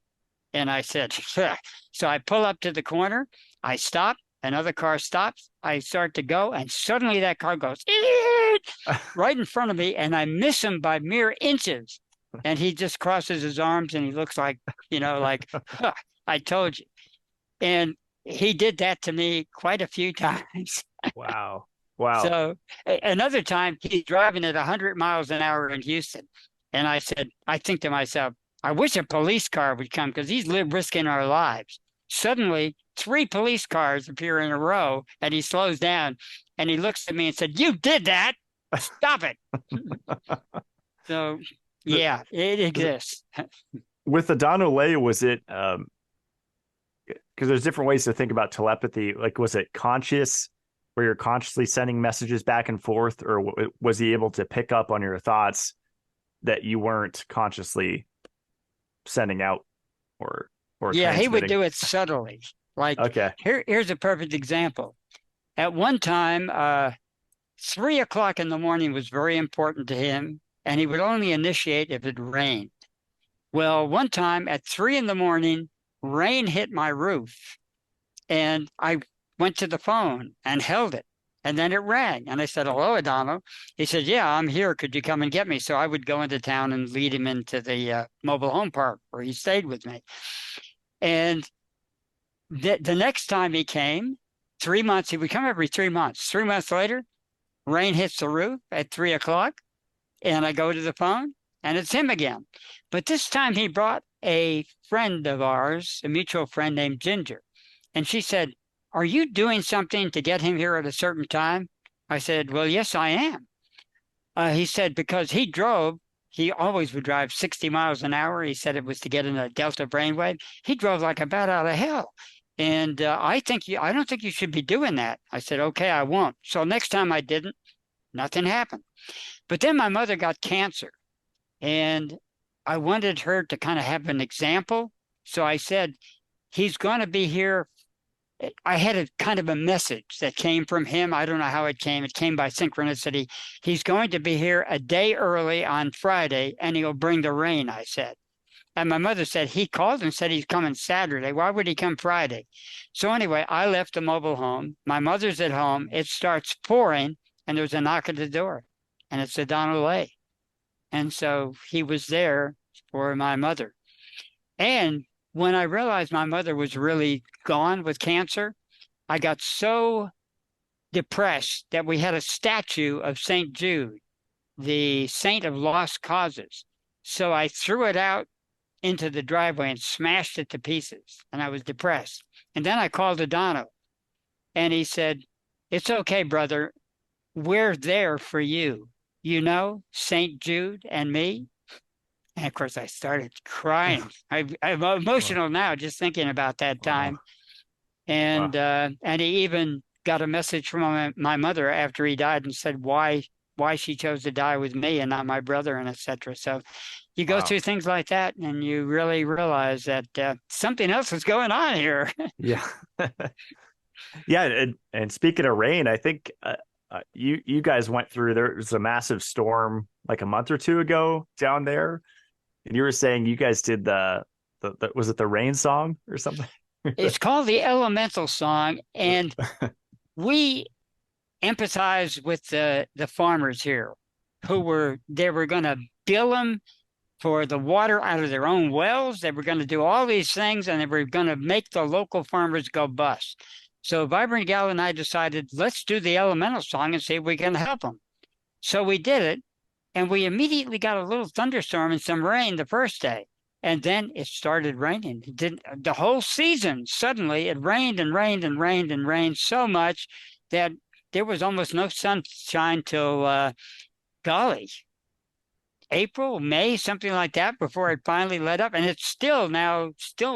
And I said, "Huh." So I pull up to the corner. I stop. Another car stops. I start to go. And suddenly that car goes "Eeet," right in front of me. And I miss him by mere inches. And he just crosses his arms and he looks like, like, "Huh, I told you." And he did that to me quite a few times. wow. Wow. So another time he's driving at 100 miles an hour in Houston. And I think to myself, I wish a police car would come because he's risking our lives. Suddenly, three police cars appear in a row and he slows down and he looks at me and said, "You did that. Stop it." So, The- yeah, it exists. with the Don Olay, was it because there's different ways to think about telepathy. Like, was it conscious, where you're consciously sending messages back and forth, or was he able to pick up on your thoughts that you weren't consciously sending out or Yeah, he would transmitting? do it subtly. Like Okay. here's a perfect example. At one time, 3 o'clock in the morning was very important to him, and he would only initiate if it rained. Well, one time at 3 in the morning, rain hit my roof, and I went to the phone and held it. And then it rang. And I said, "Hello, Adamo." He said, "Yeah, I'm here. Could you come and get me?" So I would go into town and lead him into the mobile home park where he stayed with me. And the next time he came, 3 months, he would come every 3 months. 3 months later, rain hits the roof at 3 o'clock, and I go to the phone, and it's him again. But this time he brought a friend of ours, a mutual friend named Ginger. And she said, "Are you doing something to get him here at a certain time?" I said, "Well, yes, I am." He said, because he always would drive 60 miles an hour. He said it was to get in a delta brainwave. He drove like a bat out of hell. And I don't think you should be doing that. I said, "Okay, I won't." So next time I didn't, nothing happened. But then my mother got cancer, and I wanted her to kind of have an example. So I said, "He's going to be here." I had a kind of a message that came from him. I don't know how it came. It came by synchronicity. "He's going to be here a day early on Friday, and he'll bring the rain," I said. And my mother said, "He called and said he's coming Saturday. Why would he come Friday?" So anyway, I left the mobile home. My mother's at home. It starts pouring, and there's a knock at the door, and it's Donald Lay. And so he was there for my mother. And when I realized my mother was really gone with cancer, I got so depressed that we had a statue of St. Jude, the saint of lost causes. So I threw it out into the driveway and smashed it to pieces. And I was depressed. And then I called Adano, and he said, "It's okay, brother. We're there for you. You know, St. Jude and me." And of course, I started crying. I'm Wow. emotional now just thinking about that Wow. time. Wow. And he even got a message from my mother after he died and said why she chose to die with me and not my brother, and etc. So you go Wow. through things like that, and you really realize that something else is going on here. Yeah. Yeah, and speaking of rain, I think you guys went through there was a massive storm like a month or two ago down there, and you were saying you guys did the was it the rain song or something? It's called the Elemental Song, and we empathize with the farmers here, they were going to bill them for the water out of their own wells. They were going to do all these things, and they were going to make the local farmers go bust. So Vibrant Gal and I decided, let's do the Elemental Song and see if we can help them. So we did it, and we immediately got a little thunderstorm and some rain the first day. And then it started raining. It didn't the whole season. Suddenly it rained and rained and rained and rained so much that there was almost no sunshine till golly, April, May, something like that, before it finally let up. And it's still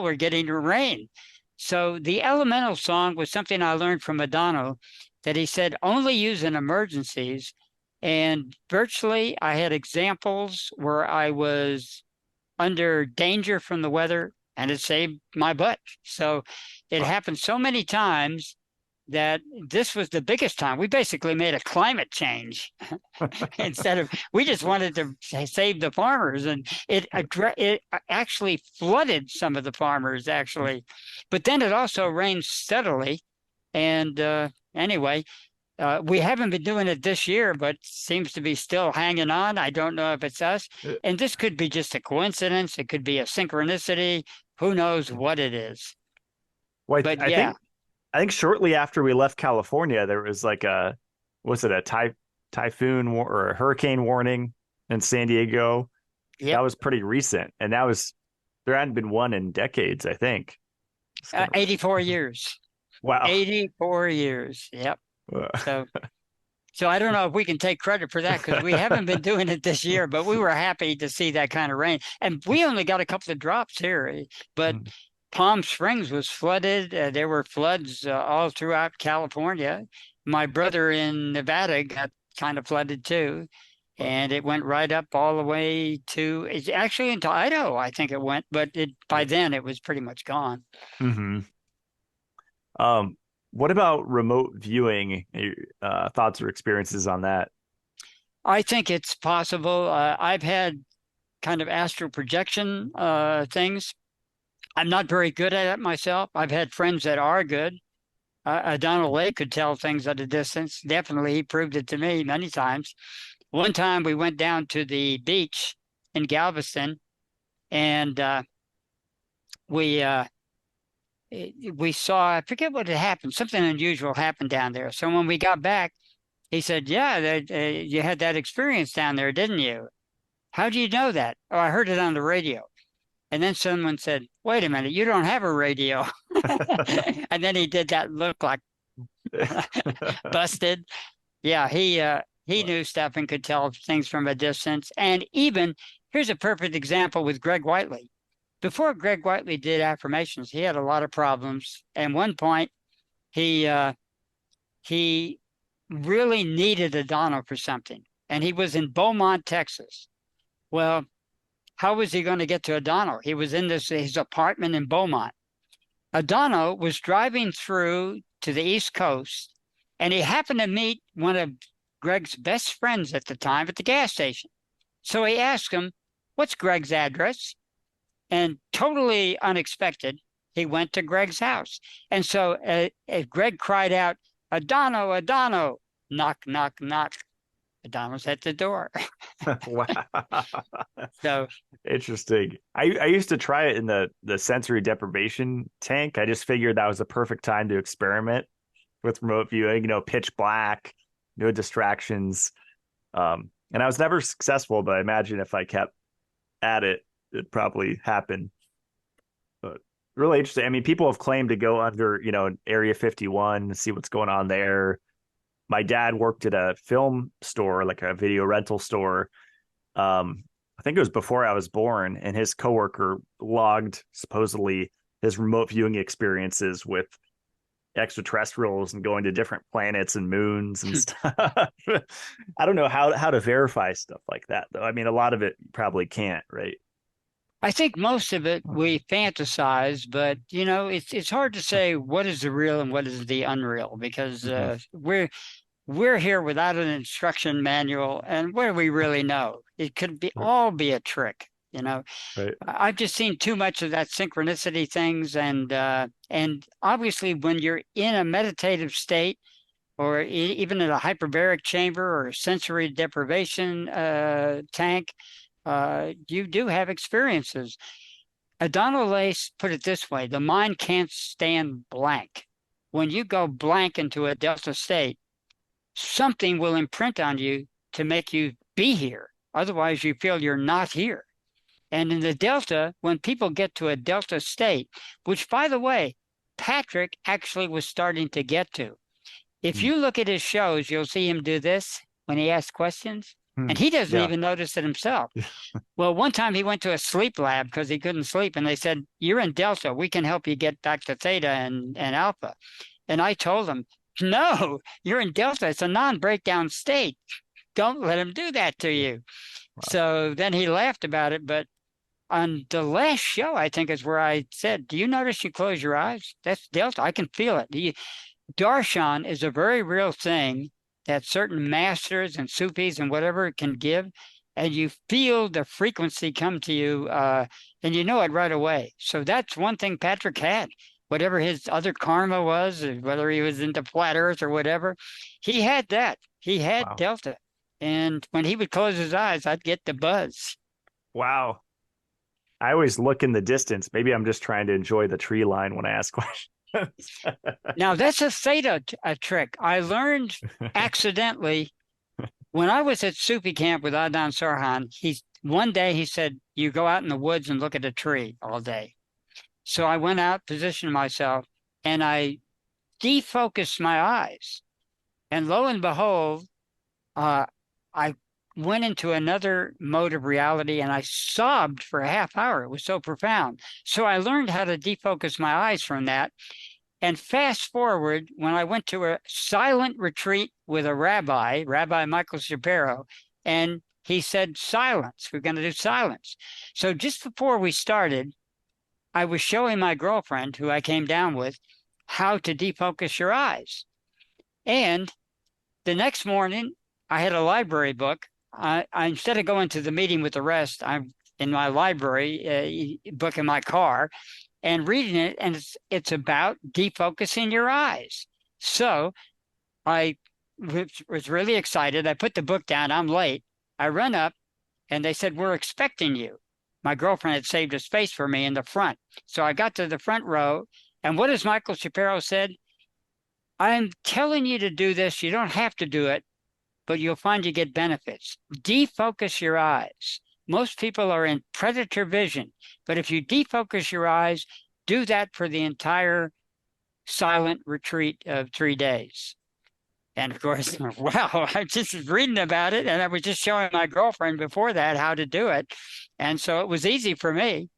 we're getting rain. So the Elemental Song was something I learned from Adano, that he said only use in emergencies. And virtually I had examples where I was under danger from the weather and it saved my butt. So it happened so many times that this was the biggest time. We basically made a climate change instead of, we just wanted to save the farmers, and it actually flooded some of the farmers actually, but then it also rained steadily. And anyway, we haven't been doing it this year, but seems to be still hanging on. I don't know if it's us, and this could be just a coincidence. It could be a synchronicity. Who knows what it is? Well, But I yeah, think shortly after we left California, there was like was it a typhoon or a hurricane warning in San Diego? That yep. was pretty recent, and there hadn't been one in decades, I think. It's kind of 84 years. wow. 84 years. Yep. Uh, So so I don't know if we can take credit for that because we haven't been doing it this year, but we were happy to see that kind of rain. And we only got a couple of drops here, but Palm Springs was flooded. There were floods all throughout California. My brother in Nevada got kind of flooded too. And it went right up all the way to, it's actually into Idaho, I think it went, but by then it was pretty much gone. mm-hmm. What about remote viewing? Thoughts or experiences on that? I think it's possible. I've had kind of astral projection things. I'm not very good at it myself. I've had friends that are good. Donald Lake could tell things at a distance. Definitely, he proved it to me many times. One time we went down to the beach in Galveston, and we saw, I forget what had happened. Something unusual happened down there. So when we got back, he said, "Yeah, you had that experience down there, didn't you? How do you know that?" "Oh, I heard it on the radio." And then someone said, "Wait a minute, you don't have a radio." And then he did that look like busted. Yeah, he knew stuff and could tell things from a distance. And even here's a perfect example with Greg Whiteley. Before Greg Whiteley did Affirmations, he had a lot of problems. And one point, he he really needed a dono for something, and he was in Beaumont, Texas. Well, how was he going to get to Adano? He was in his apartment in Beaumont. Adano was driving through to the East Coast, and he happened to meet one of Greg's best friends at the time at the gas station. So he asked him, "What's Greg's address?" And totally unexpected, he went to Greg's house. And so Greg cried out, "Adano, Adano," knock, knock, knock. Adano's at the door. Wow. So Interesting. I used to try it in the sensory deprivation tank. I just figured that was the perfect time to experiment with remote viewing, pitch black, no distractions. And I was never successful, but I imagine if I kept at it, it'd probably happen. But really interesting. I mean, people have claimed to go under, Area 51 to see what's going on there. My dad worked at a film store, like a video rental store. I think it was before I was born, and his coworker logged supposedly his remote viewing experiences with extraterrestrials and going to different planets and moons and stuff. I don't know how to verify stuff like that, though. I mean, a lot of it probably can't, right? I think most of it we fantasize, but it's hard to say what is the real and what is the unreal, because Mhm. we're here without an instruction manual, and what do we really know? It could be Right. all be a trick, you know. Right. I've just seen too much of that synchronicity things, and obviously when you're in a meditative state, or even in a hyperbaric chamber or sensory deprivation tank, you do have experiences. Adonal Lace put it this way: the mind can't stand blank. When you go blank into a delta state, something will imprint on you to make you be here. Otherwise, you feel you're not here. And in the delta, when people get to a delta state, which, by the way, Patrick actually was starting to get to. If Mm. you look at his shows, you'll see him do this when he asks questions, and Mm. he doesn't Yeah. even notice it himself. Well, one time he went to a sleep lab because he couldn't sleep, and they said, "You're in delta. We can help you get back to theta and alpha." And I told him, "No, you're in delta. It's a non-breakdown state. Don't let him do that to you." Wow. So then he laughed about it. But on the last show, I think is where I said, "Do you notice you close your eyes? That's delta. I can feel it." Darshan is a very real thing that certain masters and Sufis and whatever can give, and you feel the frequency come to you, and you know it right away. So that's one thing Patrick had. Whatever his other karma was, whether he was into flat Earth or whatever, he had that. He had Wow. Delta, and when he would close his eyes, I'd get the buzz. Wow. I always look in the distance. Maybe I'm just trying to enjoy the tree line when I ask questions. Now that's a theta a trick I learned accidentally. When I was at Sufi camp with Adnan Sarhan, one day he said, "You go out in the woods and look at a tree all day." So I went out, positioned myself, and I defocused my eyes. And lo and behold, I went into another mode of reality, and I sobbed for a half hour. It was so profound. So I learned how to defocus my eyes from that. And fast forward, when I went to a silent retreat with a Rabbi Michael Shapiro, and he said, "Silence, we're going to do silence." So just before we started, I was showing my girlfriend, who I came down with, how to defocus your eyes. And the next morning, I had a library book. Instead of going to the meeting with the rest, I'm in my library book in my car and reading it, and it's about defocusing your eyes. So I was really excited. I put the book down. I'm late. I run up, and they said, "We're expecting you." My girlfriend had saved a space for me in the front. So I got to the front row, and what has Michael Shapiro said? "I'm telling you to do this. You don't have to do it, but you'll find you get benefits. Defocus your eyes." Most people are in predator vision, but if you defocus your eyes, do that for the entire silent retreat of 3 days. And of course, wow, I just was reading about it, and I was just showing my girlfriend before that how to do it. And so it was easy for me.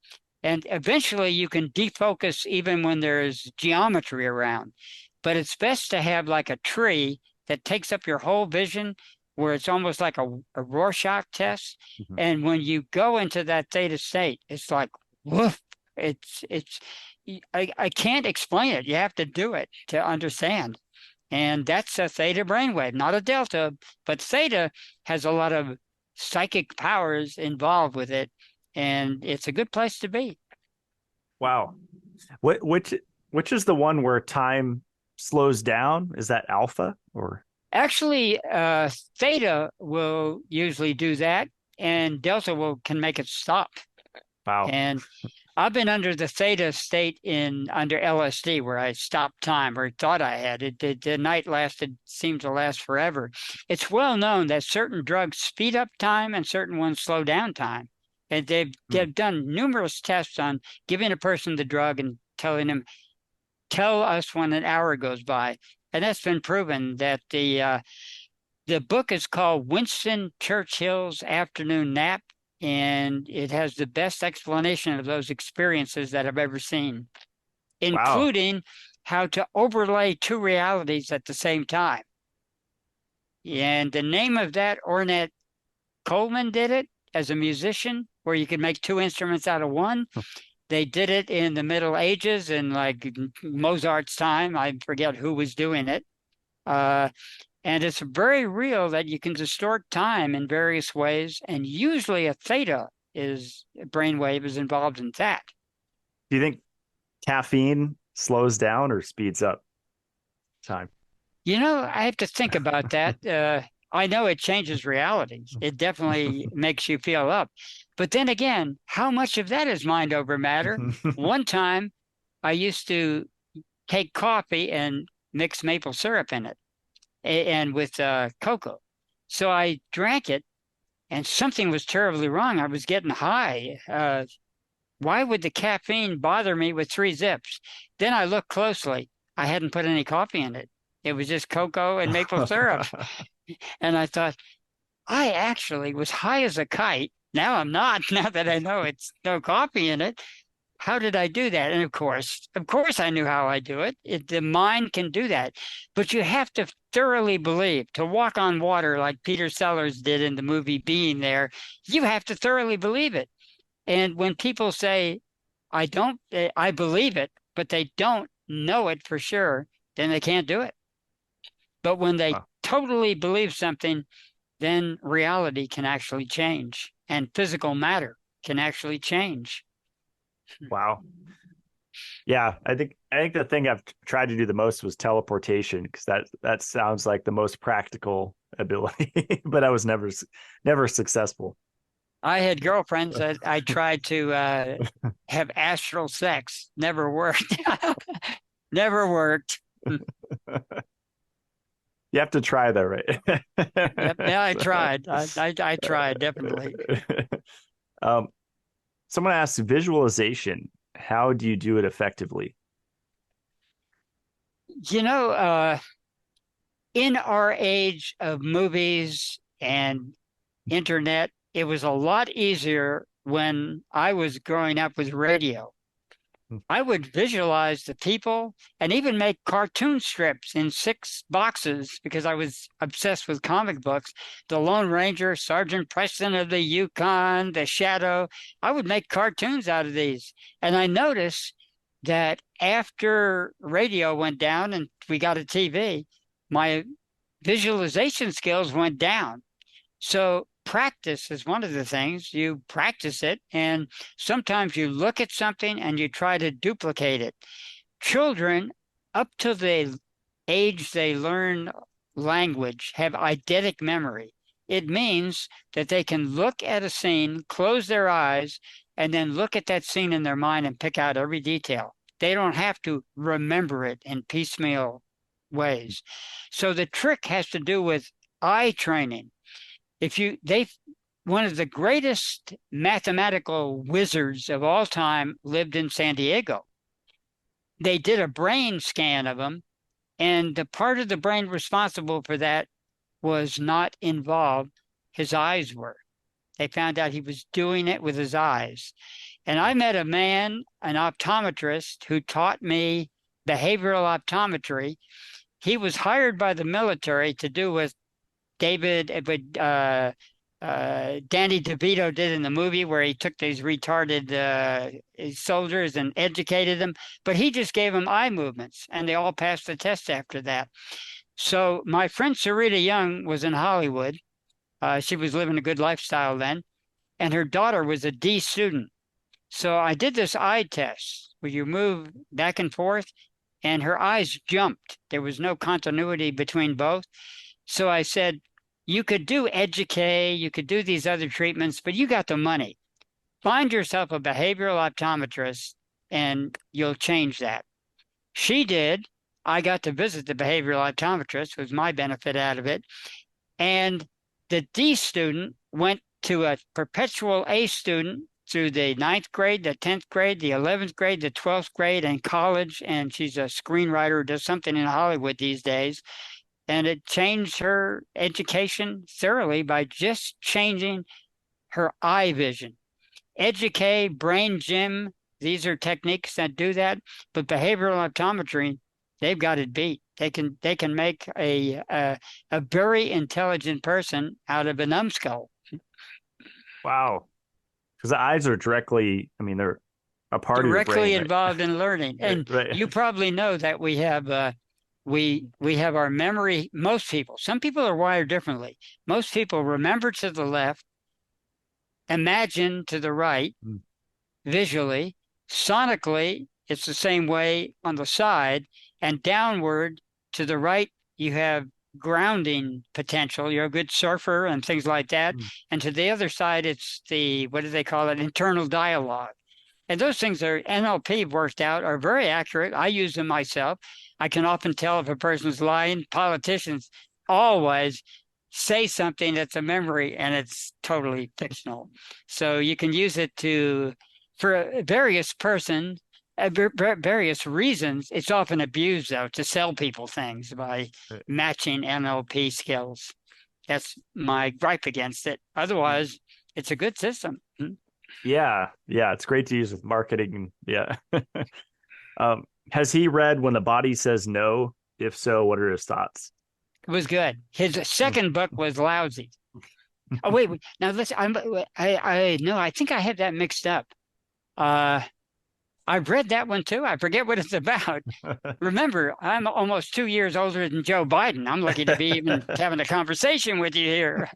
And eventually you can defocus even when there's geometry around. But it's best to have like a tree that takes up your whole vision, where it's almost like a Rorschach test. Mhm. And when you go into that theta state, it's like, woof. It's I can't explain it. You have to do it to understand. And that's a theta brainwave, not a delta, but theta has a lot of psychic powers involved with it, and it's a good place to be. Wow. Which is the one where time slows down? Is that alpha or Actually, theta will usually do that, and delta can make it stop. wow? And I've been under the theta state under LSD, where I stopped time, or thought I had it. The night seemed to last forever. It's well known that certain drugs speed up time and certain ones slow down time. And they've done numerous tests on giving a person the drug and telling them, "Tell us when an hour goes by." And that's been proven. That the book is called Winston Churchill's Afternoon Nap. and it has the best explanation of those experiences that I've ever seen, Wow. including how to overlay two realities at the same time. And the name of that, Ornette Coleman did it as a musician, where you could make two instruments out of one. They did it in the Middle Ages in like Mozart's time. I forget who was doing it. And it's very real that you can distort time in various ways. And usually a theta brainwave is involved in that. Do you think caffeine slows down or speeds up time? I have to think about that. I know it changes realities. It definitely makes you feel up. But then again, how much of that is mind over matter? One time I used to take coffee and mix maple syrup in it and with cocoa. So I drank it and something was terribly wrong. I was getting high. Why would the caffeine bother me with 3 zips? Then I looked closely. I hadn't put any coffee in it. It was just cocoa and maple syrup. And I thought, I actually was high as a kite. Now I'm not, now that I know it's no coffee in it. How did I do that? And of course I knew how I do it. The mind can do that. But you have to thoroughly believe. To walk on water like Peter Sellers did in the movie Being There, you have to thoroughly believe it. And when people say, I believe it, but they don't know it for sure, then they can't do it. But when they totally believe something, then reality can actually change and physical matter can actually change. Wow. Yeah, I think the thing I've tried to do the most was teleportation, because that sounds like the most practical ability, but I was never successful. I had girlfriends that I tried to have astral sex. Never worked. Never worked. You have to try though, right? Yep. Yeah, I tried. I tried, definitely. Someone asked, visualization, how do you do it effectively? In our age of movies and internet, it was a lot easier when I was growing up with radio. I would visualize the people and even make cartoon strips in 6 boxes because I was obsessed with comic books. The Lone Ranger, Sergeant Preston of the Yukon, the Shadow. I would make cartoons out of these. And I noticed that after radio went down and we got a TV, my visualization skills went down. So practice is one of the things. You practice it, and sometimes you look at something and you try to duplicate it. Children, up to the age they learn language, have eidetic memory. It means that they can look at a scene, close their eyes, and then look at that scene in their mind and pick out every detail. They don't have to remember it in piecemeal ways. So the trick has to do with eye training. One of the greatest mathematical wizards of all time lived in San Diego. They did a brain scan of him, and the part of the brain responsible for that was not involved. His eyes were. They found out he was doing it with his eyes. And I met a man, an optometrist, who taught me behavioral optometry. He was hired by the military to do what Danny DeVito did in the movie, where he took these retarded soldiers and educated them, but he just gave them eye movements, and they all passed the test after that. So my friend Sarita Young was in Hollywood. She was living a good lifestyle then, and her daughter was a D student. So I did this eye test where you move back and forth, and her eyes jumped. There was no continuity between both. So I said, you could do Educate, you could do these other treatments, but you got the money. Find yourself a behavioral optometrist and you'll change that. She did. I got to visit the behavioral optometrist, was my benefit out of it. And the D student went to a perpetual A student through the 9th grade, the 10th grade, the 11th grade, the 12th grade, and college. And she's a screenwriter who does something in Hollywood these days. And it changed her education thoroughly by just changing her eye vision. Educate, brain gym, these are techniques that do that, but behavioral optometry, they've got it beat. They can make a very intelligent person out of a numbskull. Wow. Because the eyes are directly, I mean, they're a part of your Directly brain, right? involved in learning. And Right. you probably know that we have we have our memory. Most people, some people are wired differently. Most people remember to the left, imagine to the right, Mm. visually, sonically, it's the same way on the side, and downward to the right, you have grounding potential. You're a good surfer and things like that. Mm. And to the other side, it's the, what do they call it? Internal dialogue. And those things are NLP worked out, are very accurate. I use them myself. I can often tell if a person's lying. Politicians always say something that's a memory and it's totally fictional. So you can use it for various persons, various reasons. It's often abused, though, to sell people things by Right. matching NLP skills. That's my gripe against it. Otherwise, it's a good system. Yeah. Yeah. It's great to use with marketing. Yeah. Has he read When the Body Says No? If so, what are his thoughts? It was good. His second book was lousy. Oh, wait. Now listen, I think I have that mixed up. I've read that one too. I forget what it's about. Remember, I'm almost 2 years older than Joe Biden. I'm lucky to be even having a conversation with you here.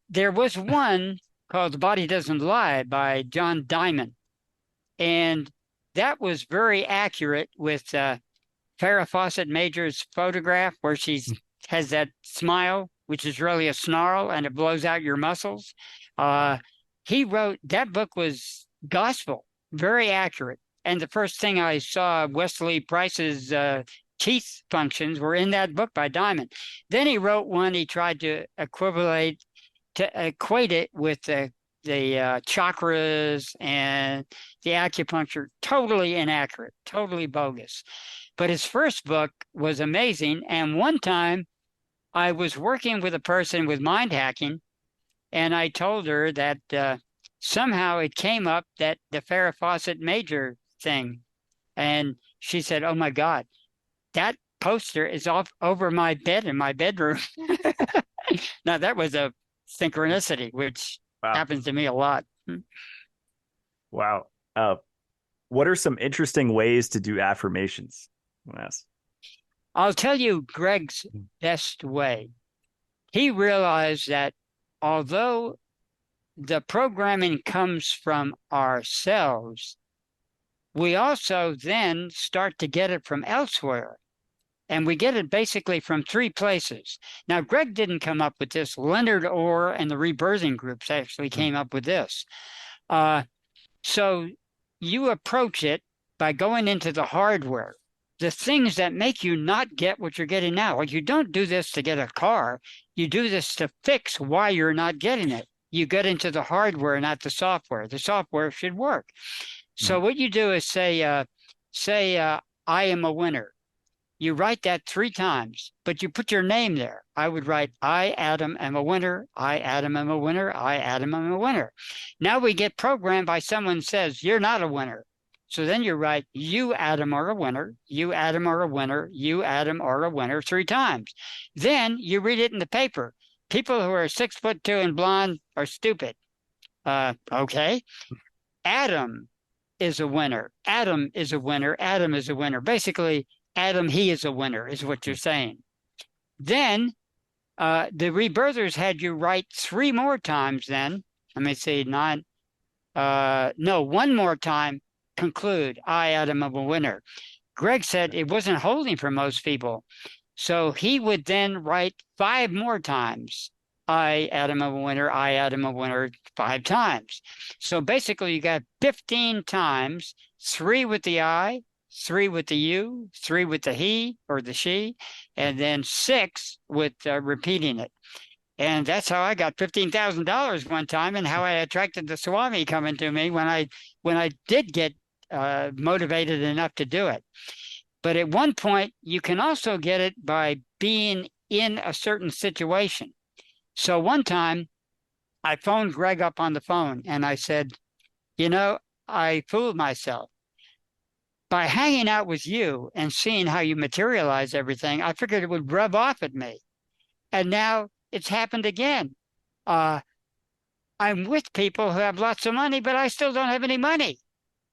There was one called The Body Doesn't Lie by John Diamond. And that was very accurate with Farrah Fawcett Major's photograph where she has that smile, which is really a snarl, and it blows out your muscles. He wrote, that book was gospel, very accurate. And the first thing I saw, Wesley Price's teeth functions were in that book by Diamond. Then he wrote one, he tried to equate it with the chakras and the acupuncture. Totally inaccurate, totally bogus. But his first book was amazing. And one time I was working with a person with mind hacking, and I told her that somehow it came up that the Farrah Fawcett Major thing. And she said, oh my God, that poster is off over my bed in my bedroom. Now that was a synchronicity, which Wow. happens to me a lot. Wow. What are some interesting ways to do affirmations? Yes. I'll tell you Greg's best way. He realized that although the programming comes from ourselves, we also then start to get it from elsewhere. And we get it basically from three places. Now, Greg didn't come up with this. Leonard Orr and the rebirthing groups actually came up with this. So you approach it by going into the hardware, the things that make you not get what you're getting now. Like, you don't do this to get a car. You do this to fix why you're not getting it. You get into the hardware, not the software. The software should work. So what you do is say, I am a winner. You write that 3 times, but you put your name there. I would write, I, Adam, am a winner. I, Adam, am a winner. I, Adam, am a winner. Now we get programmed by someone says, you're not a winner. So then you write, you, Adam, are a winner. You, Adam, are a winner. You, Adam, are a winner 3 times. Then you read it in the paper. People who are 6'2" and blonde are stupid. Okay. Adam is a winner. Adam is a winner. Adam is a winner. Basically, Adam, he is a winner, is what you're saying. Then the rebirthers had you write 3 more times then. Let me see, 9. No, 1 more time, conclude, I, Adam, am a winner. Greg said it wasn't holding for most people. So he would then write 5 more times, I, Adam, am a winner, I, Adam, am a winner, 5 times. So basically you got 15 times, 3 with the I, 3 with the you, 3 with the he or the she, and then 6 with repeating it. And that's how I got $15,000 one time, and how I attracted the Swami coming to me when I did get motivated enough to do it. But at one point, you can also get it by being in a certain situation. So one time I phoned Greg up on the phone and I said, I fooled myself. By hanging out with you and seeing how you materialize everything, I figured it would rub off at me. And now it's happened again. Uh, I'm with people who have lots of money, but I still don't have any money.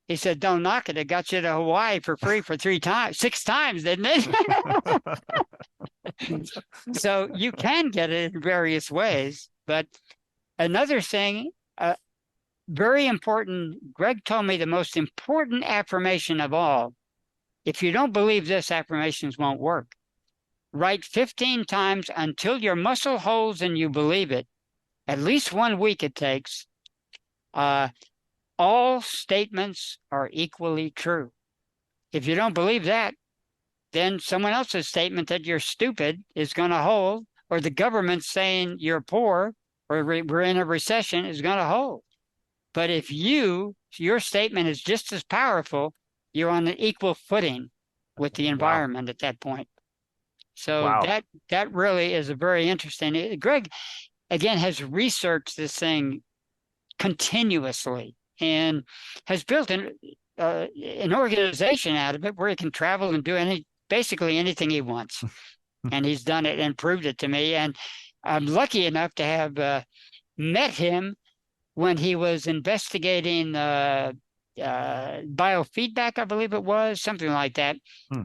He said, don't knock it. It got you to Hawaii for free for 6 times, didn't it? So you can get it in various ways. But another thing, very important, Greg told me the most important affirmation of all. If you don't believe this, affirmations won't work. Write 15 times until your muscle holds and you believe it. At least 1 week it takes. All statements are equally true. If you don't believe that, then someone else's statement that you're stupid is going to hold, or the government saying you're poor or we're in a recession is going to hold. But if your statement is just as powerful, you're on an equal footing with the environment at that point. So that really is a very interesting. Greg, again, has researched this thing continuously and has built an organization out of it where he can travel and do basically anything he wants. And he's done it and proved it to me. And I'm lucky enough to have met him when he was investigating biofeedback, I believe it was, something like that.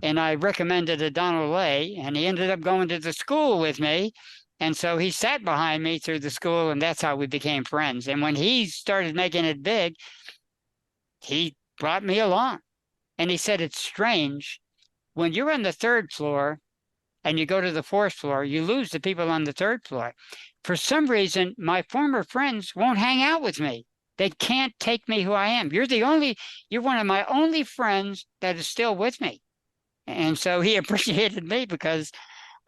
And I recommended a Donald Lay, and he ended up going to the school with me. And so he sat behind me through the school, and that's how we became friends. And when he started making it big, he brought me along. And he said, it's strange. When you're on the 3rd floor and you go to the 4th floor, you lose the people on the 3rd floor. For some reason, my former friends won't hang out with me. They can't take me who I am. You're one of my only friends that is still with me. And so he appreciated me because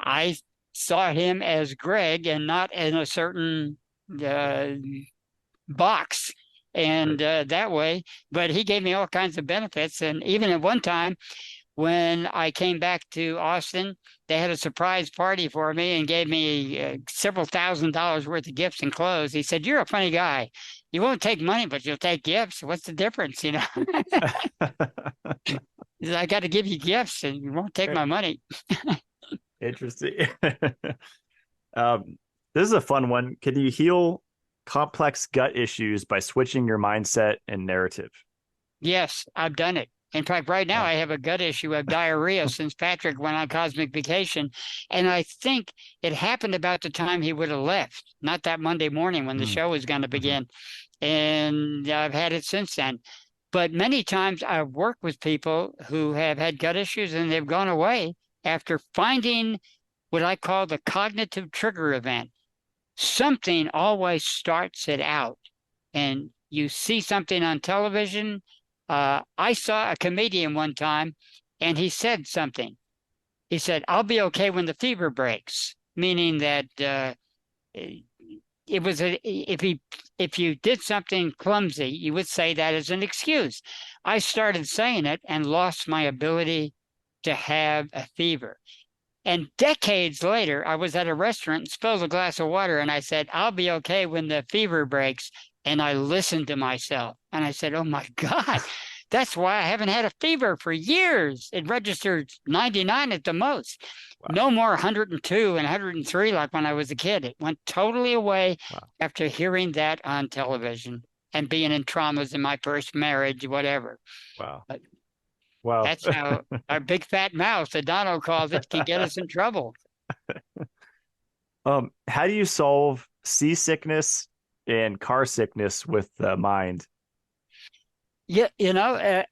I saw him as Greg and not in a certain box. And that way, but he gave me all kinds of benefits. And even at one time, when I came back to Austin, they had a surprise party for me and gave me several $1,000s worth of gifts and clothes. He said, you're a funny guy. You won't take money, but you'll take gifts. What's the difference, He said, I got to give you gifts and you won't take my money. Interesting. This is a fun one. Can you heal complex gut issues by switching your mindset and narrative? Yes, I've done it. In fact, right now I have a gut issue of diarrhea since Patrick went on cosmic vacation. And I think it happened about the time he would have left, not that Monday morning when the show was going to begin. And I've had it since then. But many times I've worked with people who have had gut issues and they've gone away after finding what I call the cognitive trigger event. Something always starts it out. And you see something on television. I saw a comedian one time and he said something. He said, I'll be okay when the fever breaks, meaning that it was if you did something clumsy, you would say that as an excuse. I started saying it and lost my ability to have a fever. And decades later, I was at a restaurant and spilled a glass of water and I said, I'll be okay when the fever breaks. And I listened to myself and I said, oh my God, that's why I haven't had a fever for years. It registered 99 at the most. Wow. No more 102 and 103 like when I was a kid. It went totally away after hearing that on television and being in traumas in my first marriage, whatever. Wow. But wow. That's how our big fat mouth, as Donald calls it, can get us in trouble. How do you solve seasickness and car sickness with the mind? Yeah,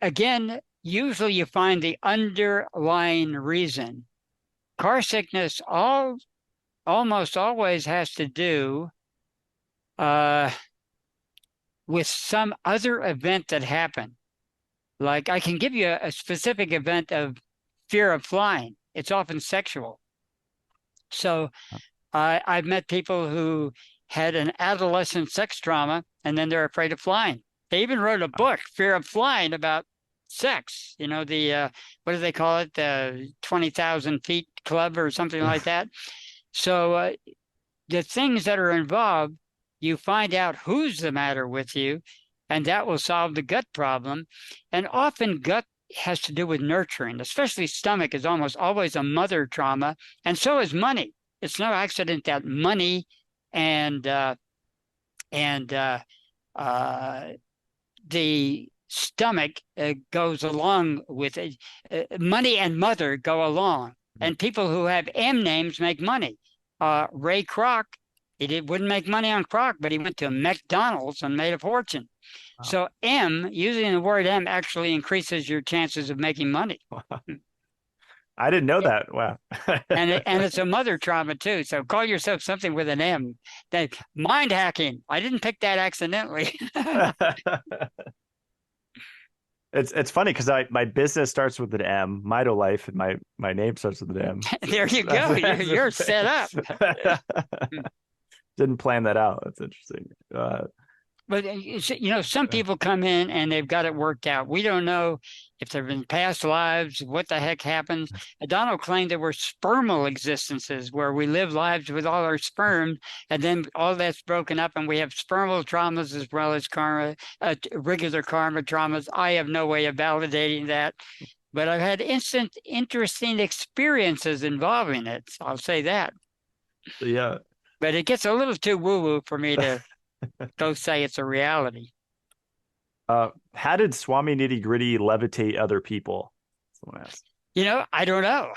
again, usually you find the underlying reason. Car sickness almost always has to do with some other event that happened. Like I can give you a specific event of fear of flying. It's often sexual. So I've met people who had an adolescent sex trauma and then they're afraid of flying. They even wrote a book, Fear of Flying, about sex. What do they call it? The 20,000 feet club or something like that. So the things that are involved, you find out who's the matter with you, and that will solve the gut problem. And often gut has to do with nurturing, especially stomach is almost always a mother trauma, and so is money. It's no accident that money and and the stomach goes along with it. Money and mother go along, and people who have M names make money. Ray Kroc, wouldn't make money on Kroc, but he went to McDonald's and made a fortune. Wow. So M, using the word M, actually increases your chances of making money. I didn't know that. Wow. And it's a mother trauma too. So call yourself something with an M. Mind hacking. I didn't pick that accidentally. It's funny because my business starts with an M, Mitolife, and my name starts with an M. There you go. You're set up. Didn't plan that out. That's interesting. But some people come in and they've got it worked out. We don't know if there have been past lives, what the heck happens. Adano claimed there were spermal existences where we live lives with all our sperm, and then all that's broken up, and we have spermal traumas as well as karma, regular karma traumas. I have no way of validating that, but I've had interesting experiences involving it. So I'll say that. Yeah. But it gets a little too woo-woo for me to go say it's a reality. How did Swami Nitty Gritty levitate other people? Someone asked. I don't know.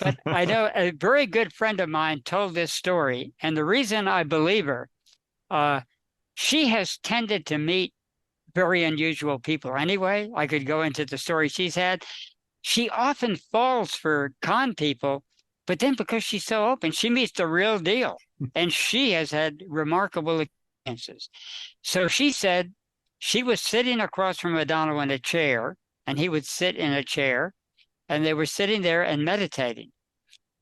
But I know a very good friend of mine told this story. And the reason I believe her, she has tended to meet very unusual people. Anyway, I could go into the story she's had. She often falls for con people, but then because she's so open, she meets the real deal. And she has had remarkable experiences. So she said she was sitting across from Adano in a chair, and he would sit in a chair, and they were sitting there and meditating.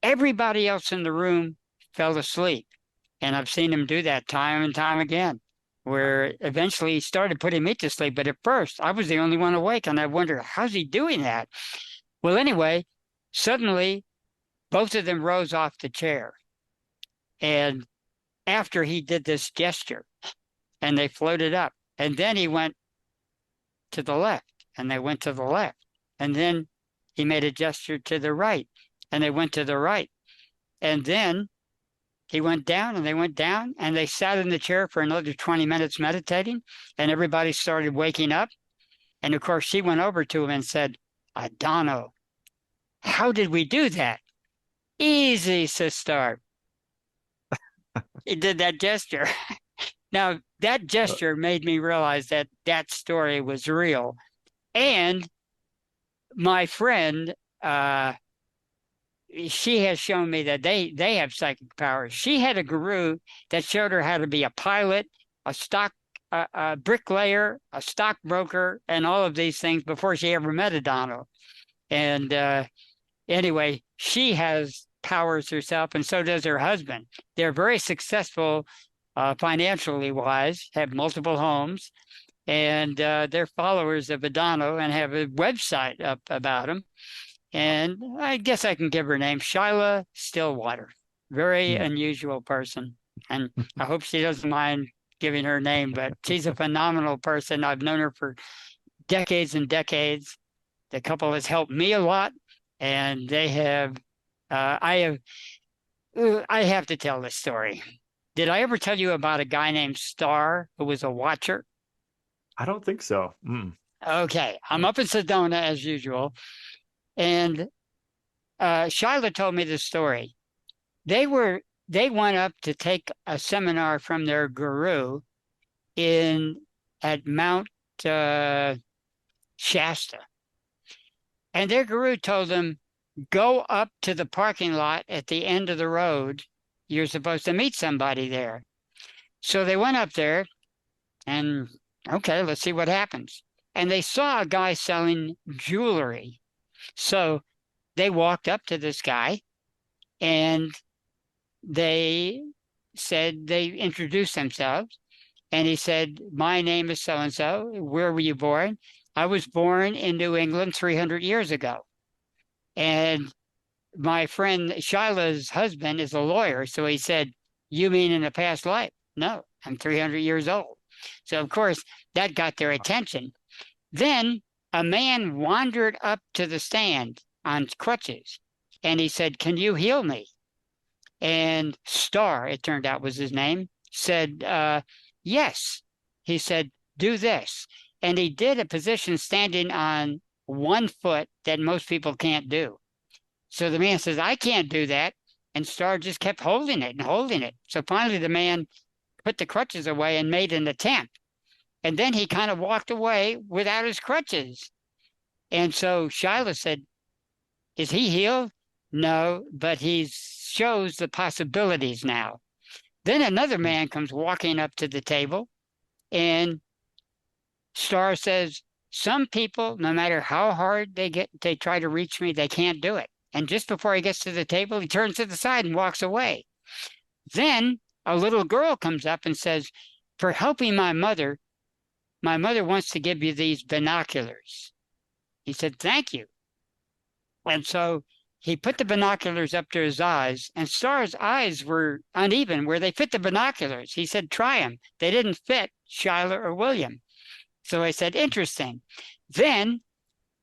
Everybody else in the room fell asleep. And I've seen him do that time and time again, where eventually he started putting me to sleep. But at first, I was the only one awake, and I wondered, how's he doing that? Well, anyway, suddenly, both of them rose off the chair. And after he did this gesture, and they floated up, and then he went to the left, and they went to the left. And then he made a gesture to the right, and they went to the right. And then he went down, and they went down, and they sat in the chair for another 20 minutes meditating, and everybody started waking up. And of course, she went over to him and said, Adano, how did we do that? Easy, sister. He did that gesture. Now, that gesture made me realize that that story was real. And my friend, she has shown me that they have psychic powers. She had a guru that showed her how to be a pilot, a bricklayer, a stockbroker, and all of these things before she ever met Adano. And anyway, she has powers herself, and so does her husband. They're very successful financially wise, have multiple homes, and they're followers of Adano and have a website up about him. And I guess I can give her name, Shyla Stillwater. Very unusual person. And I hope she doesn't mind giving her name, but she's a phenomenal person. I've known her for decades and decades. The couple has helped me a lot, and they have I have to tell this story. Did I ever tell you about a guy named Starr who was a watcher? I don't think so. Okay. I'm up in Sedona as usual. And Shyla told me this story. They went up to take a seminar from their guru at Mount Shasta. And their guru told them, go up to the parking lot at the end of the road. You're supposed to meet somebody there. So they went up there and, okay, let's see what happens. And they saw a guy selling jewelry. So they walked up to this guy and they introduced themselves. And he said, my name is so-and-so. Where were you born? I was born in New England 300 years ago. And my friend Shyla's husband is a lawyer. So he said, you mean in a past life? No, I'm 300 years old. So, of course, that got their attention. Then a man wandered up to the stand on crutches and he said, "Can you heal me?" And Star, it turned out was his name, said, yes. He said, "Do this." And he did a position standing on one foot that most people can't do. So the man says, "I can't do that." And Star just kept holding it and holding it. So finally the man put the crutches away and made an attempt. And then he kind of walked away without his crutches. And so Shyla said, "Is he healed?" "No, but he shows the possibilities now." Then another man comes walking up to the table, and Star says, "Some people, no matter how hard they try to reach me, they can't do it." And just before he gets to the table, he turns to the side and walks away. Then a little girl comes up and says, "For helping my mother wants to give you these binoculars." He said, "Thank you." And so he put the binoculars up to his eyes, and Star's eyes were uneven where they fit the binoculars. He said, "Try them." They didn't fit Shyla or William. So I said, "Interesting." Then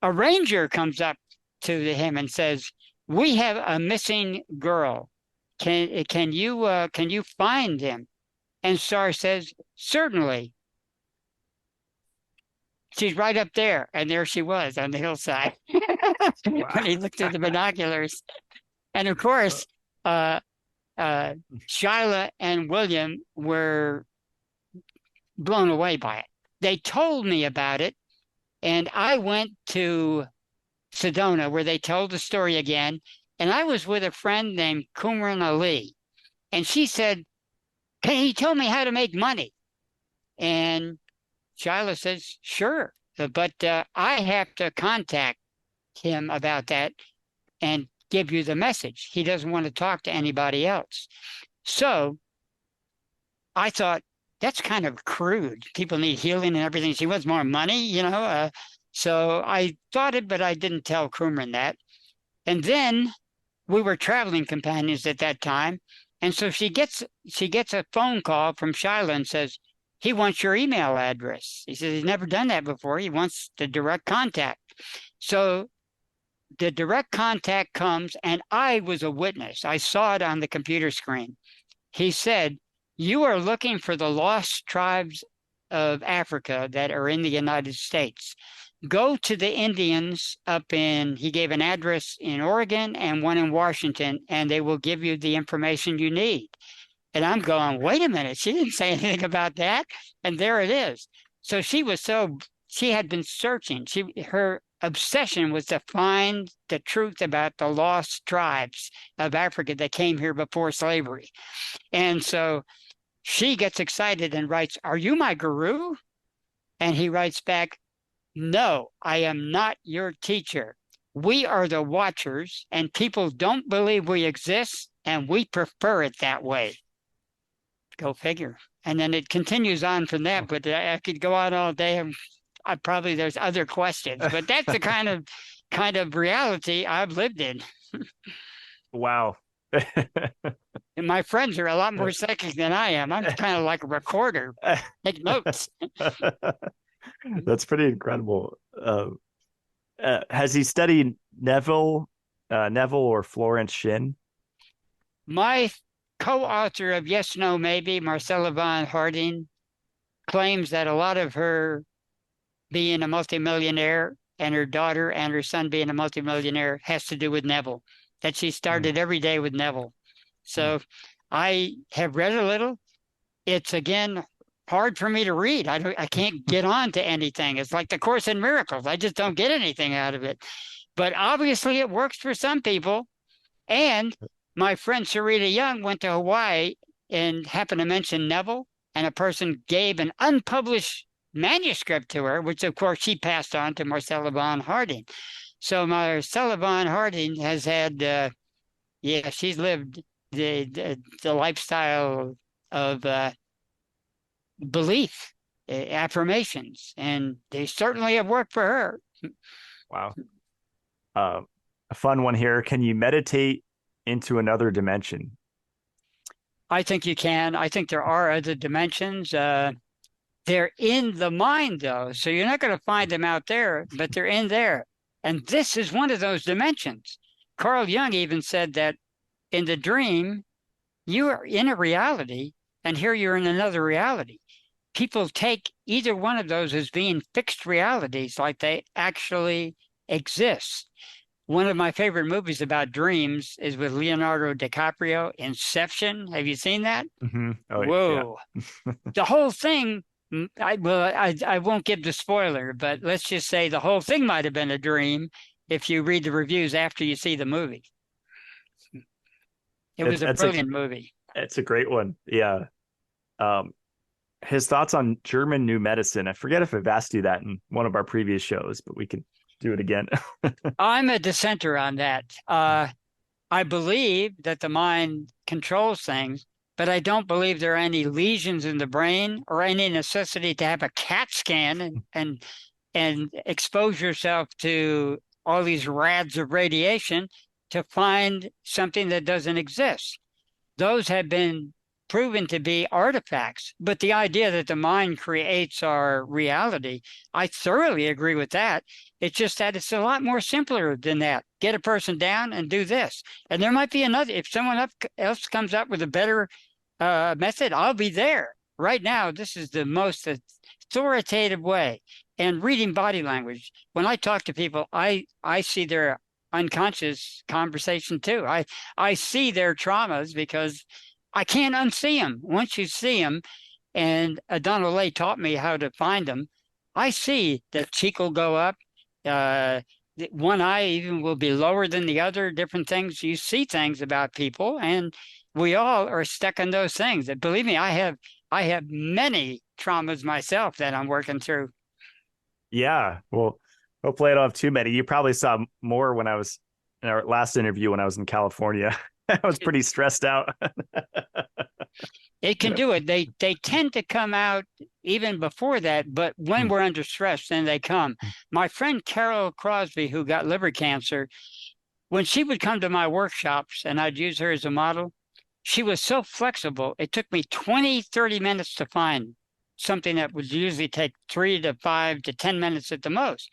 a ranger comes up to him and says, "We have a missing girl. Can you find him?" And Star says, "Certainly. She's right up there." And there she was on the hillside when he looked through the binoculars. And of course, Shyla and William were blown away by it. They told me about it, and I went to Sedona where they told the story again. And I was with a friend named Kumran Ali, and she said, "Can you tell me how to make money?" And Shyla says, "Sure, but I have to contact him about that and give you the message. He doesn't want to talk to anybody else." So I thought, that's kind of crude. People need healing and everything. She wants more money. So I thought it, but I didn't tell Krumran that. And then we were traveling companions at that time. And so she gets a phone call from Shyla and says, "He wants your email address." He says he's never done that before. He wants the direct contact. So the direct contact comes, and I was a witness. I saw it on the computer screen. He said, "You are looking for the lost tribes of Africa that are in the United States. Go to the Indians he gave an address in Oregon and one in Washington, and they will give you the information you need." And I'm going, wait a minute, she didn't say anything about that. And there it is. So she had been searching. Her obsession was to find the truth about the lost tribes of Africa that came here before slavery. And so she gets excited and writes, "Are you my guru?" And he writes back, "No, I am not your teacher. We are the watchers, and people don't believe we exist, and we prefer it that way." Go figure. And then it continues on from that, but I could go on all day. There's other questions, but that's the kind of reality I've lived in. Wow. And my friends are a lot more psychic than I am. I'm kind of like a recorder. Take notes. That's pretty incredible. Has he studied Neville or Florence Shinn? My co-author of Yes, No, Maybe, Marcella Von Harding, claims that a lot of her being a multimillionaire and her daughter and her son being a multimillionaire has to do with Neville, that she started every day with Neville. So I have read a little. It's, again, hard for me to read. I can't get on to anything. It's like the Course in Miracles. I just don't get anything out of it. But obviously it works for some people. And my friend Sarita Young went to Hawaii and happened to mention Neville, and a person gave an unpublished manuscript to her, which of course she passed on to Marcella Von Harding. So Marcella Von Harding has had, she's lived the lifestyle of belief, affirmations, and they certainly have worked for her. Wow. A fun one here. Can you meditate into another dimension? I think you can. I think there are other dimensions. They're in the mind, though, so you're not going to find them out there, but they're in there. And this is one of those dimensions. Carl Jung even said that in the dream, you are in a reality, and here you're in another reality. People take either one of those as being fixed realities, like they actually exist. One of my favorite movies about dreams is with Leonardo DiCaprio, Inception. Have you seen that? Oh, yeah. Whoa. The whole thing, I won't give the spoiler, but let's just say the whole thing might have been a dream if you read the reviews after you see the movie. It was a brilliant movie. It's a great one. Yeah. His thoughts on German new medicine. I forget if I've asked you that in one of our previous shows, but we can do it again. I'm a dissenter on that. I believe that the mind controls things, but I don't believe there are any lesions in the brain or any necessity to have a CAT scan and expose yourself to all these rads of radiation to find something that doesn't exist. Those have been proven to be artifacts, but the idea that the mind creates our reality, I thoroughly agree with that. It's just that it's a lot more simpler than that. Get a person down and do this. And there might be another, if someone else comes up with a better method, I'll be there. Right now, this is the most authoritative way. And reading body language, when I talk to people, I see their unconscious conversation too. I see their traumas because I can't unsee them. Once you see them, and Donald Lay taught me how to find them, I see the cheek will go up. One eye even will be lower than the other, different things. You see things about people, and we all are stuck in those things. And believe me, I have many traumas myself that I'm working through. Yeah. Well, hopefully I don't have too many. You probably saw more when I was in our last interview when I was in California. I was pretty stressed out. It can do it. They tend to come out even before that, but when we're under stress, then they come. My friend Carol Crosby, who got liver cancer, when she would come to my workshops and I'd use her as a model, she was so flexible. It took me 20, 30 minutes to find something that would usually take 3 to 5 to 10 minutes at the most.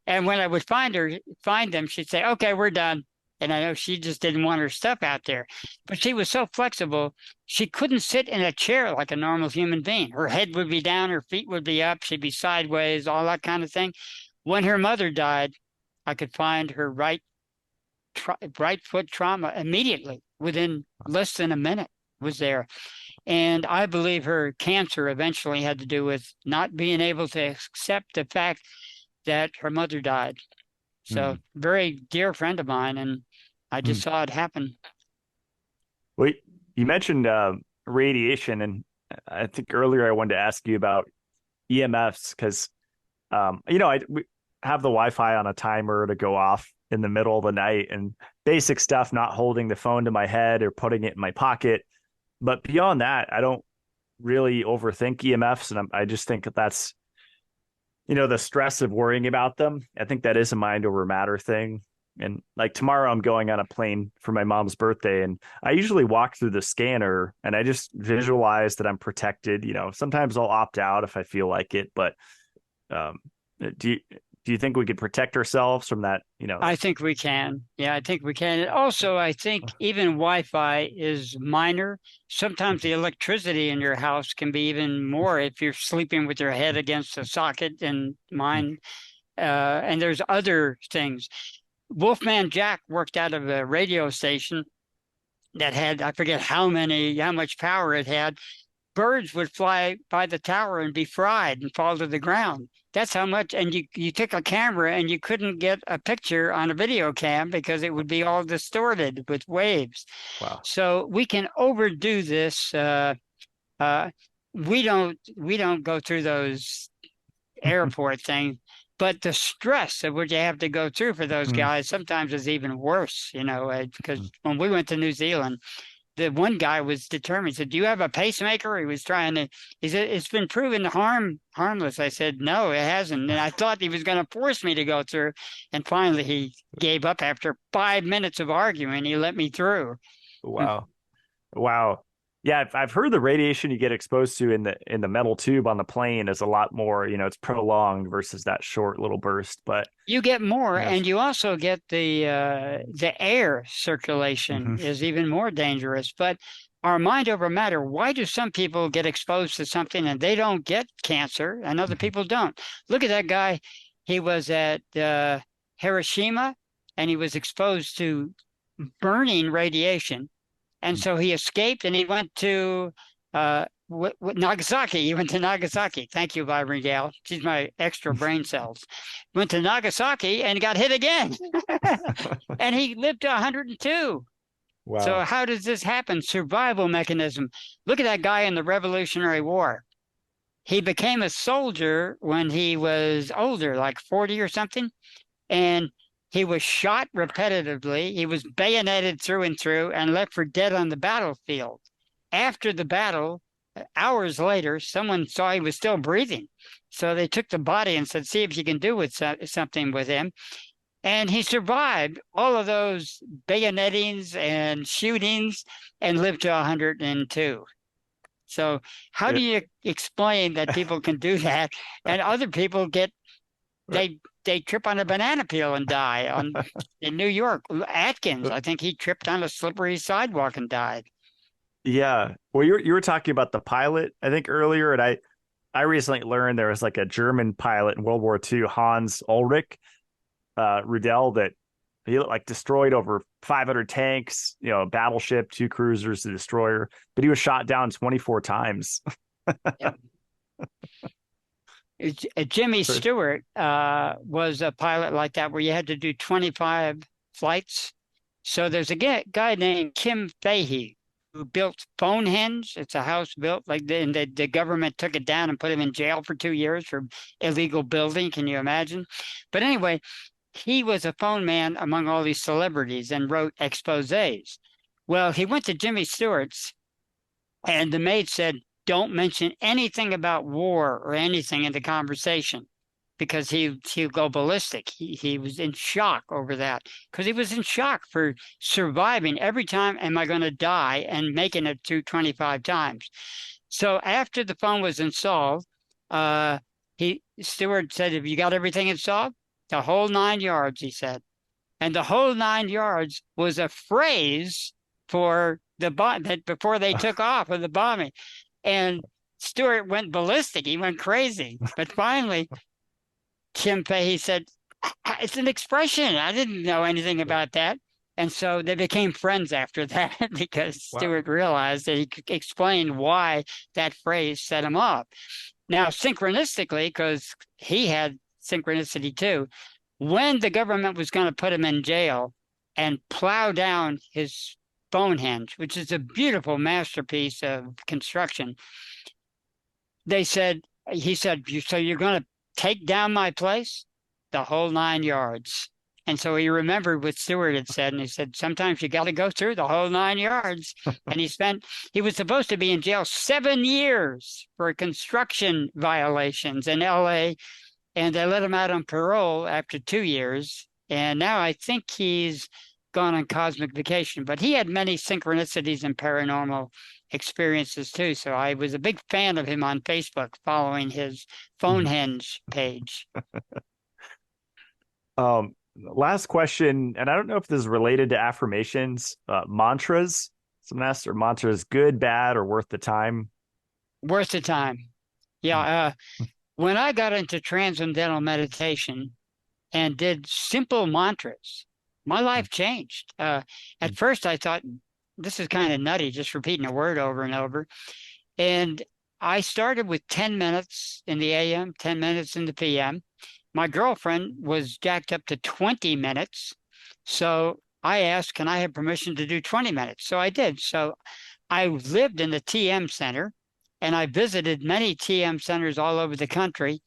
And when I would find them, she'd say, okay, we're done. And I know she just didn't want her stuff out there. But she was so flexible, she couldn't sit in a chair like a normal human being. Her head would be down, her feet would be up, she'd be sideways, all that kind of thing. When her mother died, I could find her right foot trauma immediately. Within less than a minute was there. And I believe her cancer eventually had to do with not being able to accept the fact that her mother died. So very dear friend of mine, and I just saw it happen. Well, you mentioned radiation, and I think earlier I wanted to ask you about EMFs because, we have the Wi-Fi on a timer to go off in the middle of the night and basic stuff, not holding the phone to my head or putting it in my pocket. But beyond that, I don't really overthink EMFs, and I just think that's, the stress of worrying about them. I think that is a mind over matter thing. And like tomorrow I'm going on a plane for my mom's birthday, and I usually walk through the scanner and I just visualize that I'm protected. Sometimes I'll opt out if I feel like it, but do you think we could protect ourselves from that? I think we can. Yeah, I think we can. And also, I think even Wi-Fi is minor. Sometimes the electricity in your house can be even more if you're sleeping with your head against a socket, and mine. And there's other things. Wolfman Jack worked out of a radio station that had, I forget how much power it had. Birds would fly by the tower and be fried and fall to the ground. That's how much. And you took a camera and you couldn't get a picture on a video cam because it would be all distorted with waves. Wow. So we can overdo this. We don't go through those airport things, but the stress of what you have to go through for those guys sometimes is even worse, because when we went to New Zealand, the one guy was determined. He said, do you have a pacemaker? He said, it's been proven harmless. I said, no, it hasn't. And I thought he was going to force me to go through. And finally, he gave up after 5 minutes of arguing. He let me through. Wow. Wow. Yeah, I've heard the radiation you get exposed to in the metal tube on the plane is a lot more, it's prolonged versus that short little burst. But You get more, yes. and you also get the air circulation Hmm. is even more dangerous. But our mind over matter, why do some people get exposed to something and they don't get cancer and other people don't? Look at that guy. He was at Hiroshima and he was exposed to burning radiation. And so he escaped and he went to Nagasaki. He went to Nagasaki. Thank you, Byron Gale. She's my extra brain cells. Went to Nagasaki and got hit again. And he lived to 102. So Wow. how does this happen? Survival mechanism. Look at that guy in the Revolutionary War. He became a soldier when he was older, like 40 or something. And he was shot repetitively. He was bayoneted through and through and left for dead on the battlefield. After the battle, hours later, someone saw he was still breathing. So they took the body and said, see if you can do something with him. And he survived all of those bayonettings and shootings and lived to 102. So how do It, you explain that people can do that and other people get they trip on a banana peel and die in New York. Atkins, I think he tripped on a slippery sidewalk and died. yeah. Well, you were talking about the pilot, I think earlier, and I recently learned there was like a German pilot in World War II, Hans Ulrich Rudel, that he like destroyed over 500 tanks, a battleship, two cruisers, a destroyer, but he was shot down 24 times. Yeah. Jimmy Stewart was a pilot like that where you had to do 25 flights. So there's a guy named Kim Fahey who built Stonehenge. It's a house built like the government took it down and put him in jail for 2 years for illegal building. Can you imagine? But anyway, he was a phone man among all these celebrities and wrote exposés. Well, he went to Jimmy Stewart's and the maid said, don't mention anything about war or anything in the conversation because he'll go ballistic. He was in shock over that because he was in shock for surviving every time. Am I going to die and making it through 25 times? So after the phone was installed, Stewart said, have you got everything installed? The whole 9 yards, he said. And the whole 9 yards was a phrase for the bomb that before they took off with the bombing. And Stewart went ballistic. He went crazy. But finally, Kim Fahey said, it's an expression. I didn't know anything about that. And so they became friends after that because Wow. Stewart realized that he could explain why that phrase set him up. Now, synchronistically, because he had synchronicity too, when the government was going to put him in jail and plow down his Stonehenge, which is a beautiful masterpiece of construction, he said, so you're going to take down my place? The whole 9 yards. And so he remembered what Stewart had said, and he said, sometimes you got to go through the whole 9 yards. And he was supposed to be in jail 7 years for construction violations in LA, and they let him out on parole after 2 years. And now I think he's gone on cosmic vacation, but he had many synchronicities and paranormal experiences too. So I was a big fan of him on Facebook, following his Stonehenge page. Last question, and I don't know if this is related to affirmations, mantras. Some asked, are mantras good, bad, or worth the time? Worth the time. Yeah. When I got into transcendental meditation and did simple mantras, my life changed. At first, I thought, this is kind of nutty, just repeating a word over and over. And I started with 10 minutes in the AM, 10 minutes in the PM. My girlfriend was jacked up to 20 minutes. So I asked, can I have permission to do 20 minutes? So I did. So I lived in the TM center and I visited many TM centers all over the country.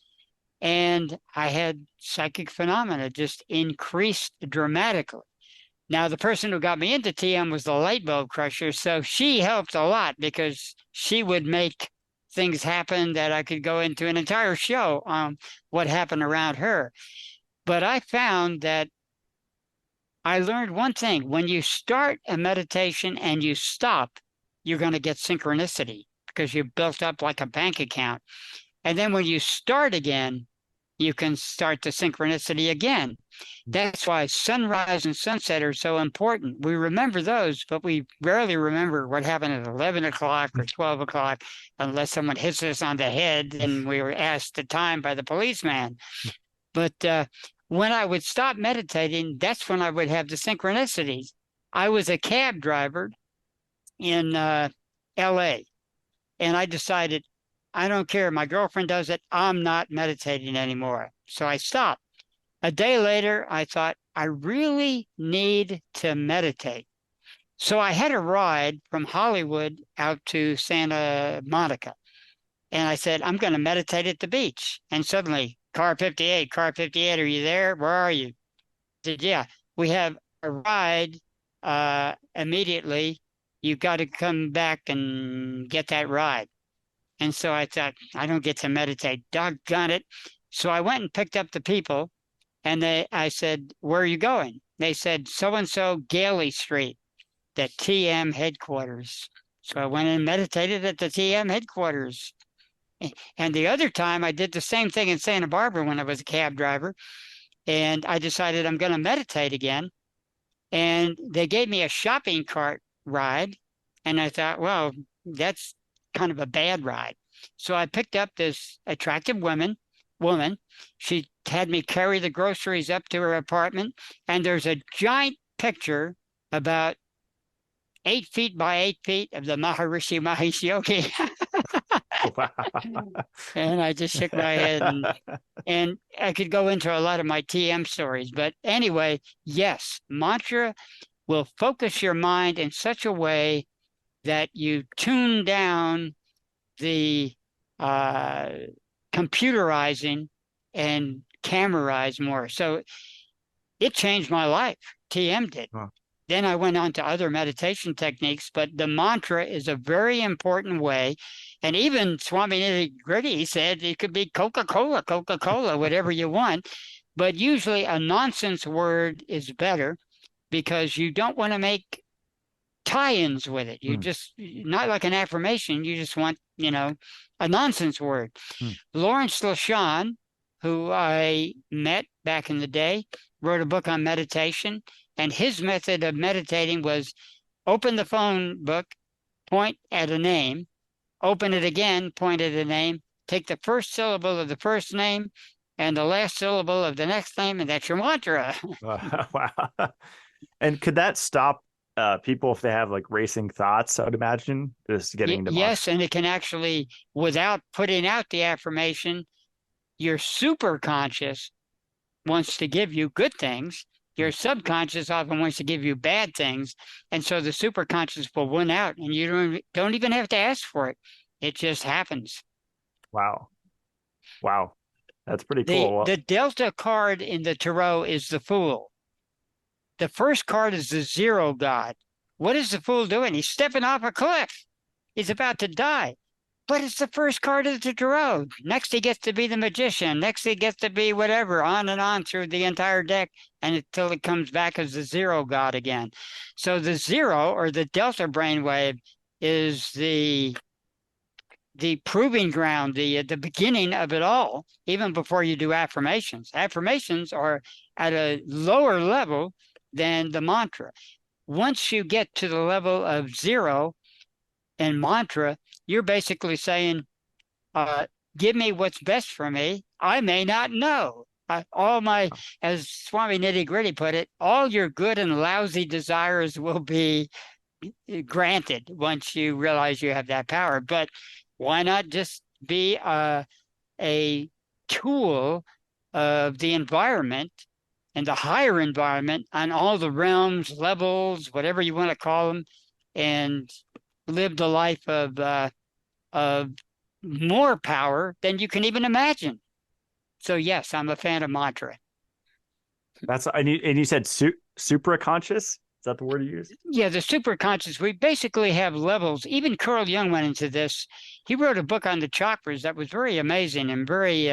And I had psychic phenomena just increased dramatically. Now, the person who got me into TM was the light bulb crusher. So she helped a lot because she would make things happen that I could go into an entire show on what happened around her. But I found that I learned one thing. When you start a meditation and you stop, you're going to get synchronicity because you built up like a bank account. And then when you start again, you can start the synchronicity again. That's why sunrise and sunset are so important. We remember those, but we rarely remember what happened at 11 o'clock or 12 o'clock, unless someone hits us on the head and we were asked the time by the policeman. But when I would stop meditating, that's when I would have the synchronicities. I was a cab driver in LA, and I decided, I don't care. My girlfriend does it. I'm not meditating anymore. So I stopped. A day later, I thought, I really need to meditate. So I had a ride from Hollywood out to Santa Monica. And I said, I'm going to meditate at the beach. And suddenly, car 58, are you there? Where are you? I said, yeah, we have a ride immediately. You've got to come back and get that ride. And so I thought, I don't get to meditate. Doggone it. So I went and picked up the people, and I said, where are you going? They said, so-and-so Gailey Street, the TM headquarters. So I went and meditated at the TM headquarters. And the other time I did the same thing in Santa Barbara when I was a cab driver. And I decided I'm going to meditate again. And they gave me a shopping cart ride. And I thought, well, that's kind of a bad ride. So I picked up this attractive woman. She had me carry the groceries up to her apartment. And there's a giant picture about 8 feet by 8 feet of the Maharishi Mahesh Yogi. And I just shook my head, and I could go into a lot of my TM stories. But anyway, yes, mantra will focus your mind in such a way that you tune down the computerizing and camerize more. So it changed my life. TM did. Huh. Then I went on to other meditation techniques, but the mantra is a very important way. And even Swami Nitty-Gritty said it could be Coca-Cola, whatever you want. But usually a nonsense word is better because you don't want to make tie-ins with it. You just, not like an affirmation, you just want, a nonsense word. Lawrence LaShawn, who I met back in the day, wrote a book on meditation. And his method of meditating was open the phone book, point at a name, open it again, point at a name, take the first syllable of the first name and the last syllable of the next name, and that's your mantra. Wow. And could that stop people if they have like racing thoughts, I would imagine, just getting into yes, and it can actually, without putting out the affirmation, your super conscious wants to give you good things. Your subconscious often wants to give you bad things. And so the superconscious will win out, and you don't even have to ask for it. It just happens. Wow. That's pretty cool. The Delta card in the Tarot is the Fool. The first card is the Zero God. What is the Fool doing? He's stepping off a cliff. He's about to die. But it's the first card of the Tarot. Next, he gets to be the Magician. Next, he gets to be whatever, on and on through the entire deck, and until it comes back as the Zero God again. So the Zero, or the Delta brainwave, is the proving ground, the beginning of it all, even before you do affirmations. Affirmations are at a lower level than the mantra. Once you get to the level of zero and mantra, you're basically saying, give me what's best for me. I may not know. As Swami Nitty-Gritty put it, all your good and lousy desires will be granted once you realize you have that power. But why not just be a tool of the environment and the higher environment on all the realms, levels, whatever you want to call them, and live the life of more power than you can even imagine. So yes, I'm a fan of mantra. And you said supraconscious? Is that the word you use? Yeah, the superconscious. We basically have levels. Even Carl Jung went into this. He wrote a book on the chakras that was very amazing and very,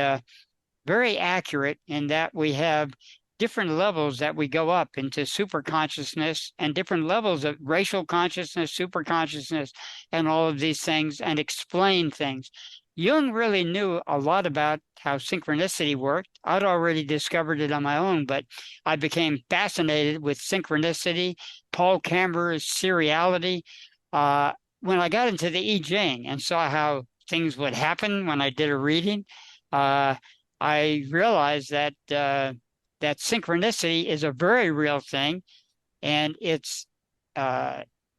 very accurate in that we have different levels that we go up into super consciousness and different levels of racial consciousness, super consciousness, and all of these things, and explain things. Jung really knew a lot about how synchronicity worked. I'd already discovered it on my own, but I became fascinated with synchronicity, Paul Camber's seriality. When I got into the I Ching and saw how things would happen when I did a reading, I realized that that synchronicity is a very real thing, and it's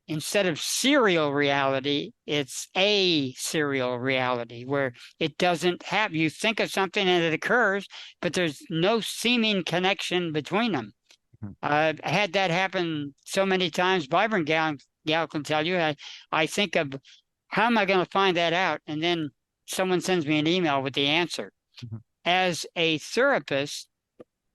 instead of serial reality, it's a serial reality where it doesn't have, you think of something and it occurs, but there's no seeming connection between them. I've had that happen so many times. Vibrant Gal can tell you, I think of how am I going to find that out? And then someone sends me an email with the answer. As a therapist,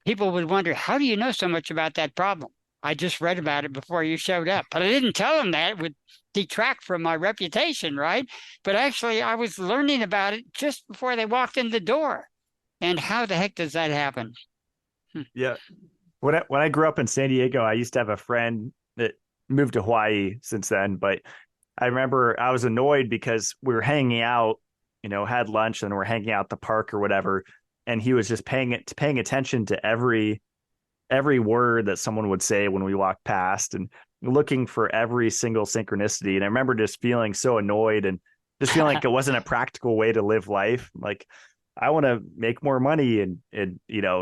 people would wonder, how do you know so much about that problem? I just read about it before you showed up, but I didn't tell them that. It would detract from my reputation, right? But actually, I was learning about it just before they walked in the door. And how the heck does that happen? Yeah. When I grew up in San Diego, I used to have a friend that moved to Hawaii since then, but I remember I was annoyed because we were hanging out, had lunch and we're hanging out at the park or whatever, and he was just paying attention to every word that someone would say when we walked past and looking for every single synchronicity. And I remember just feeling so annoyed and just feeling like it wasn't a practical way to live life. Like, I want to make more money and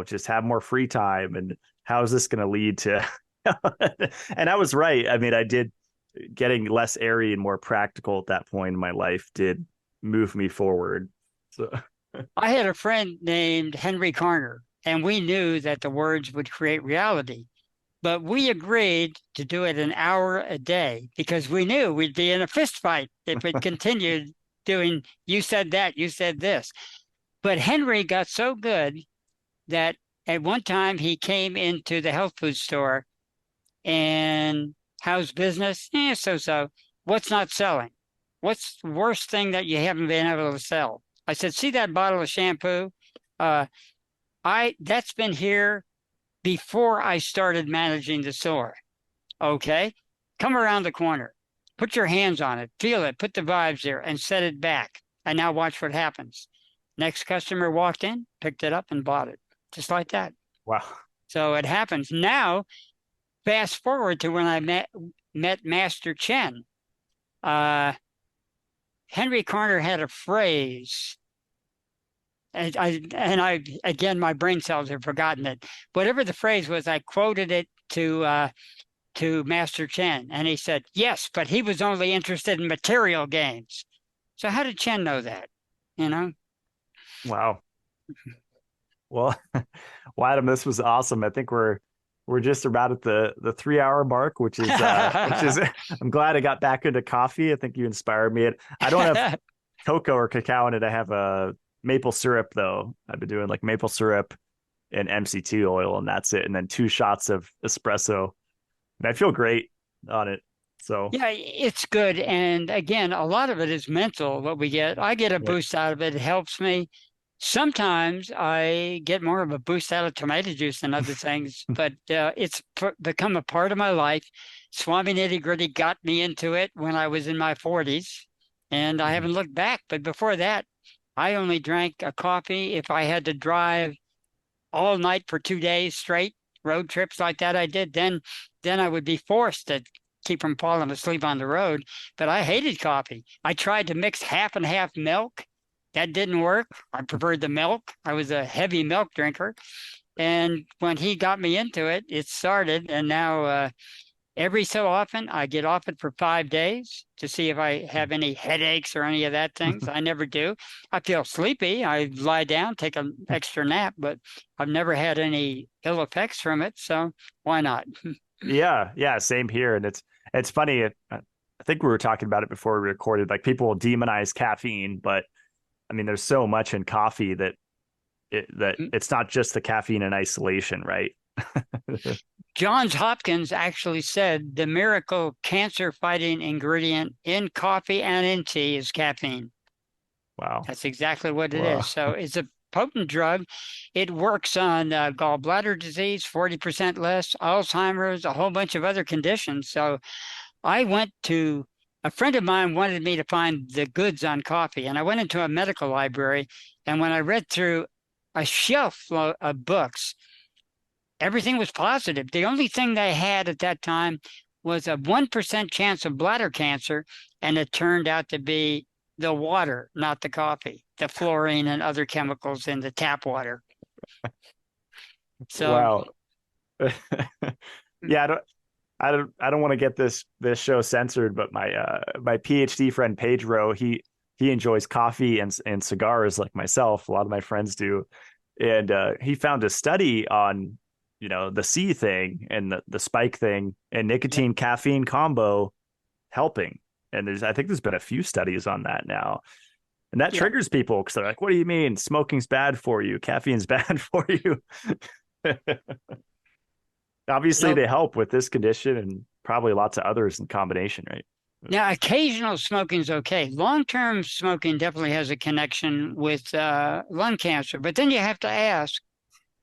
just have more free time. And how is this going to lead to? And I was right. I mean, I did getting less airy and more practical at that point in my life did move me forward. So I had a friend named Henry Carner, and we knew that the words would create reality. But we agreed to do it an hour a day because we knew we'd be in a fist fight if we continued doing, you said that, you said this. But Henry got so good that at one time he came into the health food store and how's business? So. What's not selling? What's the worst thing that you haven't been able to sell? I said, see that bottle of shampoo? That's been here before I started managing the store. Okay, come around the corner, put your hands on it, feel it, put the vibes there, and set it back. And now watch what happens. Next customer walked in, picked it up, and bought it, just like that. Wow. So it happens. Now, fast forward to when I met Master Chen. Henry Carner had a phrase. And I again, my brain cells have forgotten it. Whatever the phrase was, I quoted it to Master Chen, and he said, "Yes, but he was only interested in material gains." So how did Chen know that? Wow. Well, Adam, this was awesome. I think we're just about at the 3-hour mark, which is I'm glad I got back into coffee. I think you inspired me. I don't have cocoa or cacao in it. I have a maple syrup though. I've been doing like maple syrup and MCT oil, and that's it. And then 2 shots of espresso. And I feel great on it. So yeah, it's good. And again, a lot of it is mental, what we get. I get a boost out of it. It helps me. Sometimes I get more of a boost out of tomato juice than other things, but it's become a part of my life. Swami Nitty Gritty got me into it when I was in my 40s, and I haven't looked back. But before that, I only drank a coffee if I had to drive all night for 2 days straight, road trips like that I did. Then I would be forced to keep from falling asleep on the road. But I hated coffee. I tried to mix half and half milk. That didn't work. I preferred the milk. I was a heavy milk drinker. And when he got me into it, it started. And now every so often I get off it for 5 days to see if I have any headaches or any of that things. I never do. I feel sleepy. I lie down, take an extra nap, but I've never had any ill effects from it. So why not? yeah, same here. And it's funny. I think we were talking about it before we recorded. Like, people will demonize caffeine, but I mean, there's so much in coffee that it's not just the caffeine in isolation, right? Johns Hopkins actually said the miracle cancer-fighting ingredient in coffee and in tea is caffeine. Wow. That's exactly what it is. So it's a potent drug. It works on gallbladder disease, 40% less, Alzheimer's, a whole bunch of other conditions. So I went to a friend of mine wanted me to find the goods on coffee, and I went into a medical library. And when I read through a shelf of books, everything was positive. The only thing they had at that time was a 1% chance of bladder cancer, and it turned out to be the water, not the coffee, the fluorine and other chemicals in the tap water. So, Wow. Yeah, I don't want to get this show censored, but my PhD friend Pedro, he enjoys coffee and cigars like myself. A lot of my friends do, and he found a study on the C thing and the spike thing and nicotine caffeine combo helping. And I think there's been a few studies on that now, and that triggers people because they're like, "What do you mean smoking's bad for you? Caffeine's bad for you?" Obviously, they help with this condition and probably lots of others in combination, right? Now, occasional smoking is okay. Long-term smoking definitely has a connection with lung cancer. But then you have to ask,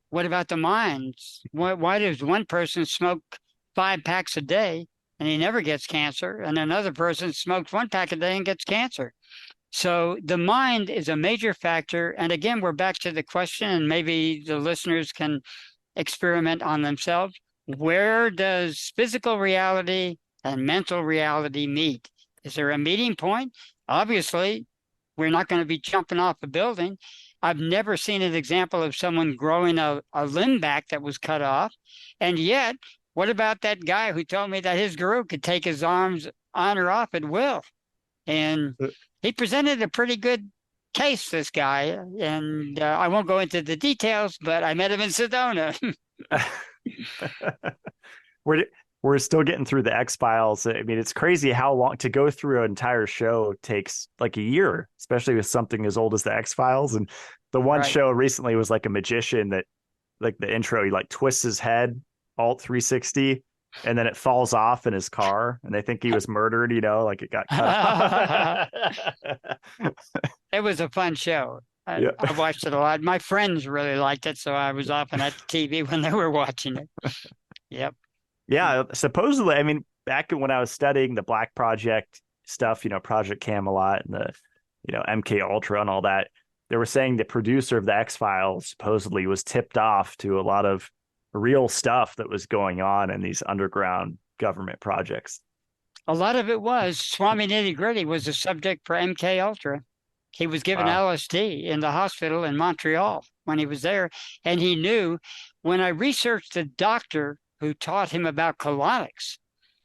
what about the mind? Why does one person smoke 5 packs a day and he never gets cancer, and another person smokes 1 pack a day and gets cancer? So the mind is a major factor. And again, we're back to the question, and maybe the listeners can experiment on themselves. Where does physical reality and mental reality meet? Is there a meeting point? Obviously, we're not going to be jumping off a building. I've never seen an example of someone growing a limb back that was cut off. And yet, what about that guy who told me that his guru could take his arms on or off at will? And he presented a pretty good case, this guy. And I won't go into the details, but I met him in Sedona. We're still getting through the X-Files. I mean, it's crazy how long to go through an entire show takes, like a year, especially with something as old as the X-Files. And the one show recently was like a magician that, like the intro, he like twists his head, Alt 360, and then it falls off in his car, and they think he was murdered, like it got cut off. It was a fun show. I watched it a lot. My friends really liked it, so I was often at the TV when they were watching it. Yep. Yeah, supposedly, I mean, back when I was studying the Black Project stuff, Project Camelot and the, MK Ultra and all that, they were saying the producer of the X-Files supposedly was tipped off to a lot of real stuff that was going on in these underground government projects. A lot of it was. Swami Nitty Gritty was the subject for MK Ultra. He was given LSD in the hospital in Montreal when he was there. And he knew, when I researched the doctor who taught him about colonics,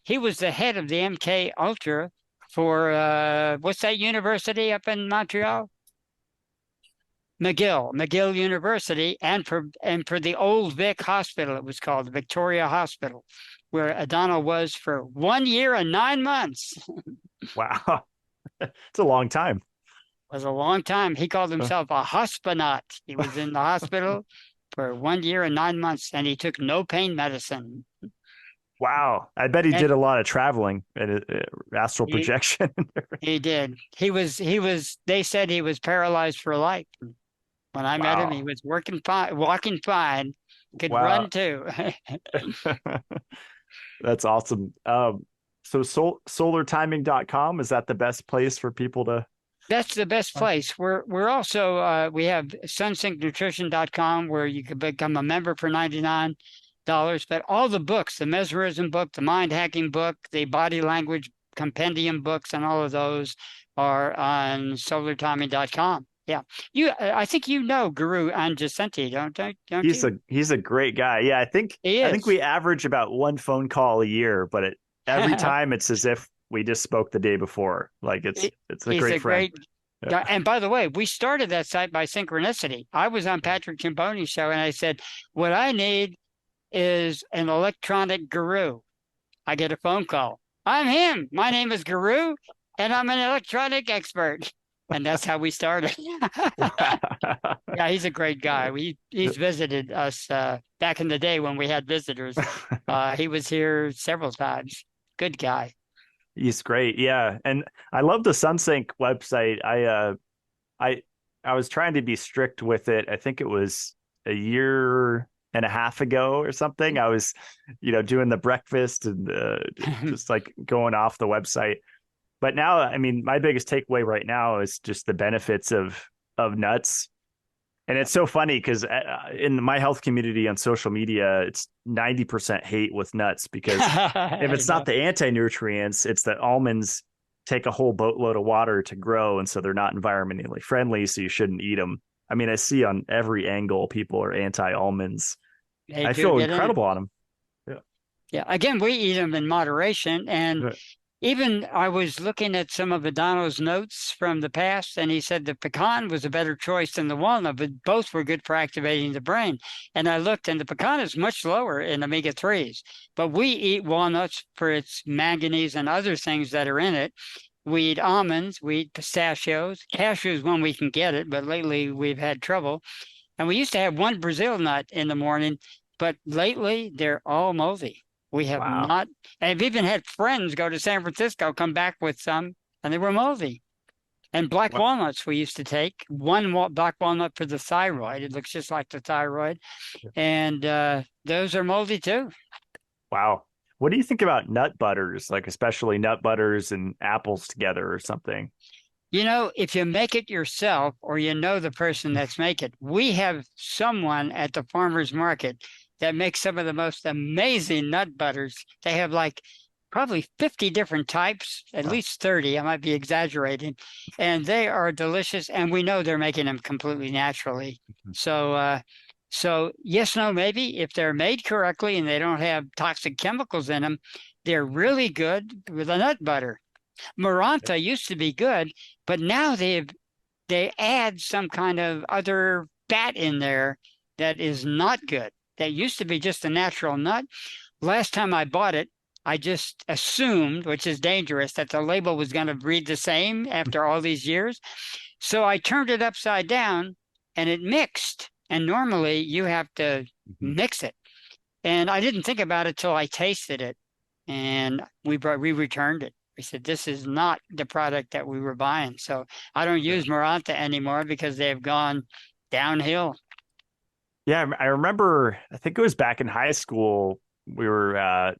he was the head of the MK Ultra for, what's that university up in Montreal? McGill University, and for the Old Vic Hospital, it was called the Victoria Hospital, where O'Donnell was for 1 year and 9 months. Wow. It's a long time. It was a long time. He called himself a hospinaut. He was in the hospital for 1 year and 9 months, and he took no pain medicine. Wow. I bet he did a lot of traveling and astral projection. He did. They said he was paralyzed for life. When I met him, he was walking fine, could run too. That's awesome. So solartiming.com, is that the best place for people to? That's the best place. We're also, we have sunsyncnutrition.com, where you can become a member for $99. But all the books, the mesmerism book, the mind hacking book, the body language compendium books, and all of those are on solartiming.com. Yeah, I think Guru Anjasenti, don't you? He's a great guy. Yeah, I think we average about one phone call a year, but every time it's as if we just spoke the day before. Like it's a great friend. Guy. And by the way, we started that site by synchronicity. I was on Patrick Timpone's show, and I said, what I need is an electronic guru. I get a phone call. I'm him. My name is Guru, and I'm an electronic expert. And that's how we started. Yeah, he's a great guy. He's visited us back in the day when we had visitors. He was here several times. Good guy. He's great. Yeah. And I love the SunSync website. I I was trying to be strict with it. I think it was a year and a half ago or something. I was, doing the breakfast and just like going off the website. But now, I mean, my biggest takeaway right now is just the benefits of nuts. And it's so funny because in my health community on social media, it's 90% hate with nuts because if I it's know. not the anti-nutrients, it's that almonds take a whole boatload of water to grow. And so they're not environmentally friendly. So you shouldn't eat them. I mean, I see on every angle people are anti-almonds. They I do feel get in. incredible on them. Yeah. Yeah. Again, we eat them in moderation. And Right. even I was looking at some of Adano's notes from the past, and he said the pecan was a better choice than the walnut, but both were good for activating the brain. And I looked, and the pecan is much lower in omega-3s, but we eat walnuts for its manganese and other things that are in it. We eat almonds, we eat pistachios, cashews when we can get it, but lately we've had trouble. And we used to have one Brazil nut in the morning, but lately they're all moldy. We have Wow. not, and I've even had friends go to San Francisco, come back with some, and they were moldy. And black walnuts we used to take, black walnut for the thyroid. It looks just like the thyroid. And those are moldy too. Wow. What do you think about nut butters, like especially nut butters and apples together or something? If you make it yourself or you know the person that's making it, we have someone at the farmer's market that makes some of the most amazing nut butters. They have like probably 50 different types, at Wow. least 30. I might be exaggerating. And they are delicious. And we know they're making them completely naturally. So yes, no, maybe if they're made correctly and they don't have toxic chemicals in them, they're really good with a nut butter. Maranta used to be good, but now they add some kind of other fat in there that is not good. That used to be just a natural nut. Last time I bought it, I just assumed, which is dangerous, that the label was going to read the same after all these years. So I turned it upside down and it mixed. And normally you have to mix it. And I didn't think about it till I tasted it. And we returned it. We said, this is not the product that we were buying. So I don't Yeah. use Maranta anymore because they've gone downhill. Yeah, I remember, I think it was back in high school, I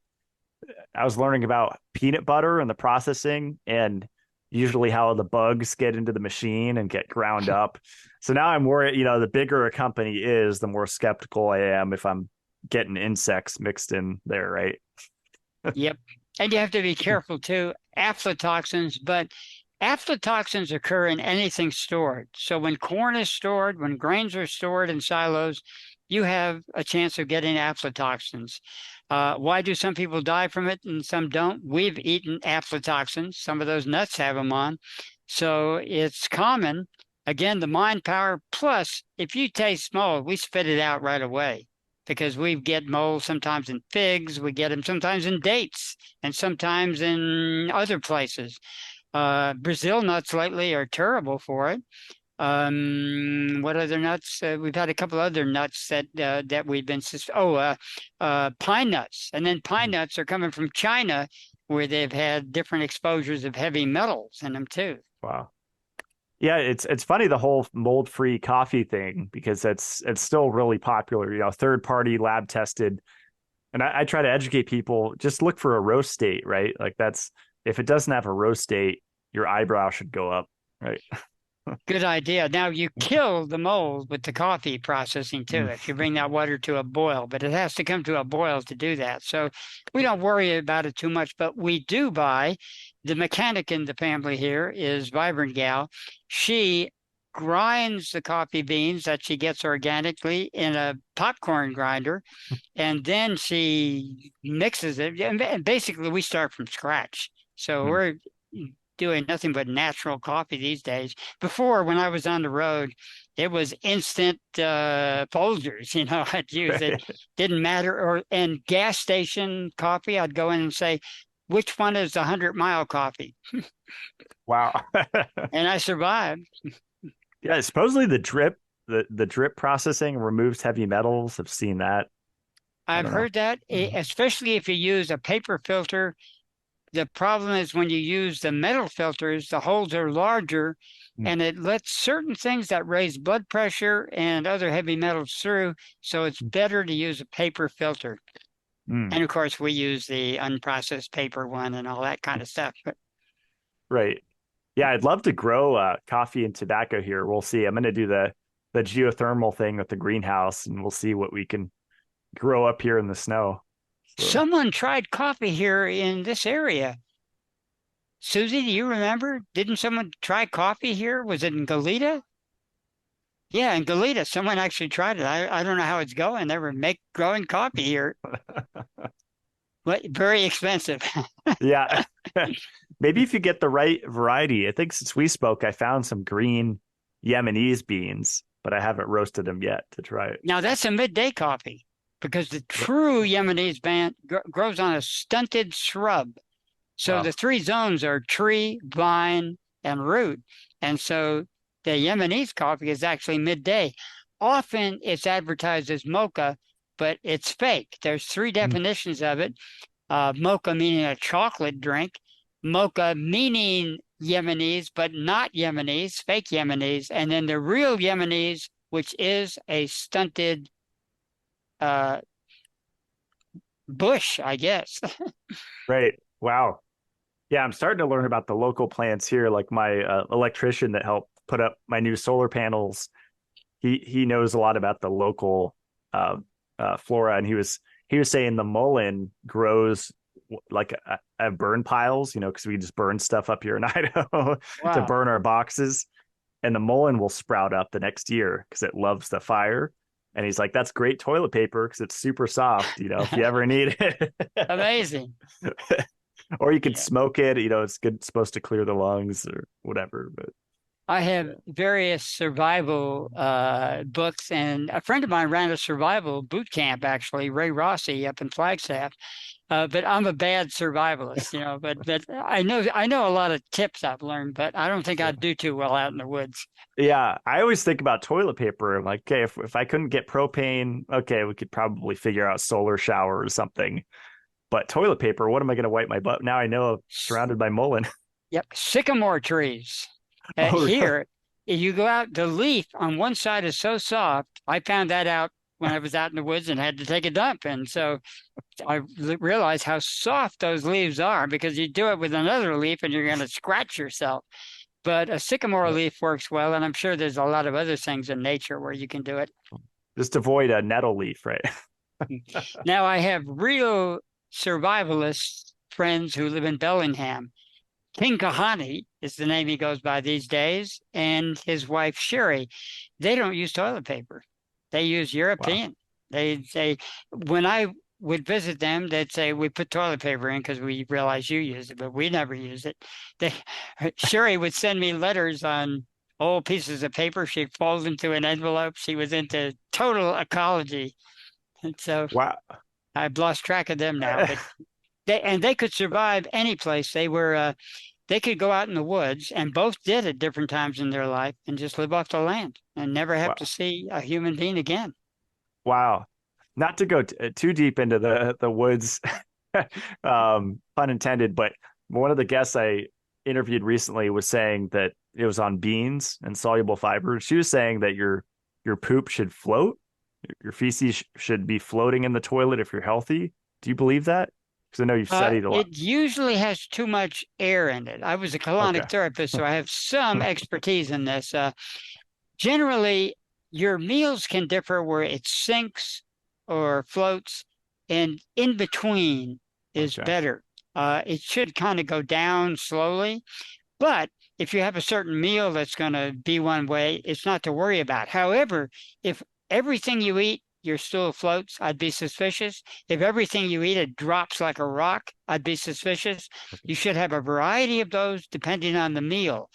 was learning about peanut butter and the processing and usually how the bugs get into the machine and get ground up. So now I'm worried, the bigger a company is, the more skeptical I am if I'm getting insects mixed in there, right? Yep. And you have to be careful too. Aflatoxins, but aflatoxins occur in anything stored. So when corn is stored, when grains are stored in silos, you have a chance of getting aflatoxins. Why do some people die from it and some don't? We've eaten aflatoxins. Some of those nuts have them on. So it's common. Again, the mind power. Plus, if you taste mold, we spit it out right away because we get mold sometimes in figs. We get them sometimes in dates and sometimes in other places. Brazil nuts lately are terrible for it. What other nuts? We've had a couple other nuts that we've been pine nuts, and then pine nuts are coming from China, where they've had different exposures of heavy metals in them too. Wow. Yeah, it's funny the whole mold-free coffee thing because it's still really popular, third party lab tested. And I try to educate people, just look for a roast date, right? Like if it doesn't have a roast date, your eyebrow should go up, right? Good idea. Now you kill the mold with the coffee processing too, if you bring that water to a boil, but it has to come to a boil to do that. So we don't worry about it too much, but we do buy. The mechanic in the family here is Vibrant Gal. She grinds the coffee beans that she gets organically in a popcorn grinder, and then she mixes it. And basically, we start from scratch. So we're doing nothing but natural coffee these days. Before, when I was on the road, it was instant Folgers. I'd use it. Didn't matter. And gas station coffee, I'd go in and say, which one is the 100-mile coffee? Wow. And I survived. Yeah, supposedly the drip processing removes heavy metals. I've seen that. I I've don't know. heard that, especially if you use a paper filter. The problem is when you use the metal filters, the holes are larger and it lets certain things that raise blood pressure and other heavy metals through. So it's better to use a paper filter. Mm. And of course, we use the unprocessed paper one and all that kind of stuff. But Right. Yeah, I'd love to grow coffee and tobacco here. We'll see. I'm going to do the geothermal thing with the greenhouse, and we'll see what we can grow up here in the snow. So. someone tried coffee here in this area. Susie, do you remember? Didn't someone try coffee here? Was it in Goleta? Yeah, in Goleta, someone actually tried it. I don't know how it's going. They were growing coffee here. But very expensive. Yeah. Maybe if you get the right variety. I think since we spoke, I found some green Yemenese beans, but I haven't roasted them yet to try it. Now that's a midday coffee because the true Yemenese band grows on a stunted shrub. So the three zones are tree, vine, and root. And so the Yemenese coffee is actually midday. Often it's advertised as mocha, but it's fake. There's three definitions of it. Mocha meaning a chocolate drink, mocha meaning Yemenese, but not Yemenese, fake Yemenese, and then the real Yemenese, which is a stunted bush, I guess. Right. Wow. Yeah, I'm starting to learn about the local plants here. Like my electrician that helped put up my new solar panels, he knows a lot about the local flora, and he was saying the mullein grows like at burn piles, because we just burn stuff up here in Idaho to burn our boxes, and the mullein will sprout up the next year because it loves the fire. And he's like, that's great toilet paper because it's super soft, if you ever need it. Amazing. Or you could smoke it, it's good, it's supposed to clear the lungs or whatever. But I have various survival books, and a friend of mine ran a survival boot camp, actually, Ray Rossi up in Flagstaff. But I'm a bad survivalist, but I know a lot of tips I've learned, but I don't think I'd do too well out in the woods. Yeah, I always think about toilet paper. I'm like, okay, if I couldn't get propane, okay, we could probably figure out solar shower or something. But toilet paper, what am I going to wipe my butt? Now I know I'm surrounded by mullein. Yep, sycamore trees. Here, if you go out, the leaf on one side is so soft. I found that out when I was out in the woods and had to take a dump. And so I realized how soft those leaves are because you do it with another leaf and you're going to scratch yourself. But a sycamore leaf works well. And I'm sure there's a lot of other things in nature where you can do it. Just avoid a nettle leaf, right? Now, I have real survivalist friends who live in Bellingham. King Kahani is the name he goes by these days, and his wife Sherry. They don't use toilet paper. They use European. Wow. They say, when I would visit them, they'd say, we put toilet paper in because we realize you use it, but we never use it. Sherry would send me letters on old pieces of paper. She'd fold into an envelope. She was into total ecology. And so wow. I've lost track of them now. But they could survive any place. They could go out in the woods, and both did at different times in their life, and just live off the land and never have to see a human being again. Wow. Not to go too deep into the woods, pun intended, but one of the guests I interviewed recently was saying that it was on beans and soluble fiber. She was saying that your poop should float. Your feces should be floating in the toilet if you're healthy. Do you believe that? Because I know you've studied a lot. It usually has too much air in it. I was a colonic therapist, so I have some expertise in this. Generally, your meals can differ where it sinks or floats, and in between is better. It should kind of go down slowly, but if you have a certain meal that's going to be one way, it's not to worry about. However, if everything you eat, your stool floats, I'd be suspicious. If everything you eat, it drops like a rock, I'd be suspicious. You should have a variety of those depending on the meal.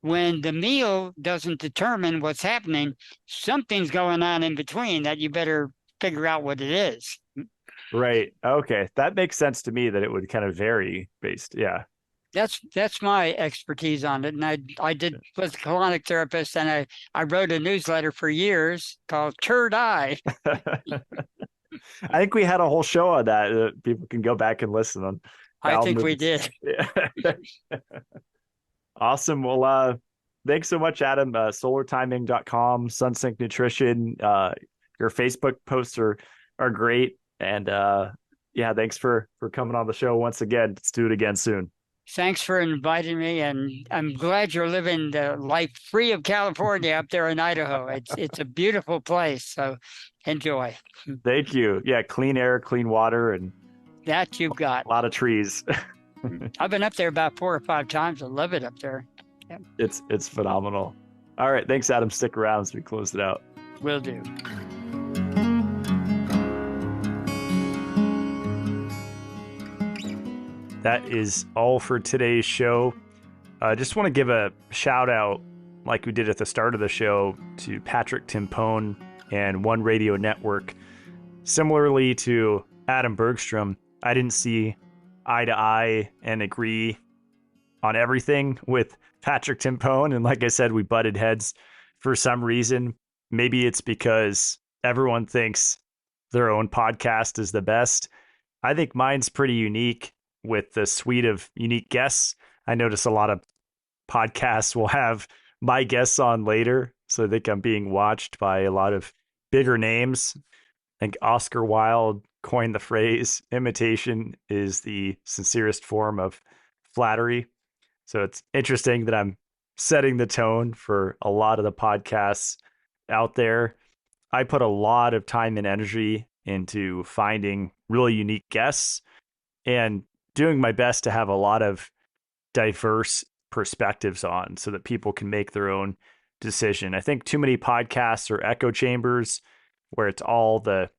When the meal doesn't determine what's happening, something's going on in between that you better figure out what it is. Right. Okay. That makes sense to me that it would kind of vary based. Yeah. That's my expertise on it. And I was a colonic therapist, and I wrote a newsletter for years called Third Eye. I think we had a whole show on that. People can go back and listen on. I bowel think we movements. did. Yeah. Awesome. Well, thanks so much, Adam. Solartiming.com, Sunsync Nutrition. Your Facebook posts are great. And yeah, thanks for coming on the show once again. Let's do it again soon. Thanks for inviting me, and I'm glad you're living the life free of California up there in Idaho. It's a beautiful place, so enjoy. Thank you. Yeah, clean air, clean water, and That you've got. a lot of trees. I've been up there about 4 or 5 times. I love it up there. Yeah, It's phenomenal. All right, thanks, Adam. Stick around as we close it out. will do. That is all for today's show. I just want to give a shout out, like we did at the start of the show, to Patrick Timpone and One Radio Network. Similarly to Adam Bergstrom, I didn't see eye to eye and agree on everything with Patrick Timpone. And like I said, we butted heads for some reason. Maybe it's because everyone thinks their own podcast is the best. I think mine's pretty unique with the suite of unique guests. I notice a lot of podcasts will have my guests on later. So I think I'm being watched by a lot of bigger names. I think Oscar Wilde coined the phrase, imitation is the sincerest form of flattery. So it's interesting that I'm setting the tone for a lot of the podcasts out there. I put a lot of time and energy into finding really unique guests and doing my best to have a lot of diverse perspectives on so that people can make their own decision. I think too many podcasts are echo chambers where it's all the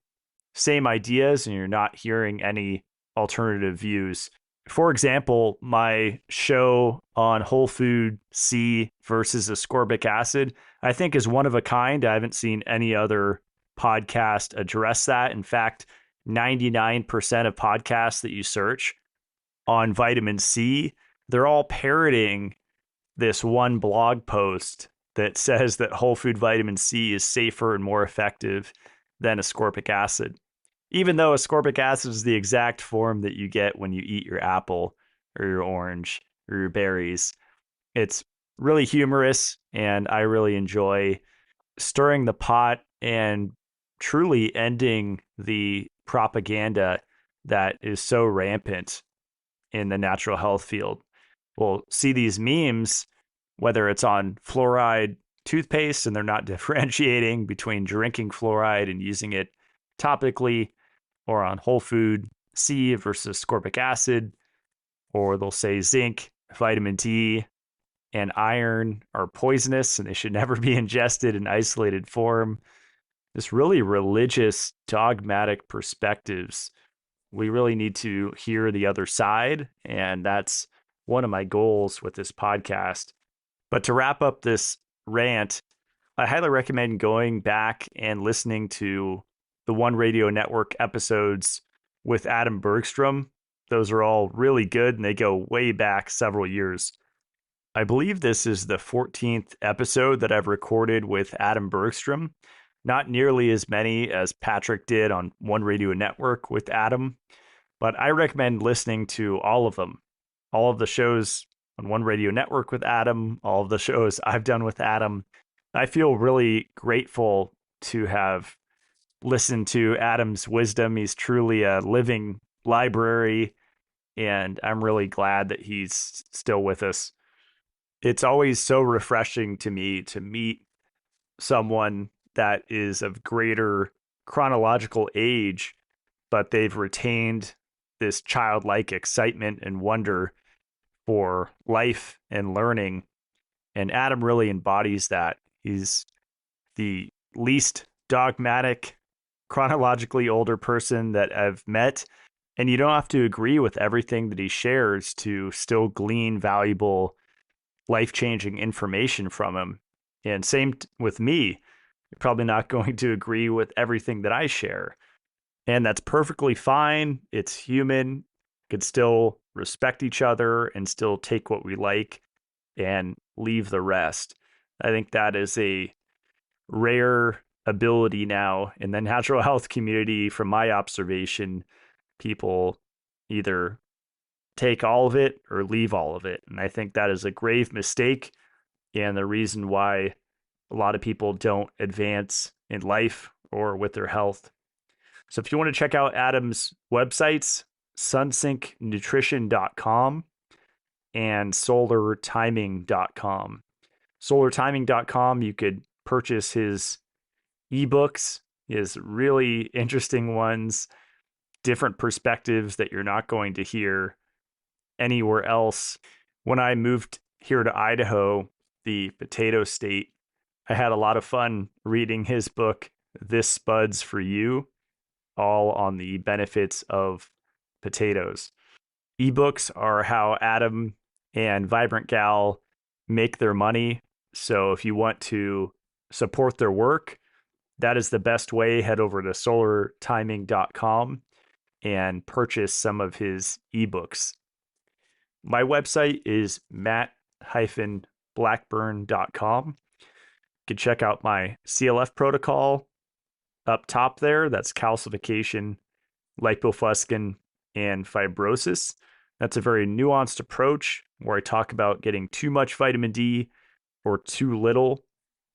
same ideas and you're not hearing any alternative views. For example, my show on whole food C versus ascorbic acid, I think is one of a kind. I haven't seen any other podcast address that. In fact, 99% of podcasts that you search on vitamin C, they're all parroting this one blog post that says that whole food vitamin C is safer and more effective than ascorbic acid, even though ascorbic acid is the exact form that you get when you eat your apple or your orange or your berries. It's really humorous, and I really enjoy stirring the pot and truly ending the propaganda that is so rampant in the natural health field. We'll see these memes, whether it's on fluoride toothpaste and they're not differentiating between drinking fluoride and using it topically, or on whole food C versus ascorbic acid, or they'll say zinc, vitamin D, and iron are poisonous and they should never be ingested in isolated form. This really religious, dogmatic perspectives. We really need to hear the other side, and that's one of my goals with this podcast. But to wrap up this rant, I highly recommend going back and listening to the One Radio Network episodes with Adam Bergstrom. Those are all really good, and they go way back several years. I believe this is the 14th episode that I've recorded with Adam Bergstrom. Not nearly as many as Patrick did on One Radio Network with Adam, but I recommend listening to all of them. All of the shows on One Radio Network with Adam, all of the shows I've done with Adam. I feel really grateful to have listened to Adam's wisdom. He's truly a living library, and I'm really glad that he's still with us. It's always so refreshing to me to meet someone that is of greater chronological age, but they've retained this childlike excitement and wonder for life and learning. And Adam really embodies that. He's the least dogmatic, chronologically older person that I've met. And you don't have to agree with everything that he shares to still glean valuable, life-changing information from him. And same with me. You're probably not going to agree with everything that I share. And that's perfectly fine. It's human. Could still respect each other and still take what we like and leave the rest. I think that is a rare ability now in the natural health community. From my observation, people either take all of it or leave all of it. And I think that is a grave mistake and the reason why a lot of people don't advance in life or with their health. So if you want to check out Adam's websites, sunsyncnutrition.com and solartiming.com. Solartiming.com, you could purchase his eBooks, his really interesting ones, different perspectives that you're not going to hear anywhere else. When I moved here to Idaho, the potato state, I had a lot of fun reading his book, This Spuds for You, all on the benefits of potatoes. Ebooks are how Adam and Vibrant Gal make their money. So if you want to support their work, that is the best way. Head over to solartiming.com and purchase some of his ebooks. My website is matt-blackburn.com. You can check out my CLF protocol up top there. That's calcification, lipofuscin, and fibrosis. That's a very nuanced approach where I talk about getting too much vitamin D or too little,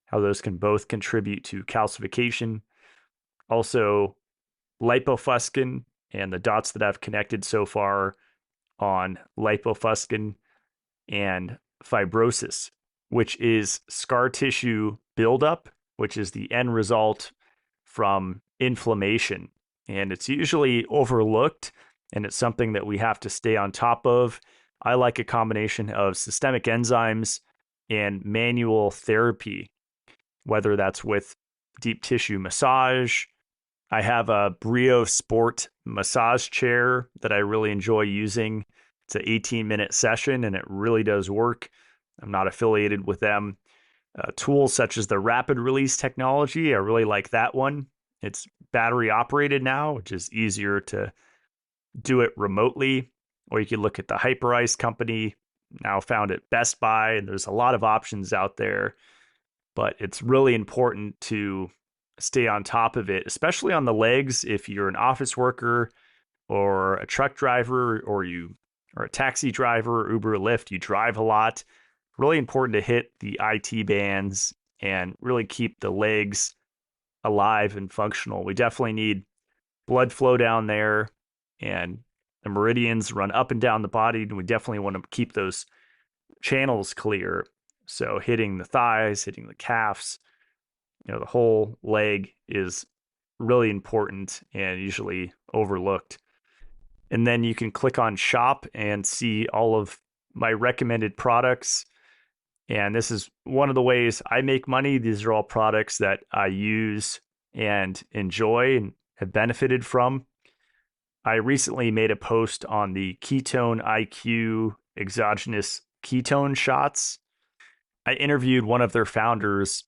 how those can both contribute to calcification. Also, lipofuscin and the dots that I've connected so far on lipofuscin and fibrosis, which is scar tissue buildup, which is the end result from inflammation. And it's usually overlooked, and it's something that we have to stay on top of. I like a combination of systemic enzymes and manual therapy, whether that's with deep tissue massage. I have a Brio Sport massage chair that I really enjoy using. It's an 18-minute session, and it really does work. I'm not affiliated with them. Tools such as the rapid release technology, I really like that one. It's battery operated now, which is easier to do it remotely. Or you can look at the Hyperice company, now found at Best Buy, and there's a lot of options out there. But it's really important to stay on top of it, especially on the legs. If you're an office worker or a truck driver or a taxi driver, Uber, Lyft, you drive a lot. Really important to hit the IT bands and really keep the legs alive and functional. We definitely need blood flow down there, and the meridians run up and down the body, and we definitely want to keep those channels clear. So hitting the thighs, hitting the calves, the whole leg is really important and usually overlooked. And then you can click on shop and see all of my recommended products. And this is one of the ways I make money. These are all products that I use and enjoy and have benefited from. I recently made a post on the Ketone IQ exogenous ketone shots. I interviewed one of their founders,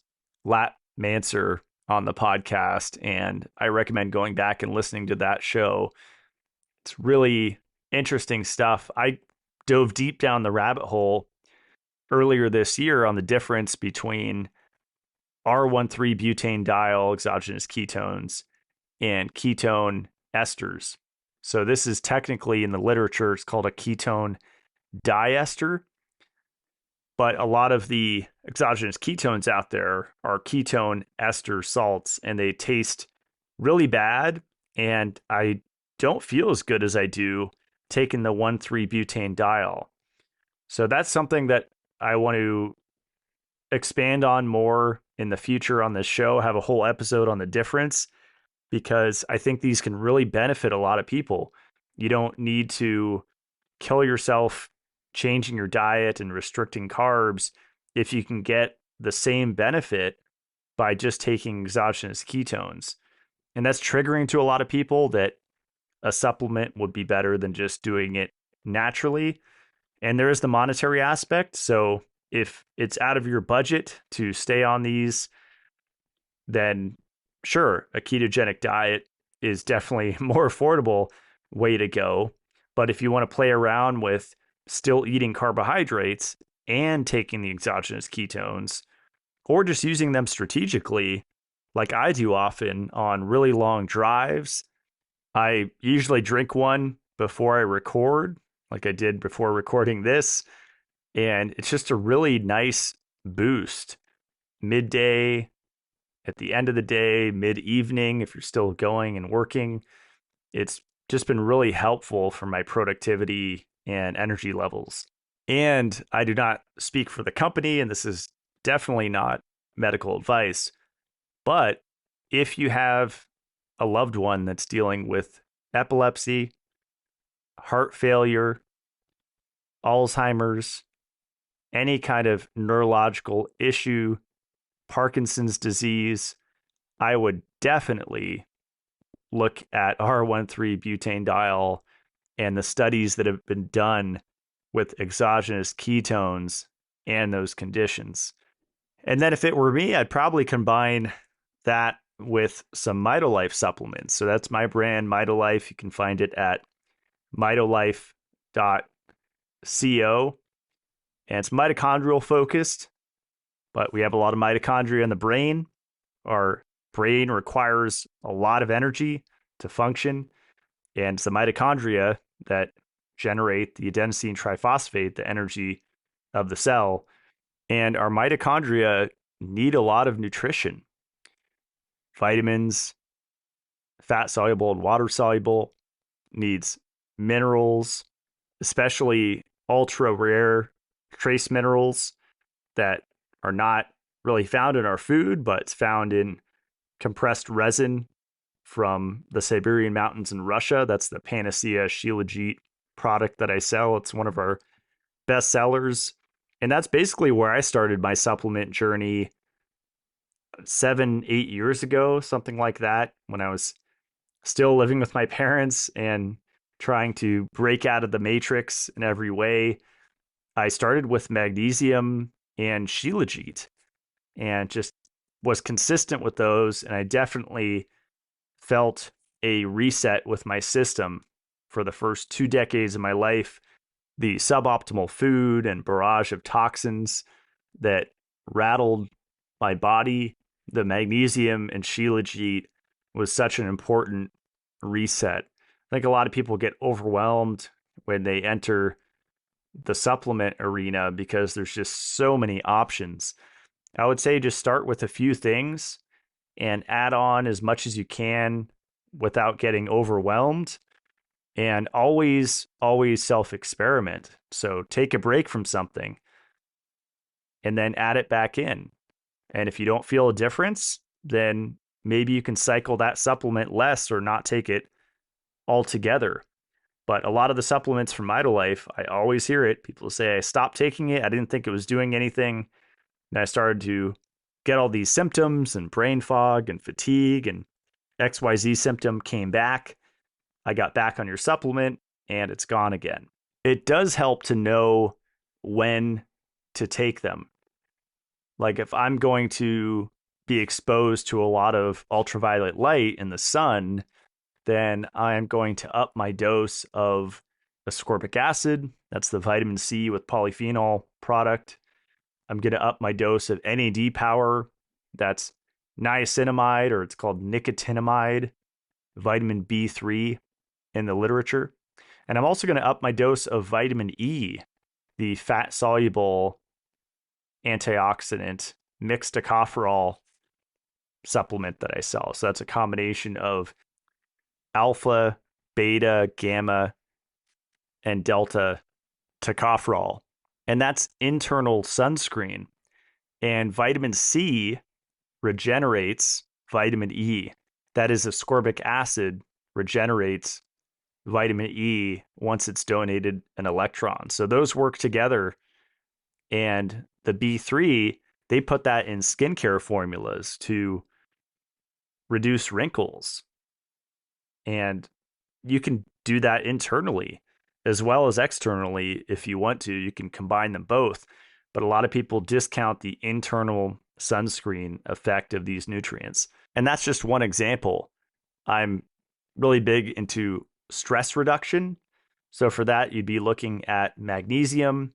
Lat Manser, on the podcast, and I recommend going back and listening to that show. It's really interesting stuff. I dove deep down the rabbit hole earlier this year on the difference between R13-butanediol exogenous ketones and ketone esters. So this is technically in the literature, it's called a ketone diester. But a lot of the exogenous ketones out there are ketone ester salts, and they taste really bad. And I don't feel as good as I do taking the 1,3-butanediol. So that's something that I want to expand on more in the future on this show, have a whole episode on the difference, because I think these can really benefit a lot of people. You don't need to kill yourself changing your diet and restricting carbs if you can get the same benefit by just taking exogenous ketones. And that's triggering to a lot of people that a supplement would be better than just doing it naturally. And there is the monetary aspect. So if it's out of your budget to stay on these, then sure, a ketogenic diet is definitely a more affordable way to go. But if you want to play around with still eating carbohydrates and taking the exogenous ketones, or just using them strategically, like I do often on really long drives, I usually drink one before I record like I did before recording this. And it's just a really nice boost midday, at the end of the day, mid evening, if you're still going and working. It's just been really helpful for my productivity and energy levels. And I do not speak for the company, and this is definitely not medical advice. But if you have a loved one that's dealing with epilepsy, heart failure, Alzheimer's, any kind of neurological issue, Parkinson's disease, I would definitely look at R13 butanediol and the studies that have been done with exogenous ketones and those conditions. And then if it were me, I'd probably combine that with some Mitolife supplements. So that's my brand, Mitolife. You can find it at mitolife.co. And it's mitochondrial focused, but we have a lot of mitochondria in the brain. Our brain requires a lot of energy to function. And it's the mitochondria that generate the adenosine triphosphate, the energy of the cell. And our mitochondria need a lot of nutrition, vitamins, fat soluble and water soluble, needs minerals, especially ultra rare trace minerals that are not really found in our food, but it's found in compressed resin from the Siberian mountains in Russia. That's the Panacea Shilajit product that I sell. It's one of our best sellers. And that's basically where I started my supplement journey 7, 8 years ago, something like that, when I was still living with my parents and trying to break out of the matrix in every way. I started with magnesium and Shilajit and just was consistent with those. And I definitely felt a reset with my system for the first 2 decades of my life. The suboptimal food and barrage of toxins that rattled my body, the magnesium and Shilajit was such an important reset. I think a lot of people get overwhelmed when they enter the supplement arena because there's just so many options. I would say just start with a few things and add on as much as you can without getting overwhelmed. And always self experiment. So take a break from something and then add it back in. And if you don't feel a difference, then maybe you can cycle that supplement less or not take it altogether. But a lot of the supplements from Mitolife, I always hear it. People say, I stopped taking it. I didn't think it was doing anything. And I started to get all these symptoms and brain fog and fatigue, and XYZ symptom came back. I got back on your supplement and it's gone again. It does help to know when to take them. Like if I'm going to be exposed to a lot of ultraviolet light in the sun, then I'm going to up my dose of ascorbic acid. That's the vitamin C with polyphenol product. I'm going to up my dose of NAD power. That's niacinamide, or it's called nicotinamide, vitamin B3 in the literature. And I'm also going to up my dose of vitamin E, the fat soluble antioxidant mixed tocopherol supplement that I sell. So that's a combination of alpha, beta, gamma, and delta tocopherol. And that's internal sunscreen. And vitamin C regenerates vitamin E. That is, ascorbic acid regenerates vitamin E once it's donated an electron. So those work together. And the B3, they put that in skincare formulas to reduce wrinkles. And you can do that internally as well as externally if you want to. You can combine them both. But a lot of people discount the internal sunscreen effect of these nutrients. And that's just one example. I'm really big into stress reduction. So for that, you'd be looking at magnesium.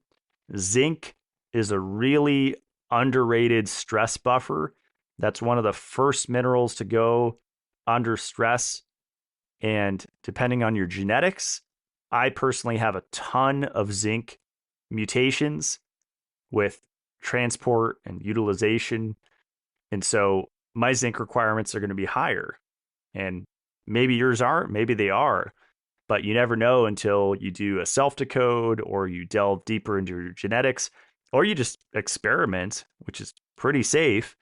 Zinc is a really underrated stress buffer. That's one of the first minerals to go under stress. And depending on your genetics, I personally have a ton of zinc mutations with transport and utilization. And so my zinc requirements are going to be higher. And maybe yours aren't, maybe they are, but you never know until you do a self decode or you delve deeper into your genetics or you just experiment, which is pretty safe,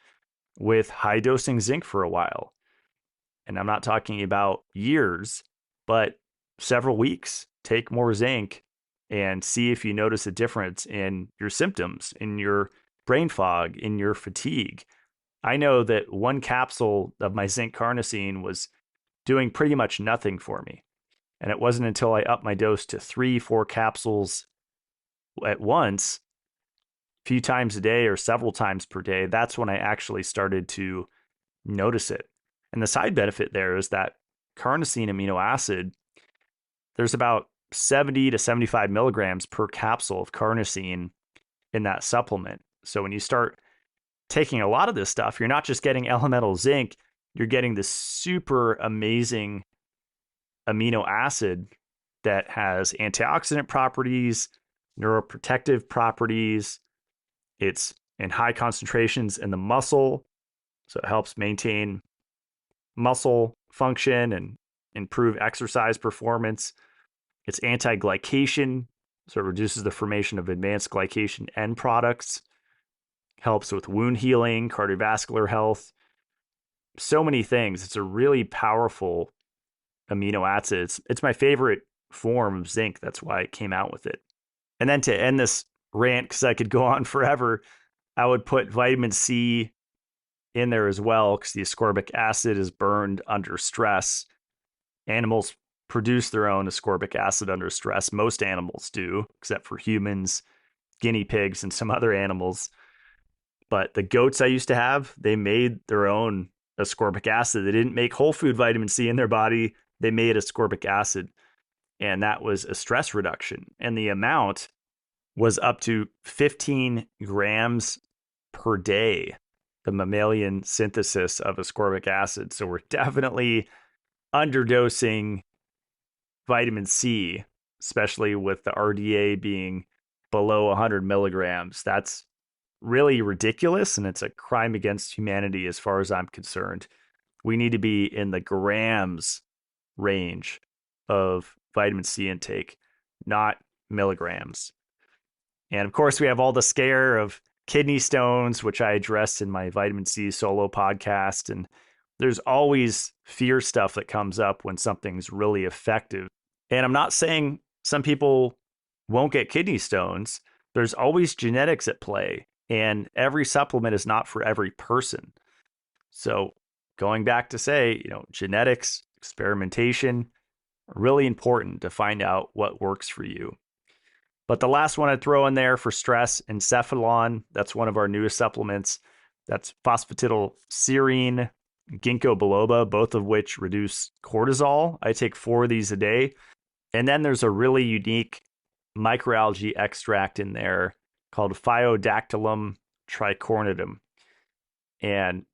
with high dosing zinc for a while. And I'm not talking about years, but several weeks. Take more zinc and see if you notice a difference in your symptoms, in your brain fog, in your fatigue. I know that one capsule of my zinc carnosine was doing pretty much nothing for me. And it wasn't until I upped my dose to 3, 4 capsules at once, a few times a day or several times per day, that's when I actually started to notice it. And the side benefit there is that carnosine amino acid, there's about 70 to 75 milligrams per capsule of carnosine in that supplement. So when you start taking a lot of this stuff, you're not just getting elemental zinc, you're getting this super amazing amino acid that has antioxidant properties, neuroprotective properties. It's in high concentrations in the muscle, so it helps maintain muscle function and improve exercise performance. It's anti-glycation, so it reduces the formation of advanced glycation end products, helps with wound healing, cardiovascular health, so many things. It's a really powerful amino acid. It's my favorite form of zinc. That's why I came out with it. And then to end this rant, because I could go on forever, I would put vitamin C in there as well, because the ascorbic acid is burned under stress. Animals produce their own ascorbic acid under stress. Most animals do, except for humans, guinea pigs, and some other animals. But the goats I used to have, they made their own ascorbic acid. They didn't make whole food vitamin C in their body. They made ascorbic acid. And that was a stress reduction. And the amount was up to 15 grams per day, the mammalian synthesis of ascorbic acid. So we're definitely underdosing vitamin C, especially with the RDA being below 100 milligrams. That's really ridiculous, and it's a crime against humanity as far as I'm concerned. We need to be in the grams range of vitamin C intake, not milligrams. And of course, we have all the scare of kidney stones, which I addressed in my vitamin C solo podcast. And there's always fear stuff that comes up when something's really effective. And I'm not saying some people won't get kidney stones. There's always genetics at play, and every supplement is not for every person. So going back to say, genetics, experimentation, really important to find out what works for you. But the last one I'd throw in there for stress, encephalon, that's one of our newest supplements. That's phosphatidylserine, ginkgo biloba, both of which reduce cortisol. I take 4 of these a day. And then there's a really unique microalgae extract in there called Phyodactylum tricornidum. And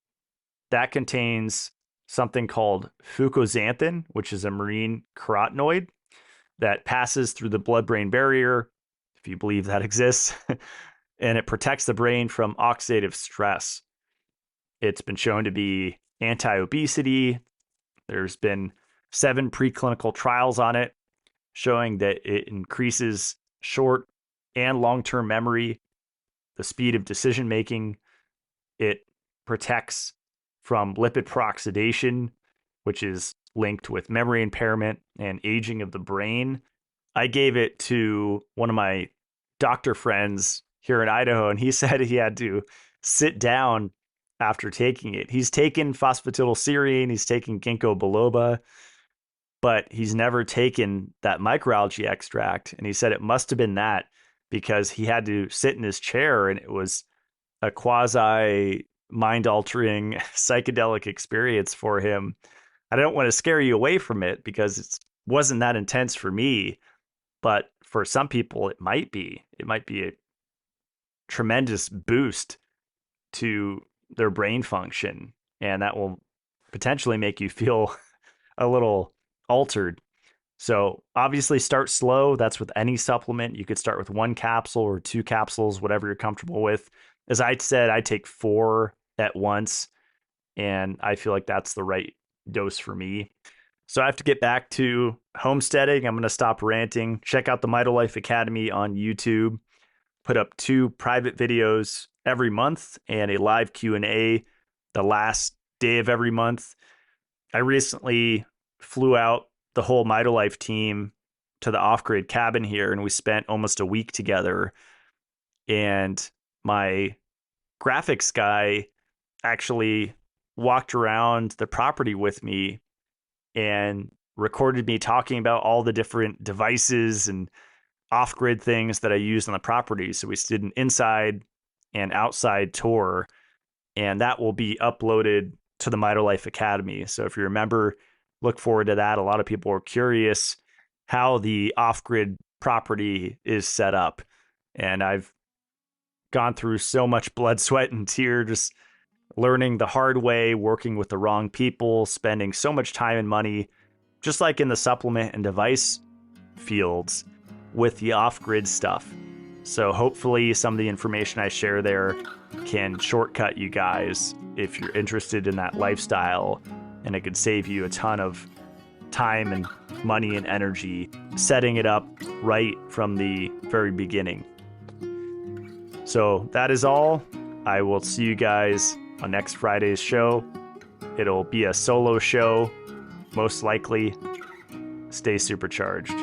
that contains something called fucoxanthin, which is a marine carotenoid that passes through the blood-brain barrier, if you believe that exists, and it protects the brain from oxidative stress. It's been shown to be anti-obesity. There's been 7 preclinical trials on it showing that it increases short and long-term memory, the speed of decision making. It protects from lipid peroxidation, which is linked with memory impairment and aging of the brain. I gave it to one of my doctor friends here in Idaho, and he said he had to sit down after taking it. He's taken phosphatidylserine, he's taken ginkgo biloba, but he's never taken that microalgae extract. And he said it must have been that, because he had to sit in his chair and it was a quasi mind altering psychedelic experience for him. I don't want to scare you away from it because it wasn't that intense for me, but for some people it might be. It might be a tremendous boost to their brain function, and that will potentially make you feel a little altered. So obviously start slow. That's with any supplement. You could start with 1 capsule or 2 capsules, whatever you're comfortable with. As I said, I take 4 at once, and I feel like that's the right dose for me. So I have to get back to homesteading. I'm going to stop ranting. Check out the Mitolife Academy on YouTube. Put up 2 private videos every month and a live Q&A the last day of every month. I recently flew out the whole Mitolife team to the off-grid cabin here, and we spent almost a week together. And my graphics guy actually walked around the property with me and recorded me talking about all the different devices and off-grid things that I used on the property. So we did an inside and outside tour, and that will be uploaded to the Mitolife Academy. So if you remember, look forward to that. A lot of people are curious how the off-grid property is set up. And I've gone through so much blood, sweat, and tear just learning the hard way, working with the wrong people, spending so much time and money, just like in the supplement and device fields with the off-grid stuff. So hopefully some of the information I share there can shortcut you guys if you're interested in that lifestyle, and it could save you a ton of time and money and energy setting it up right from the very beginning. So that is all. I will see you guys on next Friday's show. It'll be a solo show, most likely. Stay supercharged.